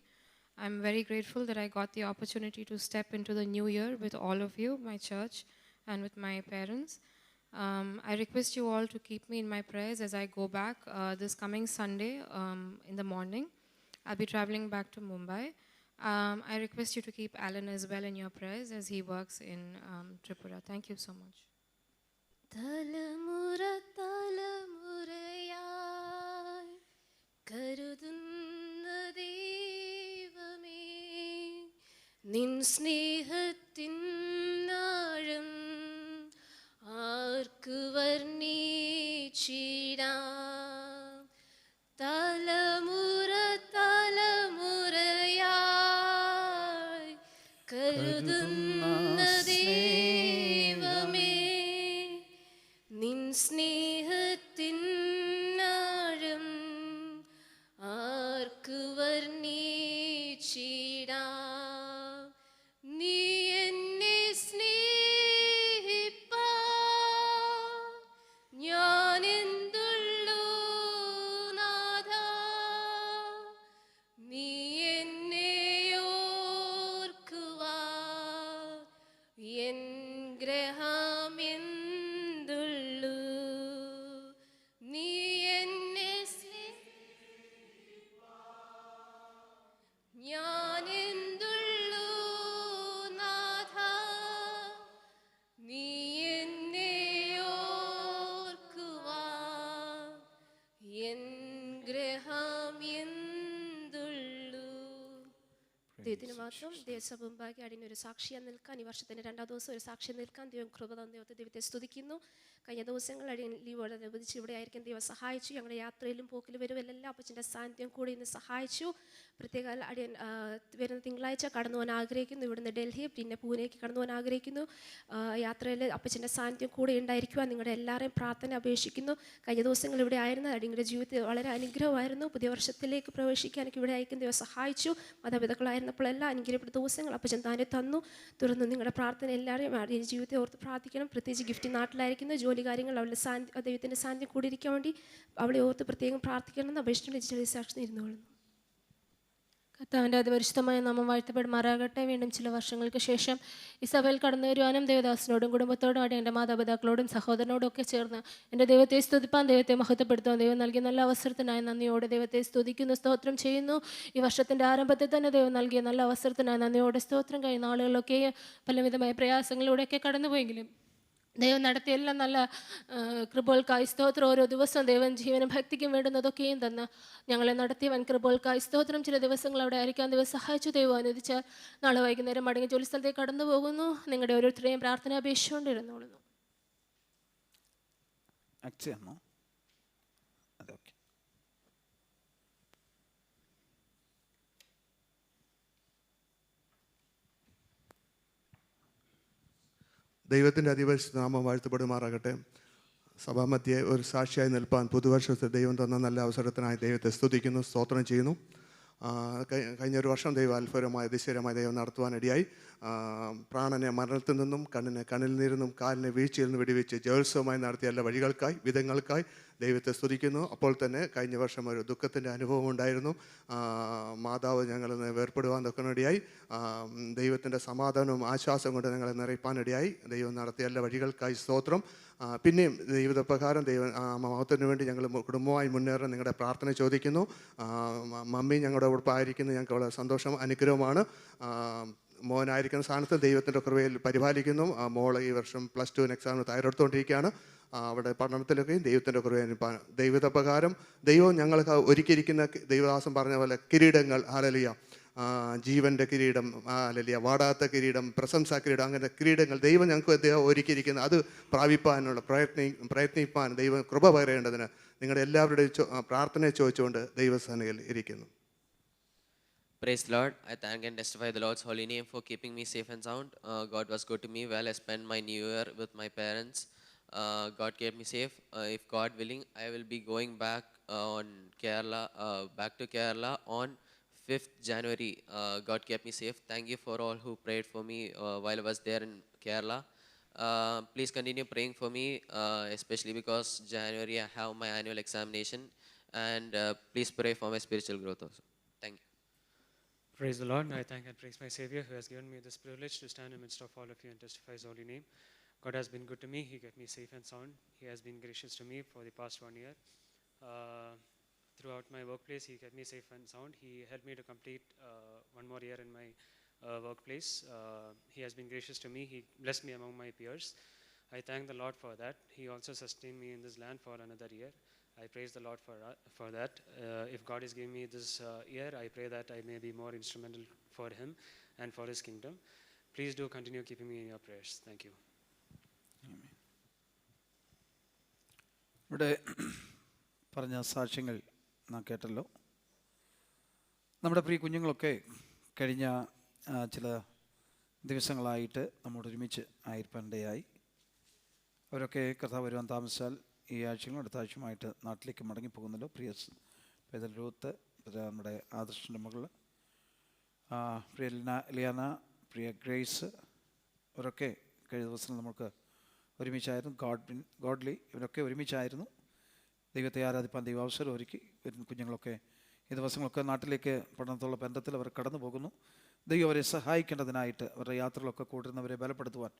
I'm very grateful that I got the opportunity to step into the new year with all of you, my church, and with my parents. I request you all to keep me in my prayers as I go back this coming Sunday in the morning. I'll be traveling back to Mumbai. I request you to keep Alan as well in your prayers as he works in Tripura. Thank you so much. തലമുറ തലമുറയായി കരുതുന്ന ദൈവമേ, നിൻ സ്നേഹത്തിൻ ആഴം ആർക്കു വർണ്ണിച്ചിടാം. തലമുറ തലമുറയായി കരുതുന്ന ദൈവമേ, നിൻ സ്നേഹത്തിൻ ആഴം ആർക്കു വർണ്ണിച്ചിടാം. നീ എന്നെ സ്നേഹിപ്പാൻ ഞാൻ എന്തുള്ളൂ നാഥാ, നീ എന്നെ ഓർക്കുവാൻ എൻ ഗ്രഹം എന്തുള്ളൂ. നീ എന്നെ ഞാൻ എന്തുള്ളൂ നാഥാ, നീ എന്നെ ഓർക്കുവാൻ എൻ ഗ്രഹം എന്തുള്ളൂ. ദൈവത്തിന് മാത്രം ദേശം മുമ്പാകെ അടിനൊരു സാക്ഷിയായി നിൽക്കാൻ, ഈ വർഷത്തിൻ്റെ 2ാം ദിവസം ഒരു സാക്ഷി നിൽക്കാൻ ദൈവം കൃപ തന്ന ദൈവത്തെ സ്തുതിക്കുന്നു. കഴിഞ്ഞ ദിവസങ്ങൾ അടിയൻ ലീവോടെ അനുവദിച്ച് ഇവിടെ ആയിരിക്കും ദൈവം സഹായിച്ചു. ഞങ്ങളുടെ യാത്രയിലും പോക്കിലും വരുമെല്ലാം അപ്പച്ചൻ്റെ സാന്നിധ്യം കൂടി ഇന്ന് സഹായിച്ചു. പ്രത്യേക അടിയൻ വരുന്ന തിങ്കളാഴ്ച കടന്നു പോകാൻ ആഗ്രഹിക്കുന്നു. ഇവിടുന്ന് ഡൽഹി പിന്നെ പൂനെക്ക് കടന്നു പോകാൻ ആഗ്രഹിക്കുന്നു. യാത്രയിൽ അപ്പച്ചൻ്റെ സാന്നിധ്യം കൂടെ ഉണ്ടായിരിക്കുവാൻ നിങ്ങളുടെ എല്ലാവരെയും പ്രാർത്ഥന അപേക്ഷിക്കുന്നു. കഴിഞ്ഞ ദിവസങ്ങൾ ഇവിടെ ആയിരുന്നു അടിയങ്ങളുടെ ജീവിതത്തിൽ വളരെ അനുഗ്രഹമായിരുന്നു. പുതിയ വർഷത്തിലേക്ക് പ്രവേശിക്കാൻ എനിക്ക് ഇവിടെ അയക്കുന്ന ദൈവം സഹായിച്ചു. മാതാപിതാക്കളായിരുന്നപ്പോൾ എല്ലാം അനുഗ്രഹപ്പെട്ട ദിവസങ്ങൾ അപ്പച്ചൻ താനെ തന്നു. തുടർന്ന് നിങ്ങളുടെ പ്രാർത്ഥന എല്ലാവരെയും അടിയൻ്റെ ജീവിതത്തെ ഓർത്ത് പ്രാർത്ഥിക്കണം. പ്രത്യേകിച്ച് ഗിഫ്റ്റ് നാട്ടിലായിരിക്കുന്ന ജോലി കാര്യങ്ങൾ അവളുടെ ദൈവത്തിൻ്റെ സാന്നിധ്യം കൂടിയിരിക്കാൻ വേണ്ടി അവളെ ഓർത്ത് പ്രത്യേകം പ്രാർത്ഥിക്കണം എന്ന് അപേക്ഷിച്ചുകൊണ്ട് സാക്ഷി ഇരുന്നോളുന്നു. കർത്താവിൻ്റെ അതിപരിശുദ്ധമായ നാമം വാഴ്ത്തപ്പെടുമാറാകട്ടെ. വീണ്ടും ചില വർഷങ്ങൾക്ക് ശേഷം ഈ സഭയിൽ കടന്നു വരുവാനും ദേവദാസനോടും കുടുംബത്തോടും അവിടെ എൻ്റെ മാതാപിതാക്കളോടും സഹോദരനോടും ഒക്കെ ചേർന്ന് എൻ്റെ ദൈവത്തെ സ്തുതിപ്പാൻ, ദൈവത്തെ മഹത്വപ്പെടുത്താൻ ദൈവം നൽകിയ നല്ല അവസരത്തിനായി നന്ദിയോടെ ദൈവത്തെ സ്തുതിക്കുന്നു, സ്തോത്രം ചെയ്യുന്നു. ഈ വർഷത്തിൻ്റെ ആരംഭത്തിൽ തന്നെ ദൈവം നൽകിയ നല്ല അവസരത്തിനായി നന്ദിയോടെ സ്തോത്രം. കഴിയുന്ന ആളുകളിലൊക്കെ പലവിധമായ പ്രയാസങ്ങളിലൂടെയൊക്കെ കടന്നുപോയെങ്കിലും ദൈവം നടത്തിയ എല്ലാം നല്ല കൃപകൾക്കായി സ്തോത്രം. ഓരോ ദിവസവും ദൈവം ജീവനും ഭക്തിക്കും വേണ്ടുന്നതൊക്കെയും തന്ന് ഞങ്ങളെ നടത്തിയവൻ കൃപകൾക്കായി സ്തോത്രം. ചില ദിവസങ്ങൾ അവിടെ ആയിരിക്കാൻ ദൈവം സഹായിച്ചു. ദൈവം അനുവദിച്ചാൽ നാളെ വൈകുന്നേരം മടങ്ങി ജോലി സ്ഥലത്തേക്ക് കടന്നു പോകുന്നു. നിങ്ങളുടെ ഓരോരുത്തരെയും പ്രാർത്ഥന അപേക്ഷിച്ചുകൊണ്ടിരുന്നോളുന്നു. ദൈവത്തിൻ്റെ അതിപരിശുദ്ധ നാമം വാഴ്ത്തപ്പെടുമാറാകട്ടെ. സഭാമധ്യേ ഒരു സാക്ഷിയായി നിൽപ്പാൻ പുതുവർഷത്തെ ദൈവം തന്ന നല്ല അവസരത്തിനായി ദൈവത്തെ സ്തുതിക്കുന്നു, സ്തോത്രം ചെയ്യുന്നു. കഴിഞ്ഞ ഒരു വർഷം ദൈവം അത്ഭുതമായ അതിശയമായ ദൈവം നടത്തുവാനിടയായി. പ്രാണനെ മരണത്തിൽ നിന്നും കണ്ണിനെ കണ്ണിൽ നിന്നും കാലിനെ വീഴ്ചയിൽ നിന്ന് വെടിവെച്ച് ജയോത്സവമായി നടത്തിയ എല്ലാ വഴികൾക്കായി വിധങ്ങൾക്കായി ദൈവത്തെ സ്തുതിക്കുന്നു. അപ്പോൾ തന്നെ കഴിഞ്ഞ വർഷം ഒരു ദുഃഖത്തിൻ്റെ അനുഭവം ഉണ്ടായിരുന്നു. മാതാവ് ഞങ്ങളിൽ നിന്ന് വേർപ്പെടുവാൻ തൊക്കാനിടയായി. ദൈവത്തിൻ്റെ സമാധാനവും ആശ്വാസം കൊണ്ട് ഞങ്ങളെ നിറയ്പ്പാനിടയായി. ദൈവം നടത്തിയ എല്ലാ വഴികൾക്കായി സ്തോത്രം. പിന്നെയും ദൈവപ്രകാരം മഹത്വത്തിന് വേണ്ടി ഞങ്ങൾ കുടുംബമായി മുന്നേറാൻ നിങ്ങളുടെ പ്രാർത്ഥന ചോദിക്കുന്നു. മമ്മി ഞങ്ങളുടെ ഉറപ്പായിരിക്കുന്നത് ഞങ്ങൾക്ക് വളരെ സന്തോഷം അനുഗ്രഹമാണ്. മോനായിരിക്കുന്ന സ്ഥാനത്ത് ദൈവത്തിൻ്റെ കൃപയിൽ പരിപാലിക്കുന്നു. മോൾ ഈ വർഷം +2 എക്സാമിന് തയ്യാറെടുത്തുകൊണ്ടിരിക്കുകയാണ്. അവിടെ പഠനത്തിലൊക്കെയും ദൈവത്തിൻ്റെ കൃപ ദൈവപ്രകാരം ദൈവം ഞങ്ങൾക്ക് ഒരുക്കിയിരിക്കുന്ന ദൈവദാസൻ പറഞ്ഞ പോലെ കിരീടങ്ങൾ, ഹല്ലേലൂയ, ജീവൻ്റെ കിരീടം, ഹല്ലേലൂയ, വാടാത്ത കിരീടം, പ്രശംസാ കിരീടം, അങ്ങനെ കിരീടങ്ങൾ ദൈവം ഞങ്ങൾക്ക് ദൈവം ഒരുക്കിയിരിക്കുന്നത്. അത് പ്രാപിപ്പാനുള്ള പ്രയത്നിപ്പാൻ ദൈവം കൃപ പകരേണ്ടതിന് നിങ്ങളുടെ എല്ലാവരുടെയും പ്രാർത്ഥനയെ ചോദിച്ചുകൊണ്ട് ദൈവസേനയിൽ ഇരിക്കുന്നു. Praise the Lord. I thank and testify the Lord's holy name for keeping me safe and sound. God was good to me while I spent my new year with my parents. God kept me safe. If God willing, I will be going back on Kerala, back to Kerala on 5th January. God kept me safe. Thank you for all who prayed for me while I was there in Kerala. Please continue praying for me, especially because January I have my annual examination, and please pray for my spiritual growth also. Thank you. Praise the Lord. I thank and praise my Savior who has given me this privilege to stand in the midst of all of you and testify His holy name. God has been good to me. He kept me safe and sound. He has been gracious to me for the past 1 year. Throughout my workplace, He kept me safe and sound. He helped me to complete 1 more year in my workplace. He has been gracious to me. He blessed me among my peers. I thank the Lord for that. He also sustained me in this land for another year. I praise the Lord for that. If God is giving me this year, I pray that I may be more instrumental for Him and for His kingdom. Please do continue keeping me in your prayers. Thank you. ഇവിടെ പറഞ്ഞ സാക്ഷ്യങ്ങൾ നാം കേട്ടല്ലോ. നമ്മുടെ പ്രിയ കുഞ്ഞുങ്ങളൊക്കെ കഴിഞ്ഞ ചില ദിവസങ്ങളായിട്ട് നമ്മോട് ഒരുമിച്ച് ആയിരിക്കാനിടയായി. അവരൊക്കെ കർത്താവ് വരുവാൻ താമസിച്ചാൽ ഈ ആഴ്ചകളും അടുത്ത ആഴ്ചയുമായിട്ട് നാട്ടിലേക്ക് മടങ്ങിപ്പോകുന്നല്ലോ. പ്രിയ പൈതൽ രൂത്ത്, നമ്മുടെ ആദർശൻ്റെ മകൾ, പ്രിയ ലിയാന, പ്രിയ ഗ്രേസ്, അവരൊക്കെ കഴിഞ്ഞ ദിവസങ്ങൾ നമുക്ക് ഒരുമിച്ചായിരുന്നു. ഗോഡ്ലി, ഇവരൊക്കെ ഒരുമിച്ചായിരുന്നു. ദൈവത്തെ ആരാധിപ്പാൻ ദൈവം അവസരം ഒരുക്കി. കുഞ്ഞുങ്ങളൊക്കെ ഈ ദിവസങ്ങളൊക്കെ നാട്ടിലേക്ക് പഠനത്തോളം ബന്ധത്തിൽ അവർ കടന്നു പോകുന്നു. ദൈവം അവരെ സഹായിക്കേണ്ടതിനായിട്ട്, അവരുടെ യാത്രകളൊക്കെ കൂട്ടുന്നവരെ ബലപ്പെടുത്തുവാൻ,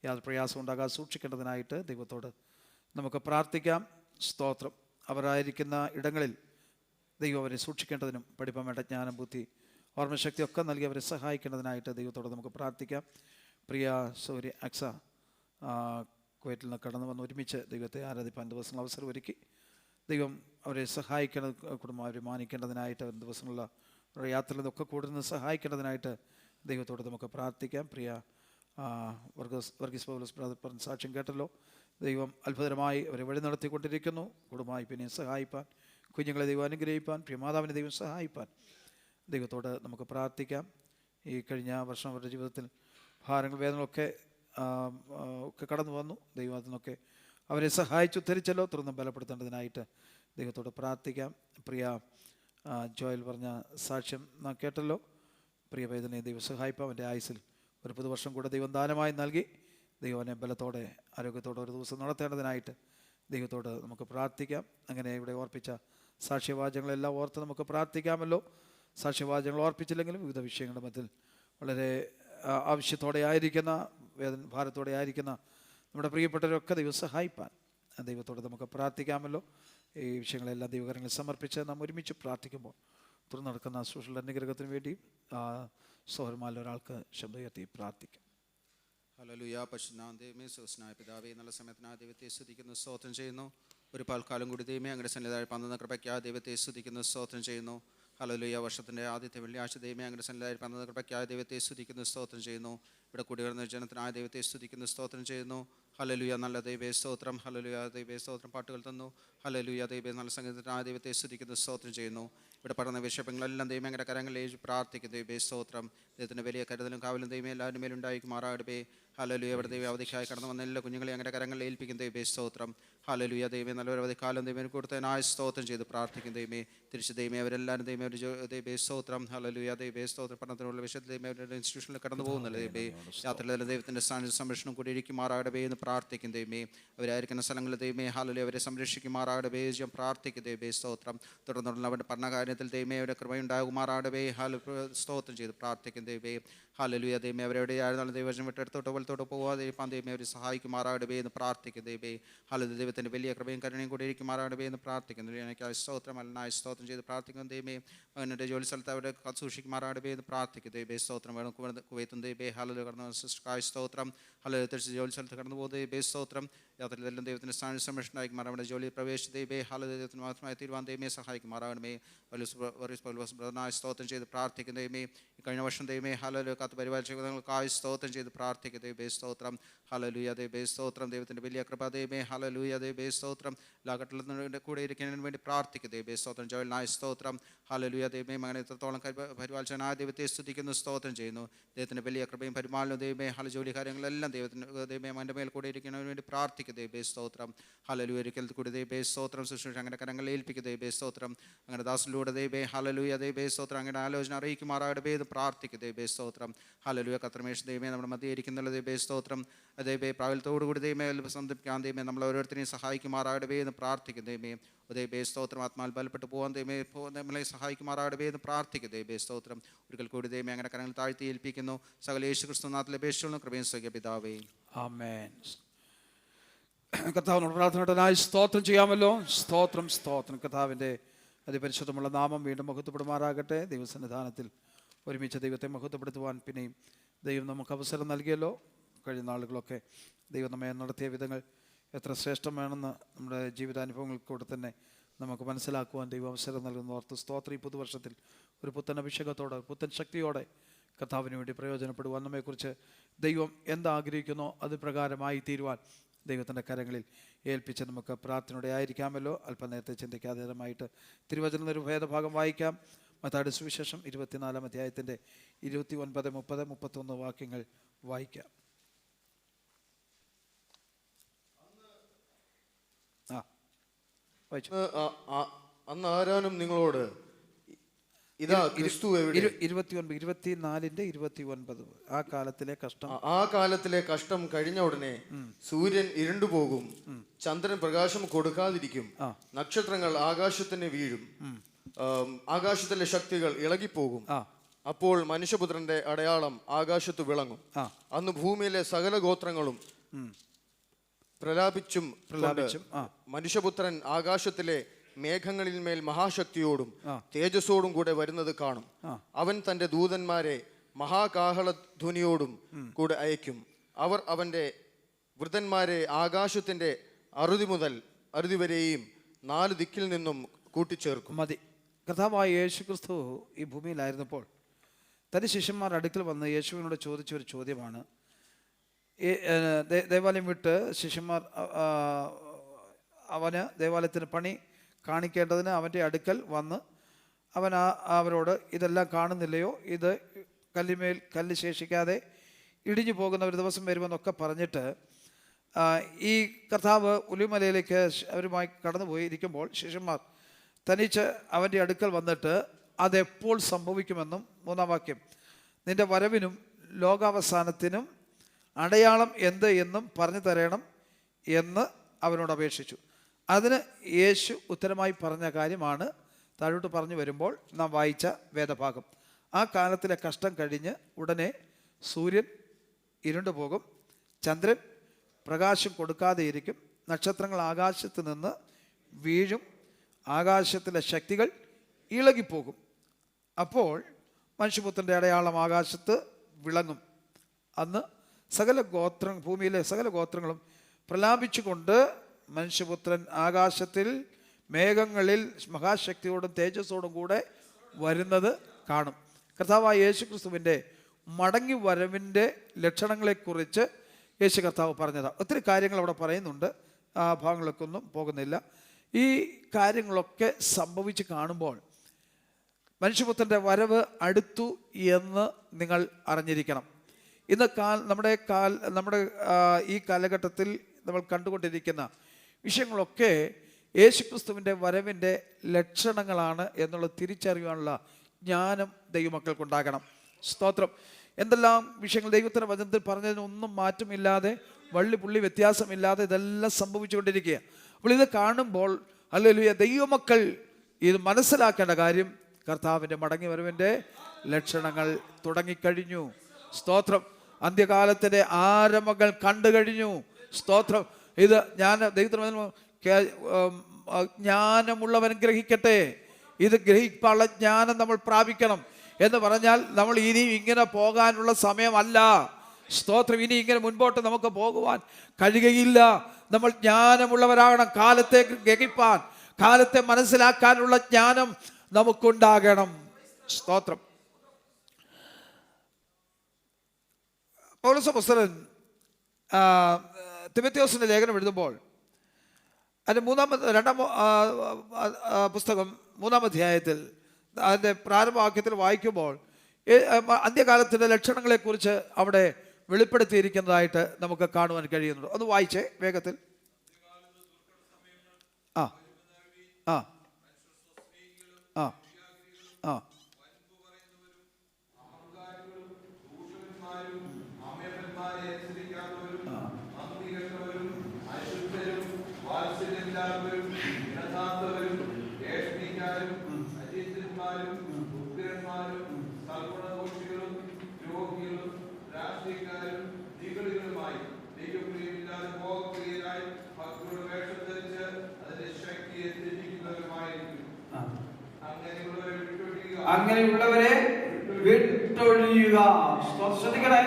യാതൊരു പ്രയാസം ഉണ്ടാകാതെ സൂക്ഷിക്കേണ്ടതിനായിട്ട് ദൈവത്തോട് നമുക്ക് പ്രാർത്ഥിക്കാം. സ്തോത്രം. അവരായിരിക്കുന്ന ഇടങ്ങളിൽ ദൈവം അവരെ സൂക്ഷിക്കേണ്ടതിനും പഠിപ്പാൻ വേണ്ട ജ്ഞാനം, ബുദ്ധി, ഓർമ്മശക്തിയൊക്കെ നൽകി അവരെ സഹായിക്കേണ്ടതിനായിട്ട് ദൈവത്തോട് നമുക്ക് പ്രാർത്ഥിക്കാം. പ്രിയ സൗരി അക്സ കുവൈറ്റിൽ നിന്ന് കടന്നു വന്ന് ഒരുമിച്ച് ദൈവത്തെ ആരാധിപ്പാൻ ദിവസങ്ങൾ അവസരം ഒരുക്കി. ദൈവം അവരെ സഹായിക്കേണ്ട, കുടുംബം അവരെ മാനിക്കേണ്ടതിനായിട്ട്, ദിവസങ്ങളുള്ള അവരുടെ യാത്രയിൽ നിന്നൊക്കെ കൂടുതൽ സഹായിക്കേണ്ടതിനായിട്ട് ദൈവത്തോട് നമുക്ക് പ്രാർത്ഥിക്കാം. പ്രിയ വർഗീസ് പൗലോസ് ബ്രദർ പറഞ്ഞ സാക്ഷ്യം കേട്ടല്ലോ. ദൈവം അത്ഭുതമായി അവരെ വഴി നടത്തിക്കൊണ്ടിരിക്കുന്നു. കുടുംബമായി പിന്നെയും സഹായിപ്പാൻ, കുഞ്ഞുങ്ങളെ ദൈവം അനുഗ്രഹിപ്പാൻ, പ്രിയ മാതാവിനെ ദൈവം സഹായിപ്പാൻ ദൈവത്തോട് നമുക്ക് പ്രാർത്ഥിക്കാം. ഈ കഴിഞ്ഞ വർഷം അവരുടെ ജീവിതത്തിൽ ഭാരങ്ങൾ, വേദനകളൊക്കെ ഒക്കെ കടന്നു വന്നു. ദൈവം അതിനൊക്കെ അവരെ സഹായിച്ചുദ്ധരിച്ചല്ലോ. തുറന്നും ബലപ്പെടുത്തേണ്ടതിനായിട്ട് ദൈവത്തോട് പ്രാർത്ഥിക്കാം. പ്രിയ ജോയൽ പറഞ്ഞ സാക്ഷ്യം നാം കേട്ടല്ലോ. പ്രിയ വേദനയെ ദൈവം സഹായിപ്പാൻ, അവൻ്റെ ആയുസ്സിൽ ഒരു പുതുവർഷം കൂടെ ദൈവം ദാനമായി നൽകി. ദൈവനെ ബലത്തോടെ ആരോഗ്യത്തോടെ ഒരു ദിവസം നടത്തേണ്ടതിനായിട്ട് ദൈവത്തോട് നമുക്ക് പ്രാർത്ഥിക്കാം. അങ്ങനെ ഇവിടെ ഓർപ്പിച്ച സാക്ഷ്യവാചകങ്ങളെല്ലാം ഓർത്ത് നമുക്ക് പ്രാർത്ഥിക്കാമല്ലോ. സാക്ഷ്യവാചകങ്ങൾ ഓർപ്പിച്ചില്ലെങ്കിലും വിവിധ വിഷയങ്ങളുടെ മധ്യത്തിൽ വളരെ ആവശ്യത്തോടെ ആയിരിക്കുന്ന, ഭാരത്തോടെ ആയിരിക്കുന്ന നമ്മുടെ പ്രിയപ്പെട്ടവരൊക്കെ ദൈവം സഹായിപ്പാൻ ദൈവത്തോട് നമുക്ക് പ്രാർത്ഥിക്കാമല്ലോ. ഈ വിഷയങ്ങളെല്ലാം ദൈവകരങ്ങളിൽ സമർപ്പിച്ച് നാം ഒരുമിച്ച് പ്രാർത്ഥിക്കുമ്പോൾ തുറന്നു നടക്കുന്ന സുഷുള്ള അനുഗ്രഹത്തിന് വേണ്ടി സഹോദരന്മാരിൽ ഒരാൾക്ക് ശബ്ദമുയർത്തി പ്രാർത്ഥിക്കാം. ഹല്ലേലൂയ. പരിശുദ്ധനായ ദൈവമേ, സ്വർഗ്ഗസ്ഥനായ പിതാവേ, നല്ല സമയത്തിനായ ദൈവത്തെ സ്തുതിക്കുന്നു, സ്തോത്രം ചെയ്യുന്നു. ഒരു പാൽക്കാലം കൂടി ദൈവമേ അങ്ങയുടെ സന്നിധിയിൽ പന്തുന്ന കൃപയ്ക്കായ ദൈവത്തെ സ്തുതിക്കുന്നു, സ്തോത്രം ചെയ്യുന്നു. ഹല്ലേലൂയ. വർഷത്തിൻ്റെ ആദ്യത്തെ വെള്ളിയാഴ്ച ദൈവമേ അങ്ങയുടെ സന്നിധിയിൽ പന്തുന്ന കൃപയ്ക്കായ ദൈവത്തെ സ്തുതിക്കുന്നു, സ്തോത്രം ചെയ്യുന്നു. ഇവിടെ കൂടി വരുന്ന ജനത്തിനായ ദൈവത്തെ സ്തുതിക്കുന്നു, സ്തോത്രം ചെയ്യുന്നു. ഹല്ലേലൂയ. നല്ല ദൈവേ സ്തോത്രം. ഹല്ലേലൂയ. ദൈവേ സ്തോത്രം. പാട്ടുകൾ തന്നു. ഹല്ലേലൂയ. ദൈവേ നല്ല സംഗീതത്തിനായ ദൈവത്തെ സ്തുതിക്കുന്നു, സ്തോത്രം ചെയ്യുന്നു. ഇവിടെ പറഞ്ഞ വിഷയങ്ങളെല്ലാം ദൈവം അങ്ങയുടെ കരങ്ങളിൽ പ്രാർത്ഥിക്കുന്നു. ദൈവേ സ്തോത്രം. ദൈവത്തിൻ്റെ വലിയ കരുതലും കാവലും ദൈവം എല്ലാവരും മേലുണ്ടായിരിക്കുമാറാകട്ടെ. ഹല്ലേലൂയ. ഇവിടെ ദൈവം അവധിക്കായി കടന്നു വന്ന എല്ലാ കുഞ്ഞുങ്ങളെ അങ്ങയുടെ കരങ്ങളിൽ ഏൽപ്പിക്കും. ദൈവേ സ്തോത്രം. ഹല്ലേലൂയ. ദൈവം നല്ലൊരു അവധിക്കാലം ദൈവം കൊടുത്തതിനായ സ്തോത്രം ചെയ്ത് പ്രാർത്ഥിക്കും. ദൈവമേ തിരിച്ച് ദൈവമേ അവരെല്ലാവരും ദൈവമേ ഒരു ദൈവേ സ്തോത്രം. ഹല്ലേലൂയ. ദൈവേ സ്തോത്രം. പഠനത്തിനുള്ള വിഷയത്തിൽ ദൈവമേ അവരുടെ ഇൻസ്റ്റിറ്റ്യൂഷനിൽ കടന്നു പോകുന്നില്ല. ദൈവമേ യാത്രയിൽ ദൈവത്തിൻ്റെ സംരക്ഷണം കൂടി ഇരിക്കുമാറാകട്ടെ എന്ന് പ്രാർത്ഥിക്കും. ദൈവമേ അവരായിരിക്കുന്ന സ്ഥലങ്ങളിൽ ദൈവമേ ഹല്ലേലൂയ അവരെ സംരക്ഷിക്കുമാറാകട്ടെ ഞാൻ പ്രാർത്ഥിക്കും. ദൈവമേ സ്തോത്രം. തുടർന്നുള്ള അവരുടെ പഠനകാര്യത്തിൽ ദൈവമേ അവരുടെ കൃപയുണ്ടാകുമാറാകട്ടെ. സ്തോത്രം ചെയ്ത് പ്രാർത്ഥിക്കും. ദൈവമേ ഹല്ലേലൂയ. ദൈവമേ അവരെവിടെയായിരുന്നാലും ദൈവവചനം വിട്ടെടുത്തോട്ടോ വലത്തോട്ടോ പോകാതെ ദൈവമേ അവരെ സഹായിക്കുമാറാകട്ടെ എന്ന് പ്രാർത്ഥിക്കും. ദൈവമേ ഹല്ലേലൂയ. ദൈവത്തിൻ്റെ വലിയ കൃപയും കരുണയും കൂടി ഇരിക്കുമാറാകട്ടെ എന്ന് പ്രാർത്ഥിക്കുന്നു. എനിക്കായി സ്തോത്രം അല്ലായി സ്തോത്രം ചെയ്ത് പ്രാർത്ഥിക്കുന്നു. ദൈവമേ അവൻ്റെ ജോലി സ്ഥലത്ത് അവരെ സൂക്ഷിക്കുമാറാകട്ടെ എന്ന് പ്രാർത്ഥിക്കും. ദൈവമേ സ്തോത്രം. വേണം കുവൈത്തും ദൈവമേ ഹല്ലേലൂയ കടന്നു സിസ്റ്റർക്കായി സ്തോത്രം. ഹല്ലേലൂയ. തിരിച്ച് ജോലി സ്ഥലത്ത് കടന്നു പോകുന്നത് ദൈവമേ സ്തോത്രം. യാത്രയിലെല്ലാം ദൈവത്തിൻ്റെ സ്ഥാന സംരക്ഷണമായിരിക്കും. അവിടെ ജോലി പ്രവേശിച്ച് ദൈവമേ ഹല്ലേലൂയ ദൈവത്തിന് മാത്രമായി തീരുവാൻ ദൈവമേ സഹായിക്കുമാറാകണമേ. ായി സ്തോത്രം ചെയ്ത് പ്രാർത്ഥിക്കും. ദൈവമേ കഴിഞ്ഞ വർഷം ദൈവമേ ഹല്ലേലൂയ കാത്ത് പരിപാലിച്ചങ്ങൾക്കായി സ്തോത്രം ചെയ്ത് പ്രാർത്ഥിക്കും. ദൈവമേ സ്തോത്രം. ഹല്ലേലൂയ. ദൈവമേ സ്തോത്രം. ദൈവത്തിൻ്റെ വലിയ കൃപ ദൈവമേ ഹല്ലേലൂയ. ദൈവമേ സ്തോത്രം. ലാഘട്ടത്തിൽ കൂടെ ഇരിക്കുന്നതിന് വേണ്ടി പ്രാർത്ഥിക്കും. ദൈവമേ സ്തോത്രം. ജോലിനായ സ്തോത്രം. ഹല്ലേലൂയ. ദൈവമേ മകനെ എത്രത്തോളം പരിപാലിച്ചനായ ദൈവത്തെ സ്തുതിക്കുന്നു, സ്തോത്രം ചെയ്യുന്നു. ദൈവത്തിൻ്റെ വലിയ കൃപയും പരിപാലനവും ദൈവമേ ഹല ജോലി കാര്യങ്ങളെല്ലാം ദൈവത്തിന് ദൈവമേ മകൻ്റെ മേൽ കൂടെ ഇരിക്കുന്നതിന് വേണ്ടി പ്രാർത്ഥിക്കും. പ്രാർത്ഥിക്കുക ദൈവേ സ്തോത്രം. ഹല്ലേലൂയ. ഒരിക്കൽ കൂടി ദൈവേ സ്തോത്രം. ശുശ്രൂഷ അങ്ങനെ കരങ്ങളിൽ ഏൽപ്പിക്കുക ദൈവേ സ്തോത്രം. അങ്ങനെ ദാസനിലൂടെ ദൈവേ ഹല്ലേലൂയ ദൈവേ സ്തോത്രം അങ്ങനെ ആലോചന അറിയിക്കുമാറാകട്ടെ എന്ന് പ്രാർത്ഥിക്കുക ദൈവേ സ്തോത്രം. ഹല്ലേലൂയ. കർത്തമേഷ് ദൈവമേ നമ്മുടെ മധ്യേ ഇരിക്കുന്നുള്ള ദൈവേ സ്തോത്രം. ദൈവേ പ്രാബല്യത്തോടുകൂടി ദൈവമേ സന്ധിപ്പിക്കാൻ ദൈവമേ നമ്മൾ ഓരോരുത്തരെയും സഹായിക്കുമാറാകട്ടെ എന്ന് പ്രാർത്ഥിക്കുക ദൈവമേ. ദൈവേ സ്തോത്രം. ആത്മാൽ ബലപ്പെട്ട് പോകാൻ ദൈവമേ നമ്മളെ സഹായിക്കുമാറാകട്ടെ എന്ന് പ്രാർത്ഥിക്കുക ദൈവേ സ്തോത്രം. ഒരിക്കൽ കൂടി ദൈവമേ അങ്ങനെ കരങ്ങൾ താഴ്ത്തി ഏൽപ്പിക്കുന്നു. സകല യേശു ക്രിസ്തു നാമത്തിൽ അപേക്ഷിച്ചുള്ള കൃപയും സ്വകീയ പിതാവേ. ആമേൻ. കർത്താവിനോട് പ്രാർത്ഥനയോടനായി സ്തോത്രം ചെയ്യാമല്ലോ. സ്തോത്രം സ്തോത്രം. കർത്താവിൻ്റെ അതിപരിശുദ്ധമുള്ള നാമം വീണ്ടും മഹത്വപ്പെടുമാറാകട്ടെ. ദൈവസന്നിധാനത്തിൽ ഒരുമിച്ച് ദൈവത്തെ മഹത്വപ്പെടുത്തുവാൻ പിന്നെയും ദൈവം നമുക്ക് അവസരം നൽകിയല്ലോ. കഴിഞ്ഞ നാളുകളൊക്കെ ദൈവം നമ്മെ നടത്തിയ വിധങ്ങൾ എത്ര ശ്രേഷ്ഠമാണെന്ന് നമ്മുടെ ജീവിതാനുഭവങ്ങളിൽ കൂടെ തന്നെ നമുക്ക് മനസ്സിലാക്കുവാൻ ദൈവം അവസരം നൽകുന്ന ഓർത്ത് സ്തോത്രം. ഈ പുതുവർഷത്തിൽ ഒരു പുത്തൻ അഭിഷേകത്തോടെ പുത്തൻ ശക്തിയോടെ കർത്താവിന് വേണ്ടി പ്രയോജനപ്പെടുവാൻ നമ്മെക്കുറിച്ച് ദൈവം എന്താഗ്രഹിക്കുന്നോ അത് പ്രകാരമായി തീരുവാൻ ദൈവത്തിൻ്റെ കരങ്ങളിൽ ഏൽപ്പിച്ച് നമുക്ക് പ്രാർത്ഥനയോടെ ആയിരിക്കാമല്ലോ. അല്പനേരത്തെ ചിന്തിക്കാതീതമായിട്ട് തിരുവചന ഒരു ഭേദഭാഗം വായിക്കാം. മത്തായിയുടെ സുവിശേഷം 24-ാം അധ്യായത്തിൻ്റെ 29, 30, 31 വാക്യങ്ങൾ വായിക്കാം. അന്ന് ആരാനും നിങ്ങളോട് ഇതാ ക്രിസ്തു എവിടെ? 24-ന്റെ 29. ആ കാലത്തിലെ കഷ്ടം കഴിഞ്ഞ ഉടനെ സൂര്യൻ ഇരുണ്ടുപോകും, ചന്ദ്രൻ പ്രകാശം കൊടുക്കാതിരിക്കും, നക്ഷത്രങ്ങൾ ആകാശത്തിന് വീഴും, ആകാശത്തിലെ ശക്തികൾ ഇളകിപ്പോകും. അപ്പോൾ മനുഷ്യപുത്രന്റെ അടയാളം ആകാശത്ത് വിളങ്ങും. അന്ന് ഭൂമിയിലെ സകല ഗോത്രങ്ങളും പ്രലാപിച്ചും മനുഷ്യപുത്രൻ ആകാശത്തിലെ മേഘങ്ങളിൽ മേൽ മഹാശക്തിയോടും തേജസ്സോടും കൂടെ വരുന്നത് കാണും. അവൻ തന്റെ ദൂതന്മാരെ മഹാകാഹളധ്വനിയോടും കൂടെ അയക്കും. അവർ അവന്റെ വൃതന്മാരെ ആകാശത്തിന്റെ അറുതി മുതൽ അറുതി വരെയും 4 ദിക്കിൽ നിന്നും കൂട്ടിച്ചേർക്കും. മതി. കർത്താവായ യേശു ക്രിസ്തു ഈ ഭൂമിയിലായിരുന്നപ്പോൾ തന്റെ ശിഷ്യന്മാർ അടുക്കൽ വന്ന് യേശുവിനോട് ചോദിച്ച ഒരു ചോദ്യമാണ്. ദേവാലയം വിട്ട് ശിഷ്യന്മാർ അവന് ദേവാലയത്തിന് പണി കാണിക്കേണ്ടതിന് അവൻ്റെ അടുക്കൽ വന്ന് അവൻ അവരോട് ഇതെല്ലാം കാണുന്നില്ലയോ, ഇത് കല്ലിമേൽ കല്ല് ശേഷിക്കാതെ ഇടിഞ്ഞു പോകുന്ന ഒരു ദിവസം വരുമെന്നൊക്കെ പറഞ്ഞിട്ട് ഈ കർത്താവ് ഒലിവുമലയിലേക്ക് അവരുമായി കടന്നുപോയി ഇരിക്കുമ്പോൾ ശിഷ്യന്മാർ തനിച്ച് അവൻ്റെ അടുക്കൽ വന്നിട്ട് അതെപ്പോൾ സംഭവിക്കുമെന്നും 3-ാം വാക്യം നിന്റെ വരവിനും ലോകാവസാനത്തിനും അടയാളം എന്ത് എന്നും പറഞ്ഞു തരണം എന്ന് അവനോട് അപേക്ഷിച്ചു. അതിന് യേശു ഉത്തരമായി പറഞ്ഞ കാര്യമാണ് താഴോട്ട് പറഞ്ഞു വരുമ്പോൾ നാം വായിച്ച വേദഭാഗം. ആ കാലത്തിലെ കഷ്ടം കഴിഞ്ഞ് ഉടനെ സൂര്യൻ ഇരുണ്ടുപോകും, ചന്ദ്രൻ പ്രകാശം കൊടുക്കാതെയിരിക്കും, നക്ഷത്രങ്ങൾ ആകാശത്ത് നിന്ന് വീഴും, ആകാശത്തിലെ ശക്തികൾ ഇളകിപ്പോകും. അപ്പോൾ മനുഷ്യപുത്രൻ്റെ അടയാളം ആകാശത്ത് വിളങ്ങും. അന്ന് ഭൂമിയിലെ സകല ഗോത്രങ്ങളും പ്രലാപിച്ചുകൊണ്ട് മനുഷ്യപുത്രൻ ആകാശത്തിൽ മേഘങ്ങളിൽ മഹാശക്തിയോടും തേജസ്സോടും കൂടെ വരുന്നത് കാണും. കർത്താവായ യേശു ക്രിസ്തുവിൻ്റെ മടങ്ങി വരവിൻ്റെ ലക്ഷണങ്ങളെക്കുറിച്ച് യേശു കർത്താവ് പറഞ്ഞതാണ്. ഒത്തിരി കാര്യങ്ങൾ അവിടെ പറയുന്നുണ്ട്, ആ ഭാഗങ്ങളൊക്കെ ഒന്നും പോകുന്നില്ല. ഈ കാര്യങ്ങളൊക്കെ സംഭവിച്ച് കാണുമ്പോൾ മനുഷ്യപുത്രൻ്റെ വരവ് അടുത്തു എന്ന് നിങ്ങൾ അറിഞ്ഞിരിക്കണം. ഇന്ന് നമ്മുടെ ഈ കാലഘട്ടത്തിൽ നമ്മൾ കണ്ടുകൊണ്ടിരിക്കുന്ന വിഷയങ്ങളൊക്കെ യേശുക്രിസ്തുവിൻ്റെ വരവിൻ്റെ ലക്ഷണങ്ങളാണ് എന്നുള്ളത് തിരിച്ചറിയാനുള്ള ജ്ഞാനം ദൈവമക്കൾക്കുണ്ടാകണം. സ്തോത്രം. എന്തെല്ലാം വിഷയങ്ങൾ ദൈവത്തിൻ്റെ വചനത്തിൽ പറഞ്ഞതിനൊന്നും മാറ്റമില്ലാതെ വള്ളി വ്യത്യാസമില്ലാതെ ഇതെല്ലാം സംഭവിച്ചുകൊണ്ടിരിക്കുക. അപ്പോൾ ഇത് കാണുമ്പോൾ ഹല്ലേലൂയ ദൈവമക്കൾ ഇത് മനസ്സിലാക്കേണ്ട കാര്യം കർത്താവിൻ്റെ മടങ്ങി വരവിൻ്റെ ലക്ഷണങ്ങൾ തുടങ്ങിക്കഴിഞ്ഞു. സ്തോത്രം. അന്ത്യകാലത്തിൻ്റെ ആരംഭങ്ങൾ കണ്ടു കഴിഞ്ഞു. സ്തോത്രം. ഇത് ദൈവത്തിന് ജ്ഞാനമുള്ളവൻ ഗ്രഹിക്കട്ടെ. ഇത് ഗ്രഹിക്കാനുള്ള ജ്ഞാനം നമ്മൾ പ്രാപിക്കണം എന്ന് പറഞ്ഞാൽ നമ്മൾ ഇനിയും ഇങ്ങനെ പോകാനുള്ള സമയമല്ല. സ്തോത്രം. ഇനി ഇങ്ങനെ മുൻപോട്ട് നമുക്ക് പോകുവാൻ കഴിയുകയില്ല. നമ്മൾ ജ്ഞാനമുള്ളവരാകണം. കാലത്തെ ഗ്രഹിപ്പാൻ, കാലത്തെ മനസ്സിലാക്കാനുള്ള ജ്ഞാനം നമുക്കുണ്ടാകണം. സ്തോത്രം. പൗലോസ് അപ്പോസ്തലൻ തിമോഥെയോസിന്റെ ലേഖനം എഴുതുമ്പോൾ അതിൻ്റെ രണ്ടാം പുസ്തകം 3-ാം അധ്യായത്തിൽ അതിൻ്റെ പ്രാരംഭവാക്യത്തിൽ വായിക്കുമ്പോൾ അന്ത്യകാലത്തിൻ്റെ ലക്ഷണങ്ങളെക്കുറിച്ച് അവിടെ വെളിപ്പെടുത്തിയിരിക്കുന്നതായിട്ട് നമുക്ക് കാണുവാൻ കഴിയുന്നുണ്ട്. ഒന്ന് വായിച്ചേ വേഗത്തിൽ. ആ ആ ആ ആ അങ്ങനെയുള്ളവരെ വിട്ടൊഴിയുക. ശ്രദ്ധിക്കണേ,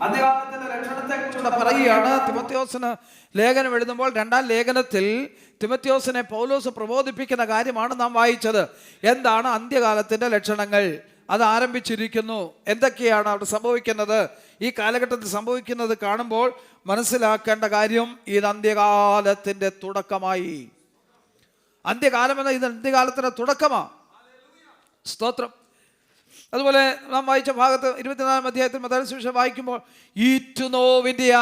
അന്ത്യകാലത്തിന്റെ ലക്ഷണത്തെ കുറിച്ചുകൂടെ പറയുകയാണ്. തിമോഥെയോസിന് ലേഖനം എഴുതുമ്പോൾ 2-ാം ലേഖനത്തിൽ തിമോഥെയോസിനെ പൗലോസ് പ്രബോധിപ്പിക്കുന്ന കാര്യമാണ് നാം വായിച്ചത്. എന്താണ് അന്ത്യകാലത്തിന്റെ ലക്ഷണങ്ങൾ? അത് ആരംഭിച്ചിരിക്കുന്നു. എന്തൊക്കെയാണ് അവിടെ സംഭവിക്കുന്നത്? ഈ കാലഘട്ടത്തിൽ സംഭവിക്കുന്നത് കാണുമ്പോൾ മനസ്സിലാക്കേണ്ട കാര്യം, ഇത് അന്ത്യകാലത്തിന്റെ തുടക്കമായി. അന്ത്യകാലം എന്ന ഇത് അന്ത്യകാലത്തിന്റെ തുടക്കമാണ്. സ്തോത്രം. അതുപോലെ നാം വായിച്ച ഭാഗത്ത് 24-ാം അധ്യായത്തിൽ മത്തായി സുവിശേഷം വായിക്കുമ്പോൾ ഈറ്റുനോവിന്റെ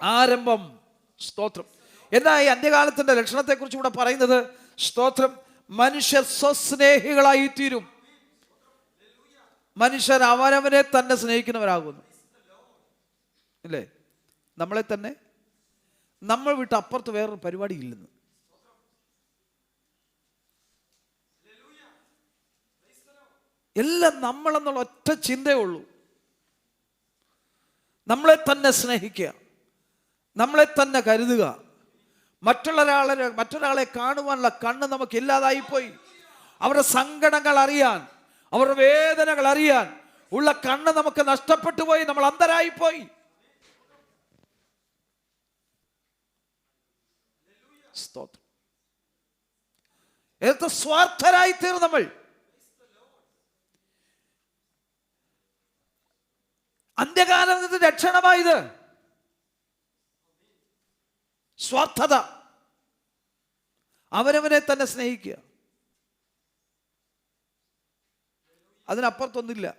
ആരംഭം. സ്തോത്രം. എന്താ ഈ അന്ത്യകാലത്തിന്റെ ലക്ഷണത്തെക്കുറിച്ച് ഇവിടെ പറയുന്നത്? സ്തോത്രം. മനുഷ്യർ സ്വസ്നേഹികളായി തീരും. മനുഷ്യർ അവനവനെ തന്നെ സ്നേഹിക്കുന്നവരാകുന്നു. ഇല്ലേ? നമ്മളെ തന്നെ, നമ്മൾ വിട്ട് അപ്പുറത്ത് വേറൊരു പരിപാടി ഇല്ലെന്ന്. എല്ലാം നമ്മളെന്നുള്ള ഒറ്റ ചിന്തയേ ഉള്ളൂ. നമ്മളെ തന്നെ സ്നേഹിക്കുക, നമ്മളെ തന്നെ കരുതുക. മറ്റൊരാളെ കാണുവാനുള്ള കണ്ണ് നമുക്ക് ഇല്ലാതായിപ്പോയി. അവരുടെ സങ്കടങ്ങൾ അറിയാൻ, അവരുടെ വേദനകൾ അറിയാൻ ഉള്ള കണ്ണ് നമുക്ക് നഷ്ടപ്പെട്ടു പോയി. നമ്മൾ അന്ധരായിപ്പോയി. സ്തോത്രം. എത്ര സ്വാർത്ഥരായി തീർന്നു നമ്മൾ. അന്ത്യകാലത്തിന്റെ ലക്ഷണമായത് സ്വാർത്ഥത. അവനവനെ തന്നെ സ്നേഹിക്കുക. അതിനപ്പുറത്തൊന്നുമില്ല.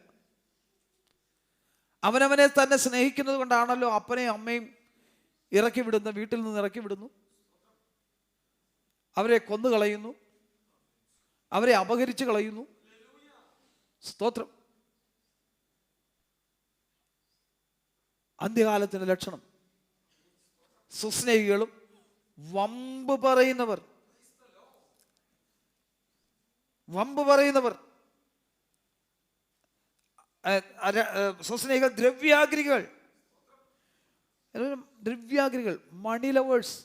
അവനവനെ തന്നെ സ്നേഹിക്കുന്നത് കൊണ്ടാണല്ലോ അപ്പനെയും അമ്മയും ഇറക്കി വിടുന്ന, വീട്ടിൽ നിന്ന് ഇറക്കി വിടുന്നു, അവരെ കൊന്നു കളയുന്നു, അവരെ അപഹരിച്ച് കളയുന്നു. സ്തോത്രം. അന്ത്യകാലത്തിന്റെ ലക്ഷണം സുസ്നേഹികളും വമ്പ് പറയുന്നവർ. സുസ്നേഹികൾ ദ്രവ്യാഗ്രികൾ, മണി ലവേഴ്സ്.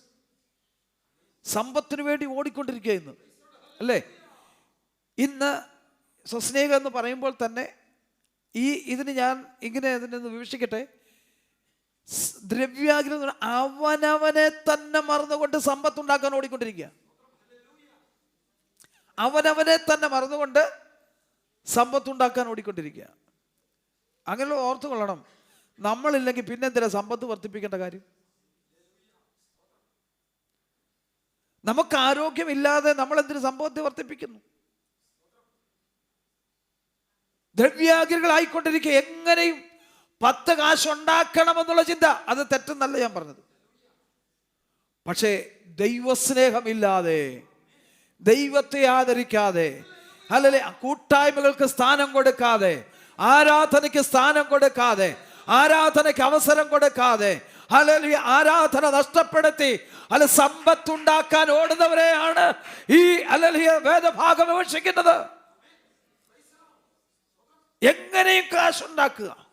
സമ്പത്തിനു വേണ്ടി ഓടിക്കൊണ്ടിരിക്കുക ഇന്ന്, അല്ലേ? ഇന്ന് സുസ്നേഹികൾ എന്ന് പറയുമ്പോൾ തന്നെ ഇതിന് ഞാൻ ഇങ്ങനെ ഇതിനൊന്ന് വിവക്ഷിക്കട്ടെ. ദ്രവ്യാഗ്രഹം അവനവനെ തന്നെ മറന്നുകൊണ്ട് സമ്പത്തുണ്ടാക്കാൻ ഓടിക്കൊണ്ടിരിക്കുക. അവനവനെ തന്നെ മറന്നുകൊണ്ട് സമ്പത്തുണ്ടാക്കാൻ ഓടിക്കൊണ്ടിരിക്കുക. അങ്ങനെ ഓർത്തു കൊള്ളണം. നമ്മളില്ലെങ്കിൽ പിന്നെന്തിനാ സമ്പത്ത് വർദ്ധിപ്പിക്കേണ്ട കാര്യം? നമുക്ക് ആരോഗ്യമില്ലാതെ നമ്മൾ എന്തിനു സമ്പത്ത് വർദ്ധിപ്പിക്കുന്നു? ദ്രവ്യാഗ്രഹികളായിക്കൊണ്ടിരിക്കുക. എങ്ങനെയും 10 കാശ് ഉണ്ടാക്കണമെന്നുള്ള ചിന്ത, അത് തെറ്റെന്നല്ല ഞാൻ പറഞ്ഞത്. പക്ഷേ ദൈവസ്നേഹമില്ലാതെ, ദൈവത്തെ ആദരിക്കാതെ, അല്ലെങ്കിൽ കൂട്ടായ്മകൾക്ക് സ്ഥാനം കൊടുക്കാതെ, ആരാധനയ്ക്ക് സ്ഥാനം കൊടുക്കാതെ, ആരാധനയ്ക്ക് അവസരം കൊടുക്കാതെ, അല്ലെങ്കിൽ ആരാധന നഷ്ടപ്പെടുത്തി അല്ല സമ്പത്തുണ്ടാക്കാൻ ഓടുന്നവരെയാണ് ഈ അല്ലെങ്കിൽ വേദഭാഗം വിമർശിക്കുന്നത്. എങ്ങനെയും കാശുണ്ടാക്കുക.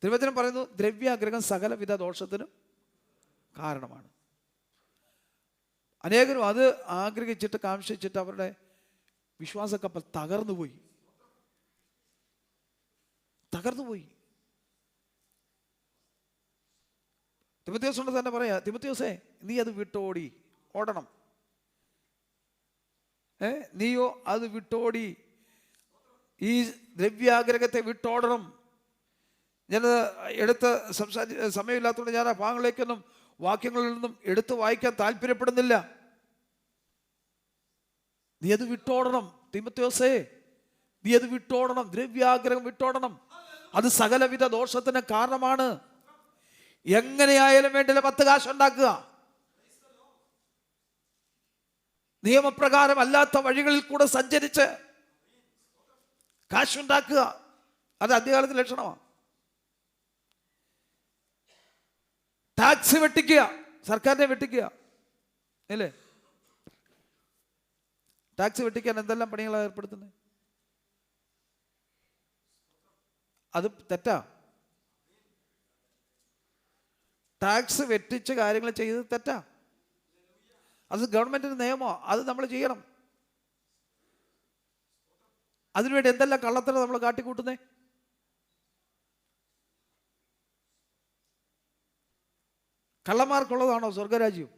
തിരുവചനം പറയുന്നു, ദ്രവ്യാഗ്രഹം സകലവിധ ദോഷത്തിനും കാരണമാണ്. അനേകരും അത് ആഗ്രഹിച്ചിട്ട് കാംക്ഷിച്ചിട്ട് അവരുടെ വിശ്വാസക്കപ്പൽ തകർന്നുപോയി. തിമോഥെയോസിനോട് തന്നെ പറയാ, തിമോഥെയോസേ നീ അത് ഓടണം. നീയോ അത് വിട്ടോടി, ഈ ദ്രവ്യാഗ്രഹത്തെ വിട്ടോടണം. ഞാനത് എടുത്ത് സമയമില്ലാത്തതുകൊണ്ട് ഞാൻ ആ ഭാഗങ്ങളിലേക്കൊന്നും വാക്യങ്ങളിൽ നിന്നും എടുത്ത് വായിക്കാൻ താല്പര്യപ്പെടുന്നില്ല. നീ അത് വിട്ടോടണം തിമോഥെയോസേ, നീ അത് വിട്ടോടണം. ദ്രവ്യാഗ്രഹം വിട്ടോടണം. അത് സകലവിധ ദോഷത്തിന് കാരണമാണ്. എങ്ങനെയായാലും വേണ്ടില്ല 10 കാശ് ഉണ്ടാക്കുക. നിയമപ്രകാരം അല്ലാത്ത വഴികളിൽ കൂടെ സഞ്ചരിച്ച് കാശുണ്ടാക്കുക. അത് അധികാരത്തിന്റെ ലക്ഷണമാണ്. ടാക്സ് വെട്ടിക്കുക, സർക്കാരിനെ വെട്ടിക്കുക, അല്ലേ? ടാക്സ് വെട്ടിക്കാൻ എന്തെല്ലാം പണികളാണ് ഏർപ്പെടുത്തുന്നത്? അത് തെറ്റാ. ടാക്സ് വെട്ടിച്ച് കാര്യങ്ങൾ ചെയ്തത് തെറ്റാ. അത് ഗവൺമെന്റിന്റെ നിയമമോ, അത് നമ്മൾ ചെയ്യണം. അതിനുവേണ്ടി എന്തെല്ലാം കള്ളത്തരം നമ്മൾ കാട്ടിക്കൂട്ടുന്നേ? കള്ളന്മാർക്കുള്ളതാണോ സ്വർഗരാജ്യം?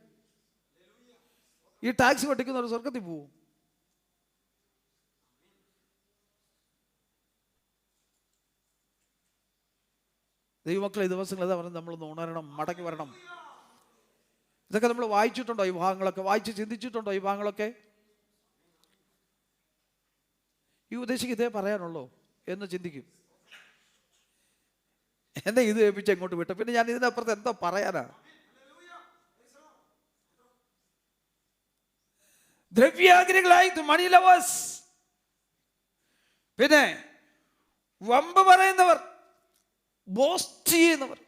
ഈ ടാക്സ് വെട്ടിക്കുന്നവർ സ്വർഗത്തിൽ പോവും. ദൈവമക്കളെ, ഈ ദിവസങ്ങൾ എന്താ പറയുന്നത്? നമ്മളൊന്ന് ഉണരണം, മടങ്ങി വരണം. ഇതൊക്കെ നമ്മൾ വായിച്ചിട്ടുണ്ടോ? ഈ ഭാഗങ്ങളൊക്കെ വായിച്ച് ചിന്തിച്ചിട്ടുണ്ടോ? ഈ ഭാഗങ്ങളൊക്കെ ഈ ഉദ്ദേശിക്ക് ഇതേ പറയാനുള്ളൂ എന്ന് ചിന്തിക്കും. എന്നെ ഇത് ഏൽപ്പിച്ച് എങ്ങോട്ട് വിട്ടു, പിന്നെ ഞാൻ ഇതിനപ്പുറത്ത് എന്താ പറയാനാ? ദ്രവ്യാഗ്രഹികളായി, മണി ലവേഴ്സ്, പിന്നെ വമ്പ് പറയുന്നവർ, ബോസ്റ്റ് ചെയ്യുന്നവർ,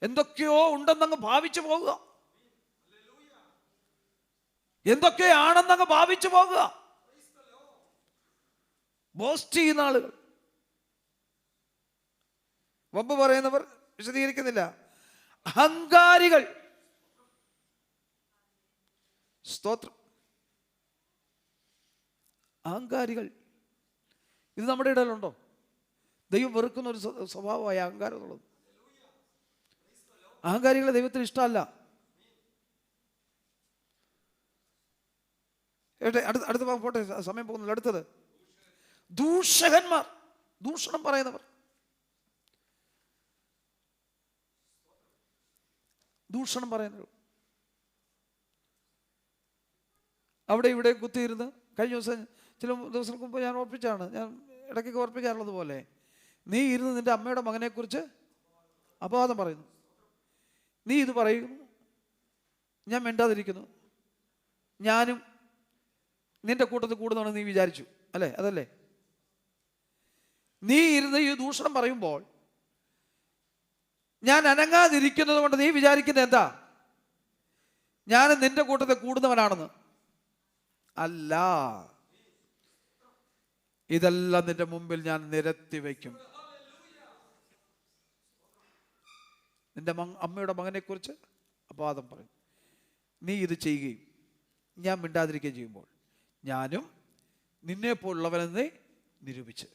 എന്തൊക്കെയോ ഉണ്ടെന്നങ്ങ് ഭാവിച്ചു പോകുക, എന്തൊക്കെയാണെന്നങ്ങ് ഭാവിച്ചു പോകുക. ബോസ്റ്റ് ചെയ്യുന്ന ആളുകൾ, വമ്പ് പറയുന്നവർ, വിശദീകരിക്കുന്നില്ല. അഹങ്കാരികൾ, സ്തോത്രം, അഹങ്കാരികൾ. ഇത് നമ്മുടെ ഇടയിലുണ്ടോ? ദൈവം വെറുക്കുന്ന ഒരു സ്വഭാവമായി അഹങ്കാരം എന്നുള്ളത്. അഹങ്കാരികളെ ദൈവത്തിന് ഇഷ്ടമല്ല. അടുത്ത പോട്ടെ, സമയം പോകുന്നില്ല. അടുത്തത് ദൂഷകന്മാർ, ദൂഷണം പറയുന്നവർ. ദൂഷണം പറയുന്നവർ അവിടെ ഇവിടെ കുത്തിയിരുന്ന്, കഴിഞ്ഞ ദിവസം ചില ദിവസങ്ങൾക്ക് മുമ്പ് ഞാൻ ഓർപ്പിച്ചാണ്, ഞാൻ ഇടയ്ക്കൊക്കെ ഓർപ്പിക്കാറുള്ളത് പോലെ, നീ ഇരുന്ന് നിന്റെ അമ്മയുടെ മകനെക്കുറിച്ച് അപവാദം പറയുന്നു, നീ ഇത് പറയുന്നു, ഞാൻ മിണ്ടാതിരിക്കുന്നു, ഞാനും നിന്റെ കൂട്ടത്തിൽ കൂടുന്നതാണ് നീ വിചാരിച്ചു, അല്ലേ? അതല്ലേ? നീ ഇരുന്ന് ഈ ദൂഷണം പറയുമ്പോൾ ഞാൻ അനങ്ങാതിരിക്കുന്നത് കൊണ്ട് നീ വിചാരിക്കുന്നത് എന്താ? ഞാൻ നിന്റെ കൂട്ടത്തിൽ കൂടുന്നവനാണെന്ന്. അല്ല, ഇതെല്ലാം നിന്റെ മുമ്പിൽ ഞാൻ നിരത്തി വയ്ക്കും. നിന്റെ അമ്മയുടെ മകനെ കുറിച്ച് അപവാദം പറയും, നീ ഇത് ചെയ്യുകയും ഞാൻ മിണ്ടാതിരിക്കുകയും ചെയ്യുമ്പോൾ ഞാനും നിന്നെ പോലുള്ളവനെന്ന് നിരൂപിച്ച്,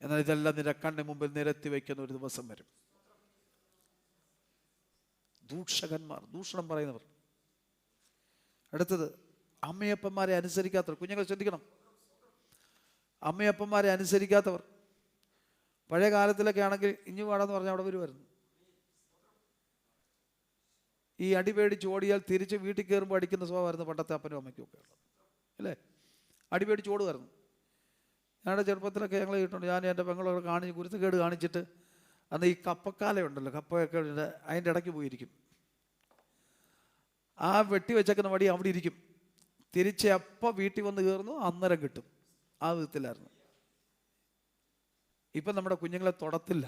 എന്നാൽ ഇതെല്ലാം നിന്റെ കണ്ണിന് മുമ്പിൽ നിരത്തി വയ്ക്കുന്ന ഒരു ദിവസം വരും. ദൂഷകന്മാർ, ദൂഷണം പറയുന്നവർ. അടുത്തത് അമ്മയപ്പന്മാരെ അനുസരിക്കാത്തവർ. കുഞ്ഞുങ്ങൾ ശ്രദ്ധിക്കണം, അമ്മയപ്പന്മാരെ അനുസരിക്കാത്തവർ. പഴയ കാലത്തിലൊക്കെ ആണെങ്കിൽ ഇഞ്ഞു പാടാന്ന് പറഞ്ഞാൽ അവിടെ വരുമായിരുന്നു. ഈ അടി പേടിച്ച് ഓടിയാൽ തിരിച്ച് വീട്ടിൽ കയറുമ്പോൾ അടിക്കുന്ന സ്വഭാവമായിരുന്നു പണ്ടത്തെ അപ്പനും അമ്മയ്ക്കും ഒക്കെ ഉള്ളത്, അല്ലേ? അടി പേടിച്ച് ഓടുമായിരുന്നു. ഞങ്ങളുടെ ചെറുപ്പത്തിലൊക്കെ ഞങ്ങൾ കേട്ടിട്ടുണ്ട്. ഞാൻ എൻ്റെ പെങ്ങളോട് കുരുത്തക്കേട് കാണിച്ചിട്ട് അന്ന് ഈ കപ്പക്കാലയുണ്ടല്ലോ, കപ്പയൊക്കെ അതിൻ്റെ ഇടയ്ക്ക് പോയിരിക്കും. ആ വെട്ടി വെച്ചേക്കുന്ന വടി അവിടെ ഇരിക്കും. തിരിച്ച് എപ്പോൾ വീട്ടിൽ വന്ന് കയറുന്നു അന്നേരം കിട്ടും. ആ വിധത്തിലായിരുന്നു. ഇപ്പം നമ്മുടെ കുഞ്ഞുങ്ങളെ തൊടത്തില്ല.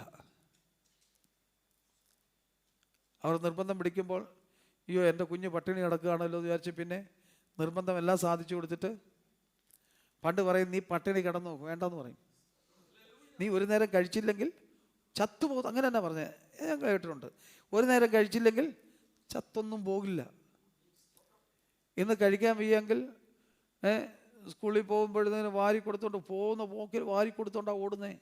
അവർ നിർബന്ധം പിടിക്കുമ്പോൾ, അയ്യോ എൻ്റെ കുഞ്ഞ് പട്ടിണി കിടക്കുകയാണല്ലോ എന്ന് വിചാരിച്ച് പിന്നെ നിർബന്ധം എല്ലാം സാധിച്ചു കൊടുത്തിട്ട് പണ്ട് പറയും, നീ പട്ടിണി കിടന്നു വേണ്ടെന്ന് പറയും. നീ ഒരു നേരം കഴിച്ചില്ലെങ്കിൽ ചത്തുപോകും. അങ്ങനെ തന്നെ പറഞ്ഞത് ഞാൻ കേട്ടിട്ടുണ്ട്. ഒരു നേരം കഴിച്ചില്ലെങ്കിൽ ചത്തൊന്നും പോകില്ല. ഇന്ന് കഴിക്കാൻ വയ്യെങ്കിൽ സ്കൂളിൽ പോകുമ്പോഴത്തേന് വാരി കൊടുത്തോണ്ട്, പോകുന്ന പോക്കിൽ വാരി കൊടുത്തോണ്ടാണ് ഓടുന്നേ.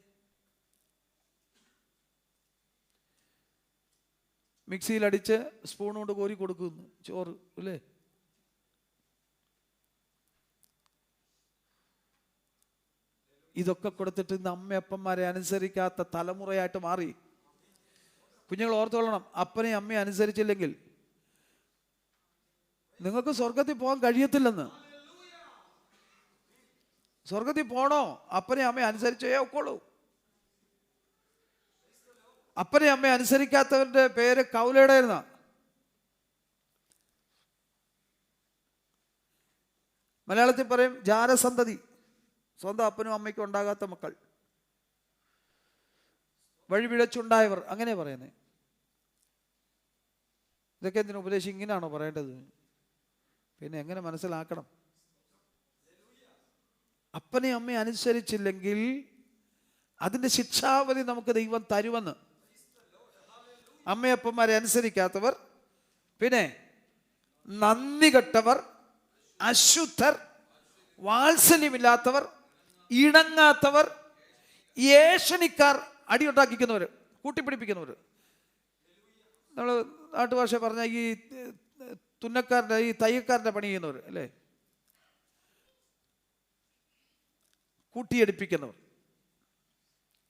മിക്സിയിലടിച്ച് സ്പൂൺ കൊണ്ട് കോരി കൊടുക്കുന്നു ചോറ്, അല്ലേ? ഇതൊക്കെ കൊടുത്തിട്ട് ഇന്ന് അമ്മയപ്പന്മാരെ അനുസരിക്കാത്ത തലമുറയായിട്ട് മാറി. കുഞ്ഞുങ്ങൾ ഓർത്തുകൊള്ളണം, അപ്പനെയും അമ്മയും അനുസരിച്ചില്ലെങ്കിൽ നിങ്ങൾക്ക് സ്വർഗത്തിൽ പോകാൻ കഴിയത്തില്ലെന്ന്. സ്വർഗത്തിൽ പോകണോ? അപ്പനെയും അമ്മയും അനുസരിച്ചേ ഒക്കുള്ളൂ. അപ്പനെ അമ്മയെ അനുസരിക്കാത്തവന്റെ പേര് കൗലയുടെ. മലയാളത്തിൽ പറയും ജാരസന്തതി, സ്വന്തം അപ്പനും അമ്മയ്ക്കും ഉണ്ടാകാത്ത മക്കൾ, വഴി പിഴച്ചുണ്ടായവർ, അങ്ങനെ പറയുന്നത്. ഇതൊക്കെ എന്തിനു ഉപദേശം? ഇങ്ങനെയാണോ പറയേണ്ടത്? പിന്നെ എങ്ങനെ മനസ്സിലാക്കണം? അപ്പനെ അമ്മയെ അനുസരിച്ചില്ലെങ്കിൽ അതിൻ്റെ ശിക്ഷാവധി നമുക്ക് ദൈവം തരുമെന്ന്. അമ്മയപ്പന്മാരെ അനുസരിക്കാത്തവർ, പിന്നെ നന്ദി കെട്ടവർ, അശുദ്ധർ, വാത്സല്യമില്ലാത്തവർ, ഇണങ്ങാത്തവർ, ഏഷണിക്കാർ, അടിയുണ്ടാക്കിക്കുന്നവർ, കൂട്ടിപ്പിടിപ്പിക്കുന്നവർ. നമ്മൾ നാട്ടുഭാഷ പറഞ്ഞ ഈ തുന്നക്കാരൻ്റെ, ഈ തയ്യക്കാരൻ്റെ പണി ചെയ്യുന്നവർ അല്ലേ, കൂട്ടിയടിപ്പിക്കുന്നവർ,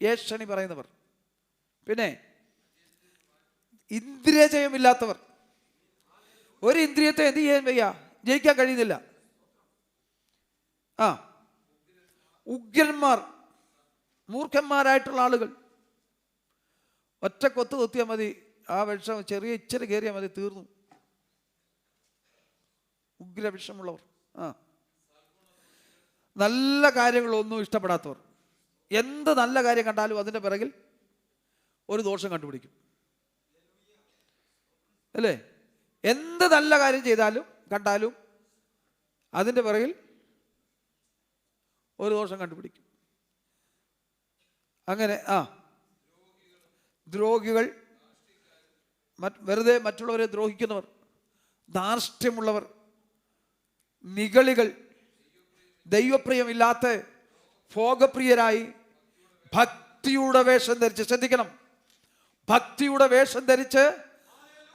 ഏഷണി പറയുന്നവർ, പിന്നെ ഇന്ദ്രിയജയമില്ലാത്തവർ. ഒരു ഇന്ദ്രിയത്തെ എന്ത് ചെയ്യാൻ വയ്യ, ജയിക്കാൻ കഴിയുന്നില്ല. ഉഗ്രന്മാർ, മൂർഖന്മാരായിട്ടുള്ള ആളുകൾ. ഒറ്റ കൊത്ത് കൊത്തിയാൽ മതി, ആ വിഷം ചെറിയ ഇച്ചിരി കയറിയാൽ മതി, തീർന്നു. ഉഗ്രവിഷമുള്ളവർ. നല്ല കാര്യങ്ങളൊന്നും ഇഷ്ടപ്പെടാത്തവർ. എന്ത് നല്ല കാര്യം കണ്ടാലും അതിൻ്റെ പിറകിൽ ഒരു ദോഷം കണ്ടുപിടിക്കും അല്ലേ? എന്ത് നല്ല കാര്യം ചെയ്താലും കണ്ടാലും അതിൻ്റെ പിറകിൽ ഒരു ദോഷം കണ്ടുപിടിക്കും. അങ്ങനെ ദ്രോഹികൾ, വെറുതെ മറ്റുള്ളവരെ ദ്രോഹിക്കുന്നവർ, ധാർഷ്ട്യമുള്ളവർ, നിഗളികൾ, ദൈവപ്രിയമില്ലാത്ത ഭോഗപ്രിയരായി ഭക്തിയുടെ വേഷം ധരിച്ച്, ശ്രദ്ധിക്കണം, ഭക്തിയുടെ വേഷം ധരിച്ച്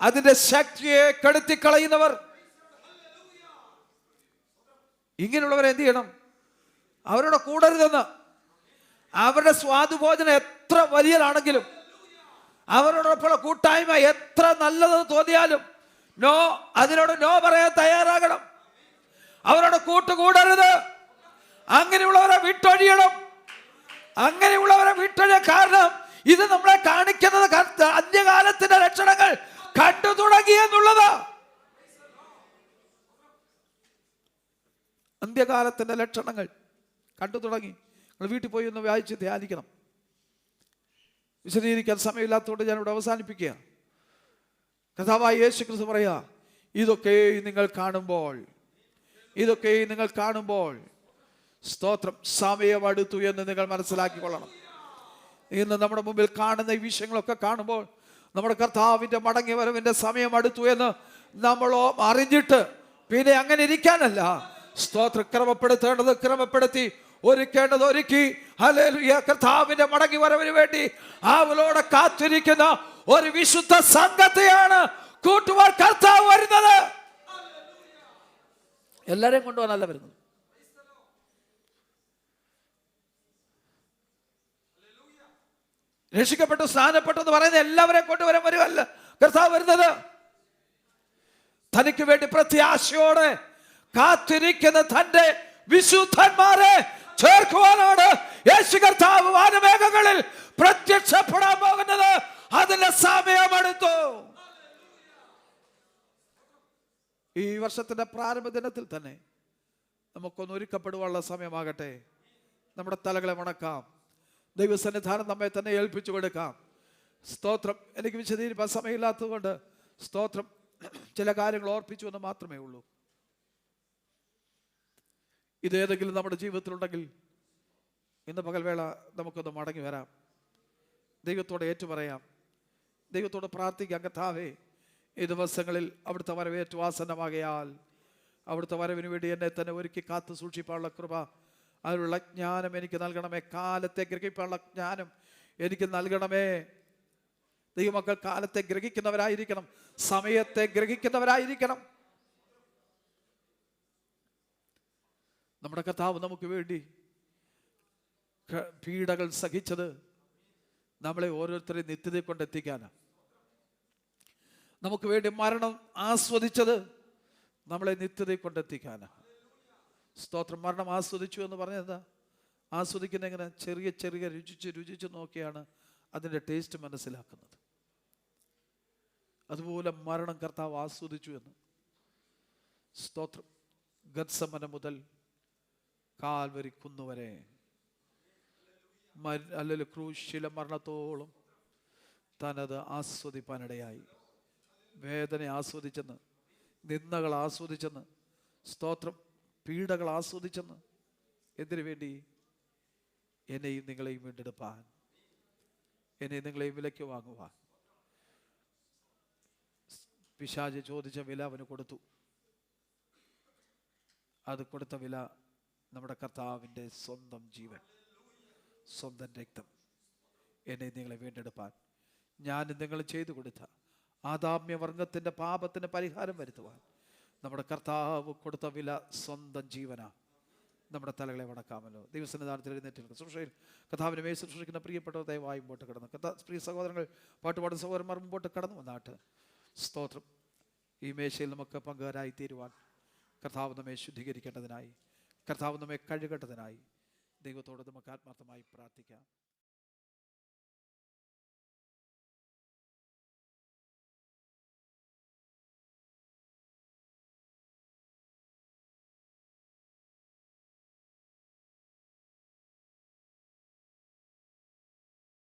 അതിൻ്റെ ശക്തിയെ കെടുത്തിക്കളയുന്നവർ. ഇങ്ങനെയുള്ളവരെ എന്ത് ചെയ്യണം? അവരുടെ കൂടരുതെന്ന്. അവരുടെ സ്വാദുഭോജനം എത്ര വലിയതാണെങ്കിലും, അവരോടൊപ്പമുള്ള കൂട്ടായ്മ എത്ര നല്ലതെന്ന് തോന്നിയാലും അതിനോട് നോ പറയാൻ തയ്യാറാകണം. അവരോട് കൂട്ടുകൂടരുത്. അങ്ങനെയുള്ളവരെ വിട്ടൊഴിയണം. അങ്ങനെയുള്ളവരെ വിട്ടൊഴിയ കാരണം ഇത് നമ്മളെ കാണിക്കുന്നത് അന്ത്യകാലത്തിന്റെ ലക്ഷണങ്ങൾ കണ്ടു തുടങ്ങി എന്നുള്ളത്. അന്ത്യകാലത്തിന്റെ ലക്ഷണങ്ങൾ കണ്ടു തുടങ്ങി. നിങ്ങൾ വീട്ടിൽ പോയി ഒന്ന് വായിച്ച് ധ്യാനിക്കണം. വിശദീകരിക്കാൻ സമയമില്ലാത്തതുകൊണ്ട് ഞാനിവിടെ അവസാനിപ്പിക്കുക. കർത്താവായ യേശു ക്രിസ്തു പറയാ, ഇതൊക്കെ നിങ്ങൾ കാണുമ്പോൾ സ്തോത്രം, സമയം അടുത്തു എന്ന് നിങ്ങൾ മനസ്സിലാക്കിക്കൊള്ളണം. ഇന്ന് നമ്മുടെ മുമ്പിൽ കാണുന്ന ഈ വിഷയങ്ങളൊക്കെ കാണുമ്പോൾ നമ്മുടെ കർത്താവിൻ്റെ മടങ്ങി വരവിൻ്റെ സമയം അടുത്തു എന്ന് നമ്മളോ അറിഞ്ഞിട്ട് പിന്നെ അങ്ങനെ ഇരിക്കാനല്ല, സ്തോത്രം, ക്രമപ്പെടുത്തേണ്ടത് ക്രമപ്പെടുത്തി, ഒരുക്കേണ്ടത് ഒരുക്കി, ഹല്ലേലൂയ, കർത്താവിന്റെ മടങ്ങി വരവിന് വേണ്ടി ആവലോടെ കാത്തിരിക്കുന്ന ഒരു വിശുദ്ധ സംഘത്തെയാണ് കൂട്ടുവാൻ കർത്താവ് വരുന്നത്. എല്ലാരെയും കൊണ്ടുപോകാനല്ല വരുന്നത്. രക്ഷിക്കപ്പെട്ടു സ്നാനപ്പെട്ടെന്ന് പറയുന്ന എല്ലാവരെയും കൊണ്ടുവരാൻ വരുമല്ല കർത്താവ് വരുന്നത്. തനിക്ക് വേണ്ടി പ്രത്യാശയോടെ കാത്തിരിക്കുന്ന തന്റെ വിശുദ്ധന്മാരെ ചേർക്കുവാനാണ് യേശു കർത്താവ് വാനമേഘങ്ങളിൽ പ്രത്യക്ഷപ്പെടാൻ പോകുന്നത്. അതിന്റെ സമയമെടുത്തു. ഈ വർഷത്തിന്റെ പ്രാരംഭ ദിനത്തിൽ തന്നെ നമുക്കൊന്ന് ഒരുക്കപ്പെടുവാനുള്ള സമയമാകട്ടെ. നമ്മുടെ തലകളെ വണക്കാം. ദൈവസന്നിധാനം നമ്മെ തന്നെ ഏൽപ്പിച്ചു കൊടുക്കാം. സ്തോത്രം. എനിക്ക് വിശദീകരിക്കാൻ സമയമില്ലാത്തതുകൊണ്ട് സ്തോത്രം, ചില കാര്യങ്ങൾ ഓർപ്പിച്ചു എന്ന് മാത്രമേ ഉള്ളൂ. ഇതേതെങ്കിലും നമ്മുടെ ജീവിതത്തിലുണ്ടെങ്കിൽ ഇന്ന് പകൽവേള നമുക്കൊന്ന് മടങ്ങി വരാം. ദൈവത്തോട് ഏറ്റുപറയാം. ദൈവത്തോട് പ്രാർത്ഥിക്കാം. കർത്താവേ, ഈ ദിവസങ്ങളിൽ അവിടുത്തെ വരവേറ്റു ആസന്നമാകയാൽ അവിടുത്തെ വരവിന് വേണ്ടി എന്നെ തന്നെ ഒരുക്കി കാത്തു സൂക്ഷിപ്പാനുള്ള കൃപ, അതിനുള്ള ജ്ഞാനം എനിക്ക് നൽകണമേ. കാലത്തെ ഗ്രഹിക്കാനുള്ള ജ്ഞാനം എനിക്ക് നൽകണമേ. ദൈവമക്കൾ കാലത്തെ ഗ്രഹിക്കുന്നവരായിരിക്കണം, സമയത്തെ ഗ്രഹിക്കുന്നവരായിരിക്കണം. നമ്മുടെ കർത്താവ് നമുക്ക് വേണ്ടി പീഡകൾ സഹിച്ചത് നമ്മളെ ഓരോരുത്തരെയും നിത്യതയെ കൊണ്ടെത്തിക്കാനാണ്. നമുക്ക് വേണ്ടി മരണം ആസ്വദിച്ചത് നമ്മളെ നിത്യതയെ കൊണ്ടെത്തിക്കാനാണ്. സ്തോത്രം. മരണം ആസ്വദിച്ചു എന്ന് പറഞ്ഞത് എന്താ? ആസ്വദിക്കുന്ന എങ്ങനെ? ചെറിയ രുചിച്ച് നോക്കിയാണ് അതിൻ്റെ ടേസ്റ്റ് മനസ്സിലാക്കുന്നത്. അതുപോലെ മരണം കർത്താവ് ആസ്വദിച്ചു എന്ന്. സ്തോത്രം. ഗത്സമന മുതൽ കാൽവരി കുന്നുവരെ അല്ലെങ്കിൽ ക്രൂശിലെ മരണത്തോളം തനത് ആസ്വദിപ്പാനിടയായി. വേദന ആസ്വദിച്ചെന്ന്, നിന്ദകൾ ആസ്വദിച്ചെന്ന്, സ്തോത്രം, പീഡകൾ ആസ്വദിച്ചെന്ന്. എന്തിനു വേണ്ടി? എന്നെയും നിങ്ങളെയും വീണ്ടെടുപ്പാൻ, എന്നെയും നിങ്ങളെയും വിലയ്ക്ക് വാങ്ങുവാൻ. പിശാച് ചോദിച്ച വില അവന് കൊടുത്തു. അത് കൊടുത്ത വില നമ്മുടെ കർത്താവിൻ്റെ സ്വന്തം ജീവൻ, സ്വന്തം രക്തം. എന്നെ നിങ്ങളെ വീണ്ടെടുപ്പാൻ, ഞാൻ നിങ്ങൾ ചെയ്തു കൊടുത്ത ആദാമ്യവർഗത്തിൻ്റെ പാപത്തിന് പരിഹാരം വരുത്തുവാൻ നമ്മുടെ കർത്താവ് കൊടുത്ത വില സ്വന്തം ജീവനാ. നമ്മുടെ തലകളെ വണക്കാമല്ലോ. ദൈവസന്നിധാനത്തിൽ എഴുന്നേറ്റ് ശുശ്രൂഷയിൽ കർത്താവിനെ മേൽ ശുശ്രൂഷിക്കുന്ന പ്രിയപ്പെട്ടവർ ദയവായി മുമ്പോട്ട് കടന്നു. പ്രിയ സഹോദരങ്ങൾ, പാട്ടുപാടുന്ന സഹോദരന്മാർ മുമ്പോട്ട് കടന്നു വന്നാട്ട്. സ്തോത്രം. ഈ മേശയിൽ നമുക്ക് പങ്കുകാരായി തീരുവാൻ കർത്താവ് നമ്മെ ശുദ്ധീകരിക്കേണ്ടതിനായി, കർത്താവ് നമ്മെ കഴുകേണ്ടതിനായി ദൈവത്തോട് നമുക്ക് ആത്മാർത്ഥമായി പ്രാർത്ഥിക്കാം.